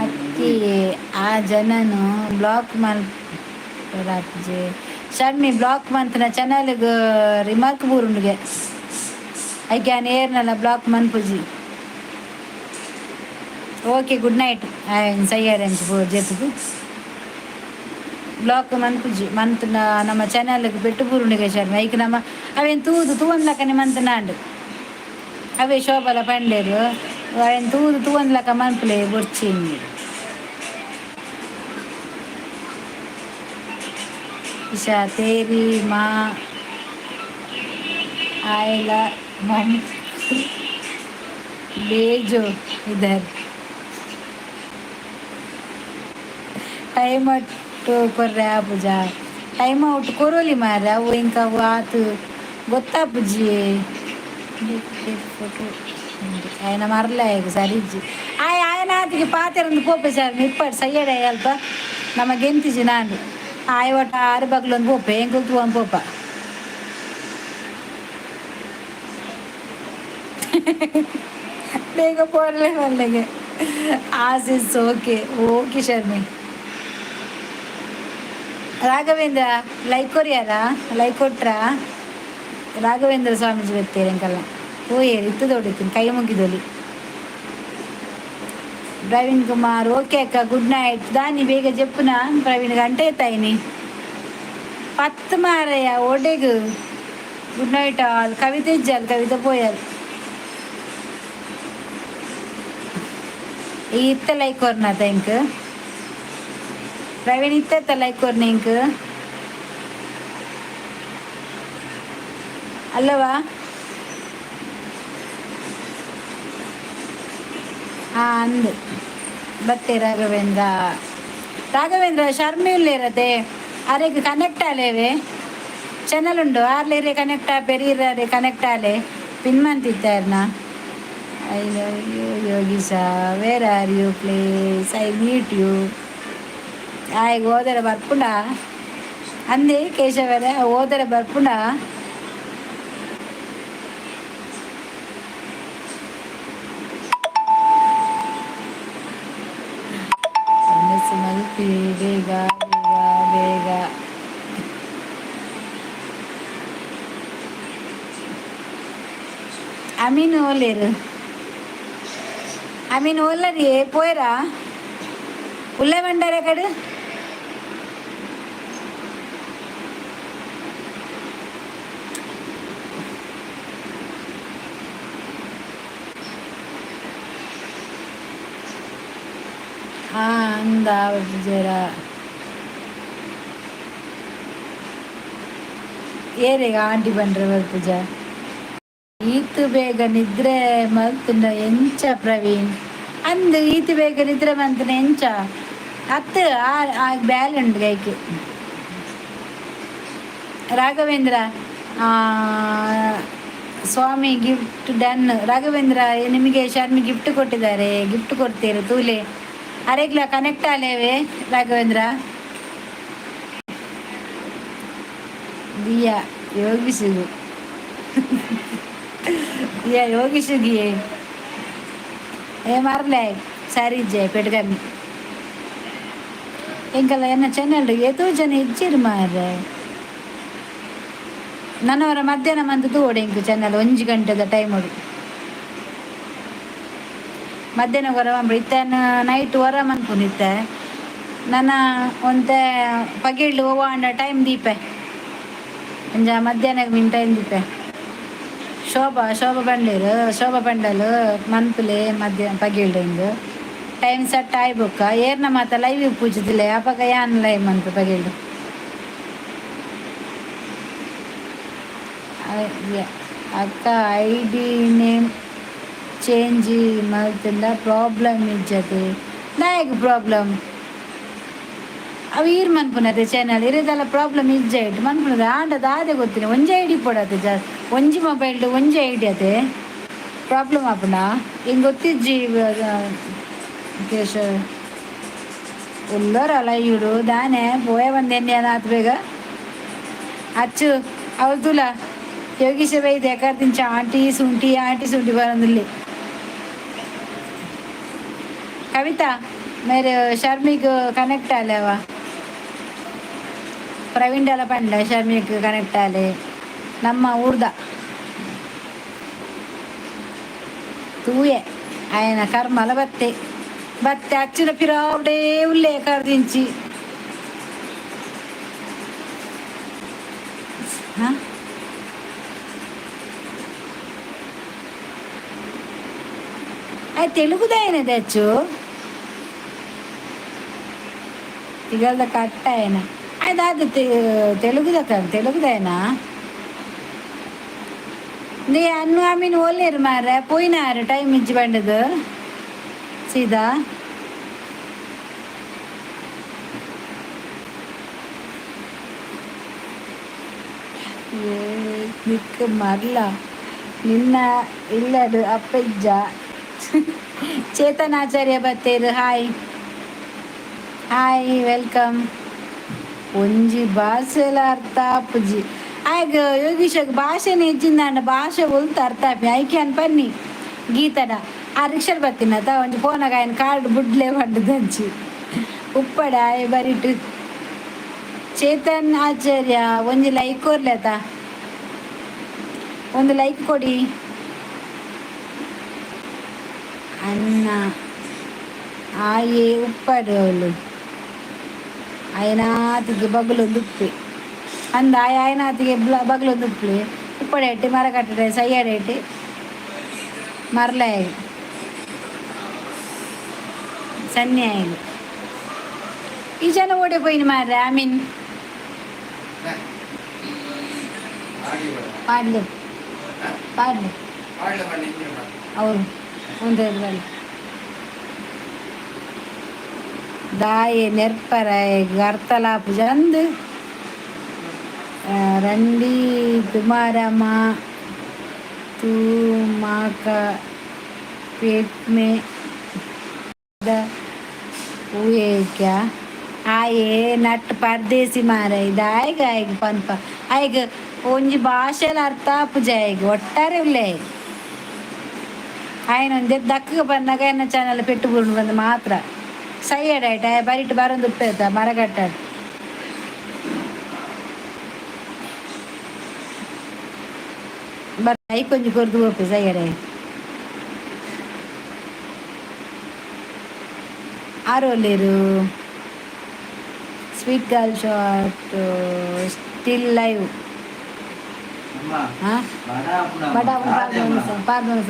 ಅಕ್ಕಿ ಆ ಜನನು ಬ್ಲಾಕ್ ಮಲ್ಪರಾಜೆ ಶರ್ಮಿ ಬ್ಲಾಕ್ ಮಂತ್ನ ಚಾನಲ್ಗೆ ರಿಮಾರ್ಕ್ ಬೂರುಂಡ್ಗೆ ಐಕ್ಯಾನ್ ಏರ್ನಲ್ಲ ಬ್ಲಾಕ್ ಮನ್ಪುಜಿ ಓಕೆ ಗುಡ್ ನೈಟ್ ಸೈಯರ್ ಅಂತ ಜೆತ್ದು ಬ್ಲಾಕ್ ಮನ್ಪುಜಿ ಮಂತ್ ನಮ್ಮ ಚಾನಲ್ಗೆ ಬೆಟ್ಟು ಬೂರುಂಡಿಗೆ ಶರ್ಮಿ ಐಕ್ ನಮ್ಮ ಅವೇನು ತೂವನ್ಲಕನೆ ಮಂತ್ ನಾಂಡು ಅವೇ ಶೋಭಲ ಪಂಡೇರು ಅವೇನು ತೂವನ್ಲಕ ಮನ್ಪುಲೆ ಬೊರ್ಚಿಂಗಿ ಇಶಾ ತೇರಿ ಮಾ ಆಯ್ಲ ಮಮ್ ಬೇಜೋ ಇದರ್ ಟೈಮ್ ಔಟ್ ಕೊರ್ರೆ ಪೂಜಾ ಟೈಮ್ ಔಟ್ ಕೊರೋಲಿ ಮಾರ ಅವು ಇಂಕ ಅವು ಆತು ಗೊತ್ತಾಪುಜಿ ಫೋಟೋ ఆయన మరలే సరిజ్జి ఆయన ఆతికి పాతెరంದು ಪೋಪೆ ಸರ್ ಇಪ್ಪಟ್ಟು ಸೈಯಡೆ ಅಲ್ಪ ನಮ್ಮ ಗೆಂತಿಜಿ ನಾನು ಆಯ ಒಟ್ಟ ಆರು ಬಗ್ಲೊಂದು ಪೋಪೆ ಹೆಂಗೆ ಒಂದು ಪೋಪ ಬೇಗ ಪೋರ್ಲೆ ಒಳ್ಳೆಗೆ ಆಸಿಸ್ okay okay Sharmi Raghavendra like ಕೊರಿಯಾರ ಲೈಕ್ ಕೊಟ್ರ ರಾಘವೇಂದ್ರ ಸ್ವಾಮೀಜಿ ಗೊತ್ತೇರಿ ಅಂಕಲ್ಲ ಓಯೇರಿ ಇತ್ತು ದೊಡ್ಡಿತ್ತು ಕೈ ಮುಗಿದೋಲಿ ಪ್ರವೀಣ್ ಕುಮಾರ್ ಓಕೆ ಅಕ್ಕ ಗುಡ್ ನೈಟ್ ದಾನಿ ಬೇಗ ಜಪ್ಪುನ ಪ್ರವೀಣ್ ಗಂಟೆ ತಾಯಿನಿ ಪತ್ತು ಮಾರಯ್ಯ ಒಡೆಗು ಗುಡ್ ನೈಟ್ ಆಲ್ ಕವಿತೆ ಇಜ್ಜಲ್ ಕವಿತೆ ಪೋಯಲ್ ಈ ಇತ್ತ ಲೈಕ್ ಕೊರ್ನ ಥ್ಯಾಂಕ್ ಪ್ರವೀಣ್ ಇತ್ತ ಲೈಕ್ ಕೊರ್ನ ಇಂಕ್ ಅಲ್ಲವಾ ಅಂದು ಬತ್ತೆ ರಾಘವೇಂದ್ರ ಶರ್ಮಿಲ್ಲ ಇರತ್ತೆ ಅರೆಗೆ ಕನೆಕ್ಟ್ ಆಲೇವೆ ಚಾನಲ್ ಉಂಡು ಆರ್ಲೇರೆ ಕನೆಕ್ಟ್ ಪೆರೀರೆ ಕನೆಕ್ಟ್ ಆಲೆ ಪಿನ್ಮಂತಿದ್ದಾರನ ಅಯ್ಯೋ Yogeesha where are you place I meet you ಆಯ್ಗೆ ಹೋದರೆ ಬರ್ಪುಂಡ ಅಂದೆ ಕೇಶವರ ಹೋದರೆ ಬರ್ಪುಂಡ ಮಲ್ಪಿ ಬೇಗ ಬೇಗ ಬೇಗ ಅಮೀನ್ ಓಲೇರು ಅಮೀನ್ ಓಲ್ಲರಿ ಪೋಯ್ರಾ ಉಲ್ಲೆ ಬಂಡಾರೆ ಕಡೆ ಅಂದ ಜರ ಏರೆಗ ಆಂಟಿ ಬಂದ್ರೆ ಪೂಜ ಈತು ಬೇಗ ನಿದ್ರೆ ಮಲ್ತುಂಡ ಎಂಚ ಪ್ರವೀಣ್ ಅಂದು ಈತು ಬೇಗ ನಿದ್ರೆ ಮಂತನ ಎಂಚ ಅತ್ತು ಆ ಬ್ಯಾಲ್ ಉಂಡು ಗೈಕೆ ರಾಘವೇಂದ್ರ ಸ್ವಾಮಿ ಗಿಫ್ಟ್ ಡನ್ ರಾಘವೇಂದ್ರ ನಿಮಗೆ ಶರ್ಮಿ ಗಿಫ್ಟ್ ಕೊಟ್ಟಿದ್ದಾರೆ ಗಿಫ್ಟ್ ಕೊಡ್ತೀರಿ ತೂಲೆ ಅರೆಗ್ಲ ಕನೆಕ್ಟ್ ಆಲೇವೆ ರಾಘವೇಂದ್ರ ದಿಯಾ ಯೋಗಿಸಿಗು ದಿಯಾ ಯೋಗಿಸಿಗಿಯೇ ಏ ಮಾರ್ಲೆ ಸಾರಿ ಇಜ್ಜೆ ಪೆಟ್ಗಮ್ಮಿ ಎಂಕಲ್ಲ ಎನ್ನ ಚಾನಲ್ ಎದೋ ಜನ ಇಜ್ಜಿರು ಮಾರ್ರೆ ನನ್ನವರ ಮಧ್ಯಾಹ್ನ ಮಂದು ತೋಡೆ ಎಂಕು ಚಾನಲ್ 1 ಗಂಟೆದ ಟೈಮ್ ಹೊಡು ಮಧ್ಯಾಹ್ನ ಹೊರ ಇತ್ತ ನೈಟ್ ಹೊರ ಮನ್ಪುನಿತ್ತ ನನ್ನ ಒಂತೆ ಪಗೇಳು ಹೋವಾಂಡ ಟೈಮ್ ದೀಪೆ ಅಂಜ ಮಧ್ಯಾಹ್ನ ಮೀನ್ ಟೈಮ್ ದೀಪೆ ಶೋಭಾ ಪಂಡಲು ಮನ್ಪುಲೆ ಮಧ್ಯಾಹ್ನ ಪಗೇಳು ಹಿಂಗೆ ಟೈಮ್ ಸೆಟ್ ಆಯ್ಬೊಕ್ಕ ಏರ್ನ ಮಾತ ಲೈವ್ ಪೂಜದಿಲ್ಲ ಅಪಗ ಯಾನ್ ಲೈವ್ ಮನ್ಪು ಪಗೇಳು ಅಕ್ಕ ಐ ಡಿ ನೇಮ್ ಚೇಂಜ್ ಮಾಡ್ತಿಲ್ಲ ಪ್ರಾಬ್ಲಮ್ ಇಜ್ಜತೆ ನಾಯಕ್ ಪ್ರಾಬ್ಲಮ್ ಅವು ಈರು ಮನ್ಪುನದೆ ಚಾನಲ್ ಇರೋದೆಲ್ಲ ಪ್ರಾಬ್ಲಮ್ ಇಜ್ಜ ಇಟ್ಟು ಮನ್ಪುನದೆ ಆಂಡದ ಆದೆ ಗೊತ್ತಿನ ಒಂಜಿ ಐ ಡಿ ಕೊಡತ್ತೆ ಜಾಸ್ತಿ ಒಂಜಿ ಮೊಬೈಲ್ಡು ಒಂಜಿ ಐ ಡಿ ಅದೇ ಪ್ರಾಬ್ಲಮ್ ಆಪುನ ಹಿಂಗೆ ಗೊತ್ತಿಜ್ಜಿ ಕೇಶ ಉಲ್ಲೋರಲ್ಲ ಇವರು ದಾನೆ ಪೋಯ ಬಂದೇನೆ ಆತ ಬೇಗ ಅಚ್ಚು ಅವಳು ತುಲ ಯೋಗೀಶ ಬೈದೆ ಯಾಕಂಚ ಆಂಟಿ ಸುಂಟಿ ಬರೋದಿಲ್ಲಿ ಕವಿತಾ ಮೇರೆ ಶರ್ಮಿಗೆ ಕನೆಕ್ಟ್ ಆಲೇವ ಪ್ರವೀಣ್ ಎಲ್ಲ ಪಂಡ ಶರ್ಮಿಗೆ ಕನೆಕ್ಟ್ ಆಲೆ ನಮ್ಮ ಊರ್ದ ತೂಯೆ ಆಯನ ಕರ್ಮಲ ಬತ್ತೆ ಬತ್ತೆ ಅಚ್ಚಿನ ಪಿರಾವಡೆ ಉಲ್ಲೆ ಕರ್ದಿಂಚಿ ಹಾಂ తెలుగుదే ఆయన తెచ్చు ఇగల్ద కట్ట ఆయన అది తెలుగుదేనా ನೀ ಅನ್ನು ಆಮೀನು ಒಲ್ಲೇರು ಮಾರ ಪೋಯ್ನಾರು ಟೈಮ್ ಇಜ್ಜಿ ಬಂಡದು ಸೀದಾ ನಿಕ್ಕ ಮರ್ಲ ನಿನ್ನ ಇಲ್ಲಡು ಅಪ್ಪಜ್ಜ ಚೇತನ್ ಆಚಾರ್ಯ ಬತ್ತೇರು ಹಾಯ್ ಹಾಯ್ ವೆಲ್ಕಮ್ ಒಂಜಿ ಭಾಷೆಲ ಅರ್ಥ ಅಪ್ಪುಜಿ ಆಗ ಯೋಗೀಶಗ್ ಭಾಷೆನೇ ಹೆಚ್ಚಿಂದ ಭಾಷೆ ಒಲ್ತು ಅರ್ಥ ಆಪಿ ಐಕೆ ಅನ್ಪನ್ನಿ ಗೀತಡ ಆ ರಿಕ್ಷಾಡ್ ಬರ್ತೀನತ ಒಂಜಿ ಫೋನಾಗ ఆయన ಕಾರ್ಡ್ ಬುಡ್ಲೆ ಪಡ್ಡದಂಚಿ ಉಪ್ಪಡ ಆಯ್ ಬರಿಟ್ ಚೇತನ್ ಆಚಾರ್ಯ ಒಂಜಿ ಲೈಕ್ ಕೊರ್ಲೆತ ಒಂದು ಲೈಕ್ ಕೊಡಿ ಅನ್ನ ಆಯೇ ಉಪ್ಪಡು ಅವಳು ఆయనాతికి బగ్గులు దుప్పి అంద ఆయనాతికి బగ్గులు దుప్పి ఉప్పడేటి మరకట్టే సయ్యాడేటి మరలే సన్యాయులు ఈ జన ఓడిపోయింది మరి ఐ మీన్ పాడలే పాడలే అవును ఉండేది వాళ్ళు दाये नेर्पर गर्तलाप जंद रंडी तुम्हारा माँ तू माँ का पेट में हुए क्या आये नट परदेसी मारे दाएगा एक पनप आएगा ओंजी भाषेल अर्थ आप जाएगा ಒಟ್ಟಾರೆ ಉಳ್ಳೇ ఆయన ಒಂದೇ ದಕ್ಕ ಬಂದಾಗ ಏನ ಚಾನಲ್ ಪೆಟ್ಟುಕೊಂಡು ಬಂದು ಮಾತ್ರ ಸೈಯಡ್ ಆಯ್ತಾ ಬರಿಟ್ಟು ಬರೋದು ಉಪ್ಪೇತ ಮರಗಟ್ಟಾಡು ಬರ ಐ ಕೊಂಚ ಕೊರ್ದು ಹೋಗ್ಪೆ ಸೈಯಡ್ ಆಯ್ ಆರೋಲೇರು sweet girl shot still live ಬಡ ಪಾರ್ದೋನ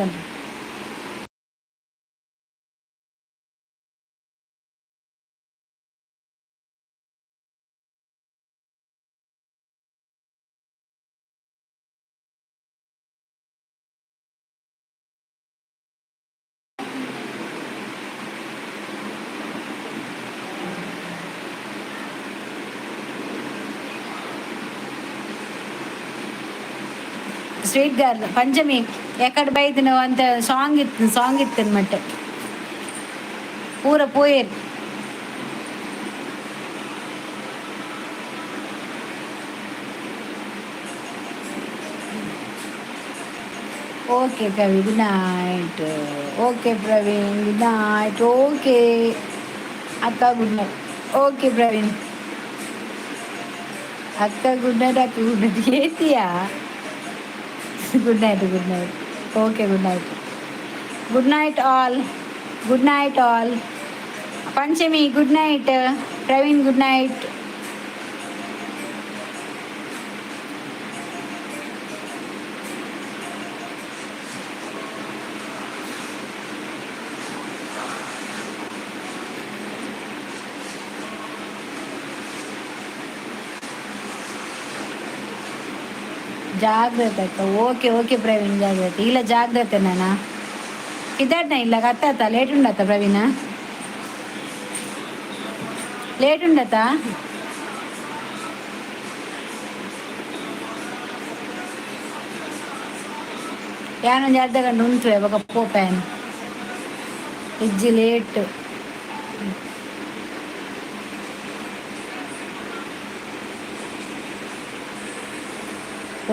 ಸ್ವೀಟ್ ಗರ್ಲ್ ಪಂಚಮಿ ಎಕಡೆ ಬೈದು ನಾವು ಅಂತ ಸಾಂಗ್ ಇತ್ತು ಅನ್ಮಟ್ಟೆ ಪೂರ ಪೋಯರ್ okay Kavi good night okay Praveen good night okay ಅಕ್ಕ ಗುಡ್ ನೈಟ್ ಓಕೆ ಪ್ರವೀಣ್ ಅಕ್ಕ ಗುಡ್ ನೈಟ್ ಅಕ್ಕ ಗುಡ್ ನೈಟ್ ಏತಿಯಾ good night okay good night all Panchami good night Praveen good night ಜಾಗ್ರತೆ ಅಕ್ಕ. ಓಕೆ ಓಕೆ ಪ್ರವೀಣ್, ಜಾಗ್ರತೆ ಇಲ್ಲ, ಜಾಗ್ರತೆ ನಾನ ಇದ್ದಾಡ್ನ ಇಲ್ಲ ಕತ್ತಾತ ಲೇಟ್ ಉಂಡತ್ತ ಪ್ರವೀಣ, ಲೇಟ್ ಉಂಡತ್ತ. ಯಾನೊಂದು ಅರ್ಧ ಗಂಟೆ ಉಂಟು ಇವಾಗ ಪೋಪ್ಯಾನ್ ಇಜ್ಜಿ ಲೇಟ್.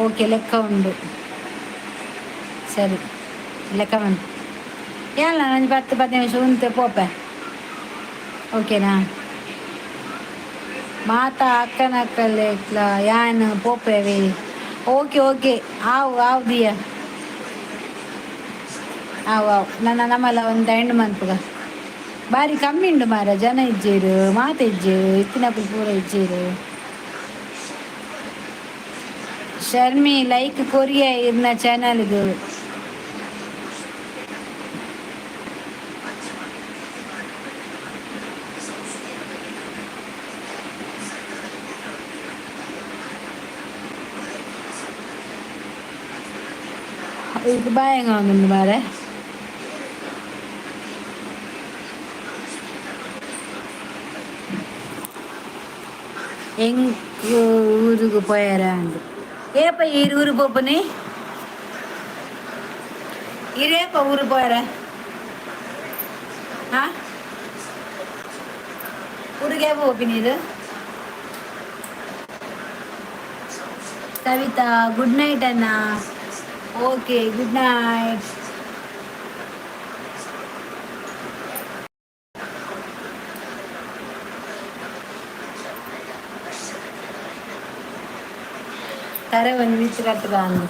ಓಕೆ ಲೆಕ್ಕ ಉಂಡು, ಸರಿ ಲೆಕ್ಕ ಬಂತು. ಎಲ್ಲ ನಂಗೆ 10-15 ನಿಮಿಷ ಉಂಟು ಪೋಪೆ, ಓಕೆನಾ. ಮಾತಾ ಅಕ್ಕನ ಅಕ್ಕಲ್ಲ ಇಟ್ಲ ಯಾನ್ ಪೋಪೆವೆ. ಓಕೆ ಓಕೆ ಆವು ಆವು ದಿಯ ಆವು ನನ್ನ ನಮ್ಮಲ್ಲ ಒಂದು ಎಂಡ್ ಮನ್ಪುಗ ಬಾರಿ ಕಮ್ಮಿ ಉಂಡು ಮಾರ ಜನ ಇಜ್ಜೇರು ಮಾತ ಇಜ್ಜೇರು ಇತ್ತಿನಪ್ಪು ಪೂರ ಇಜ್ಜೇರು. ಶರ್ಮಿ ಲೈಕ್ ಕೊರಿಯ ಇರ್ನ ಚಾನಲ್ಗೆ. itu bayangan mare எங்க ஊருக்கு போயிடறாங்க. ஏப்பா ஊருக்கு போப்பனே, இரேப்பா ஊருக்கு போயிற ஆ ஊருக்கே போப்பினீரு. ಕವಿತಾ ಗುಡ್ ನೈಟ್ ಅಣ್ಣ. Okay good night. ತರೆ ಒಂದು ವಿಚ್ ಕಟ್ಟದ ಅಂದು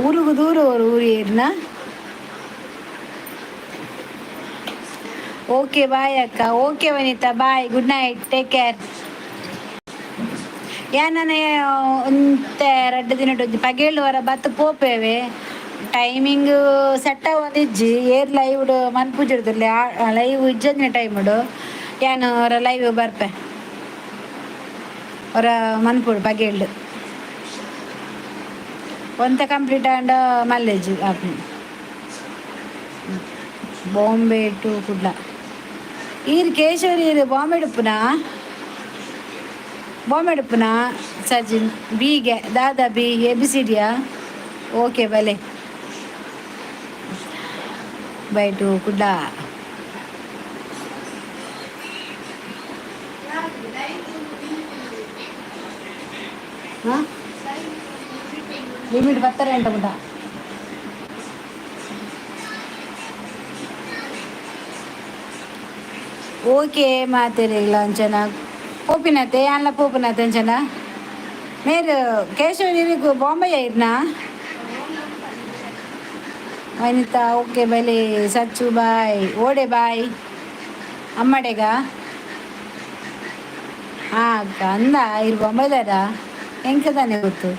ಊರಿಗೂ ದೂರ ಅವರು ಊರು ಏರ್ನ. ಓಕೆ ಬಾಯ್ ಅಕ್ಕ. Okay Vanitha bye, good night, take care. ಯಾನೇ ಒಂತೆ 2 ದಿನ ಪಗೇಳುವರ ಬತ್ತು ಪೋಪೇವೆ ಟೈಮಿಂಗ್ ಸೆಟ್ ಒಂದಿಜ್ಜಿ ಏರ್ ಲೈವ್ ಮನ್ಪುಜಿಡ್ದಿರ್ಲಿ ಲೈವ್ ಇಜ್ಜಂದಿನ ಟೈಮಡು ಯಾನು ಅವರ ಲೈವ್ ಬರ್ಪೆ ಅವರ ಮನ್ಪುಡು ಪಗೇಳ್ದು ಒಂತೆ ಕಂಪ್ಲೀಟ್ ಆಂಡ ಮಲ್ಲೇಜ್ ಆಪು ಬಾಂಬೆ ಟು ಕುಡ್ಲ ಈರು ಕೇಶವರಿ ಇರು ಬಾಂಬೆ ಡುಪ್ಪುನಾ ಬಾಂಬೆ ಡುಪ್ಪುನಾ ಸಜಿನ್ ಬಿಗೆ ದಾದಾ ಬಿ ABCDಯಾ. ಓಕೆ ಬಲೆ ಬೈ ಟು ಕುಡ್ಲ. ಹಾಂ ಲಿಮಿಟ್ 10 ಗಂಟೆ ಮುಟ. ಓಕೆ ಮಾತೇರಿಲ್ಲ ಅಂಚನ ಪೋಪಿನತೆ ಅಲ್ಲ ಪೋಪಿನತೆ ಅಂಚನ ಮೇರು ಕೇಶವನಿಗೂ ಬಾಂಬೆ ಇರ್ನಾ ವನಿತಾ. ಓಕೆ ಬಲೆ ಸಚ್ಚು ಬಾಯ್. ಓಡೆ ಬಾಯ್ ಅಮ್ಮಡೆಗ ಹಾಂ ಅಕ್ಕ ಅಂದ ಇರು ಬಾಂಬೆದಾರ ಹೆಂಗೆ ತಾನೆ ಗೊತ್ತು.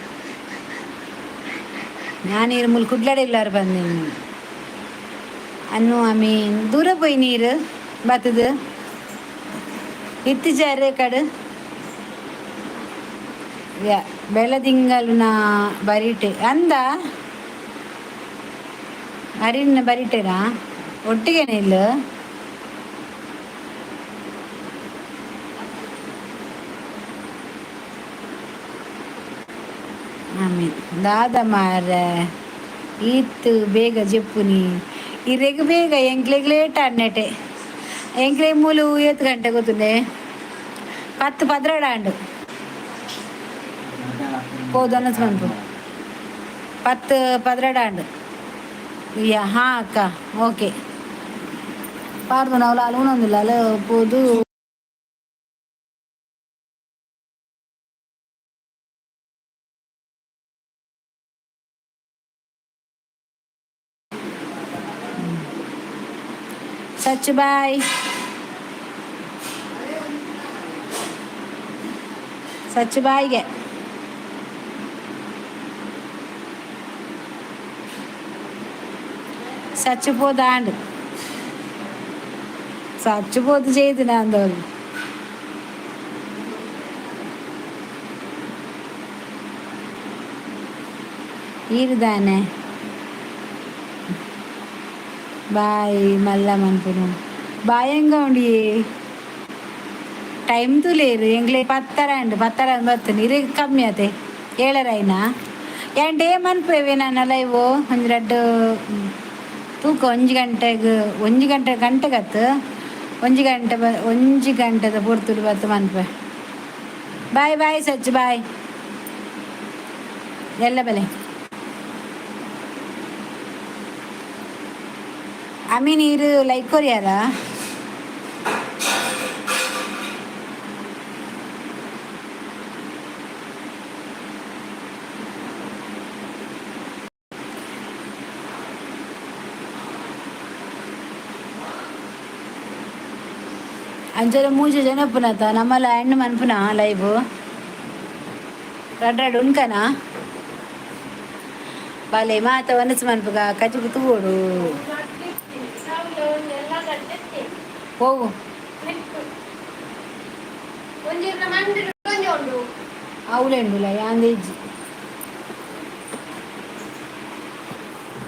ನಾನು ಇರು ಮುಲ್ ಕುಡ್ಲಾಡೆ ಇಲ್ಲಾರು ಬಂದೀನಿ ಅನ್ನು ಆಮೀನ್ ದೂರ ಪೋಯ್ ನೀರು ಬತ್ತದು ಇತ್ತಿಜಾರೆ ಕಡು ಬೆಳದಿಂಗಲ್ನ ಬರಿಟೆ ಅಂದ ಅರಿನ ಬರಿಟೆನಾ ಒಟ್ಟಿಗೆನೆ ಇಲ್ಲ. ಆಮೇಲೆ ದಾದ ಮಾರ ಈತ್ತು ಬೇಗ ಜಪ್ಪುನಿ ಇರೆಗ್ ಬೇಗ ಎಂಕ್ಲೆಗ್ ಲೇಟ್ ಆಡ್ನೆಟೆ ಎಂಕ್ಲೆಗ್ ಮೂಲು 7 ಗಂಟೆ ಗೊತ್ತುಂಡೆ 10-12 ಆಂಡು పోదు అన్నది 10-12 ఆండు యా హా అక్క. ఓకే పార్దు నవల అలుగునందుల అలా పోదు. సచ్ బాయ్ సచ్ బాయ్ಗೆ చచ్చిపోతా అండు చచ్చిపోతు చేయదు నా అందోళ్ళు ఈరుదానే బాయ్ మళ్ళా మనుపును భయంగా ఉండి ಟೈಮ್ ತುಲೇರು ಎಂಗ್ಲೆ ಪತ್ತರಂಡು ಪತ್ತರಂದು ಬರ್ತದೆ ಇರು ಕಮ್ಮಿ ಆತೆ ಏಳರೈನಾ ಎಂಟೇ ಮನ್ಪೇವೆ ನಾನು ಲೈವು ಒಂದು ರಡ್ಡು ತೂಕ ಒಂಜಿ ಗಂಟೆ ಗಂಟೆಗತ್ತು ಒಂಜಿ ಗಂಟೆದ ಪೊರ್ತುಡು ಬತ್ತು ಮನ್ಪೆ ಬಾಯ್ ಬಾಯ್ ಸಚ್ಚು ಬಾಯ್ ಎಲ್ಲ ಬೆಲೆ ಅಮಿ ನೀರು ಲೈಕ್ ಕೊರಿಯಾರ ಅಂಚನೆ ಮೂಜಿ ಜನ ಪುನತ ನಮ್ಮಲ್ಲ ಹೆಣ್ಣು ಮನ್ಪುನ ಲೈವ್ ರಡ್ರಡ್ ಉಣ್ಕನ ಬಾಲೆ ಮಾತ ಒನಸು ಮನ್ಪುಗ ಕಚ್ಚಿಗೆ ತೂಗೋಡು ಹೋಗು అవులేండుల యాందేజీ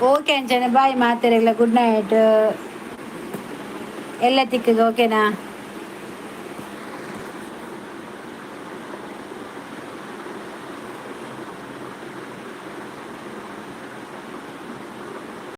ಓಕೆ ಅಂಚನೆ ಬಾಯ್ ಮಾತೆರೆಗ್ಲ ಗುಡ್ ನೈಟ್ ಎಲ್ಲ ತಿಕ್ಕಗ ಓಕೆನಾ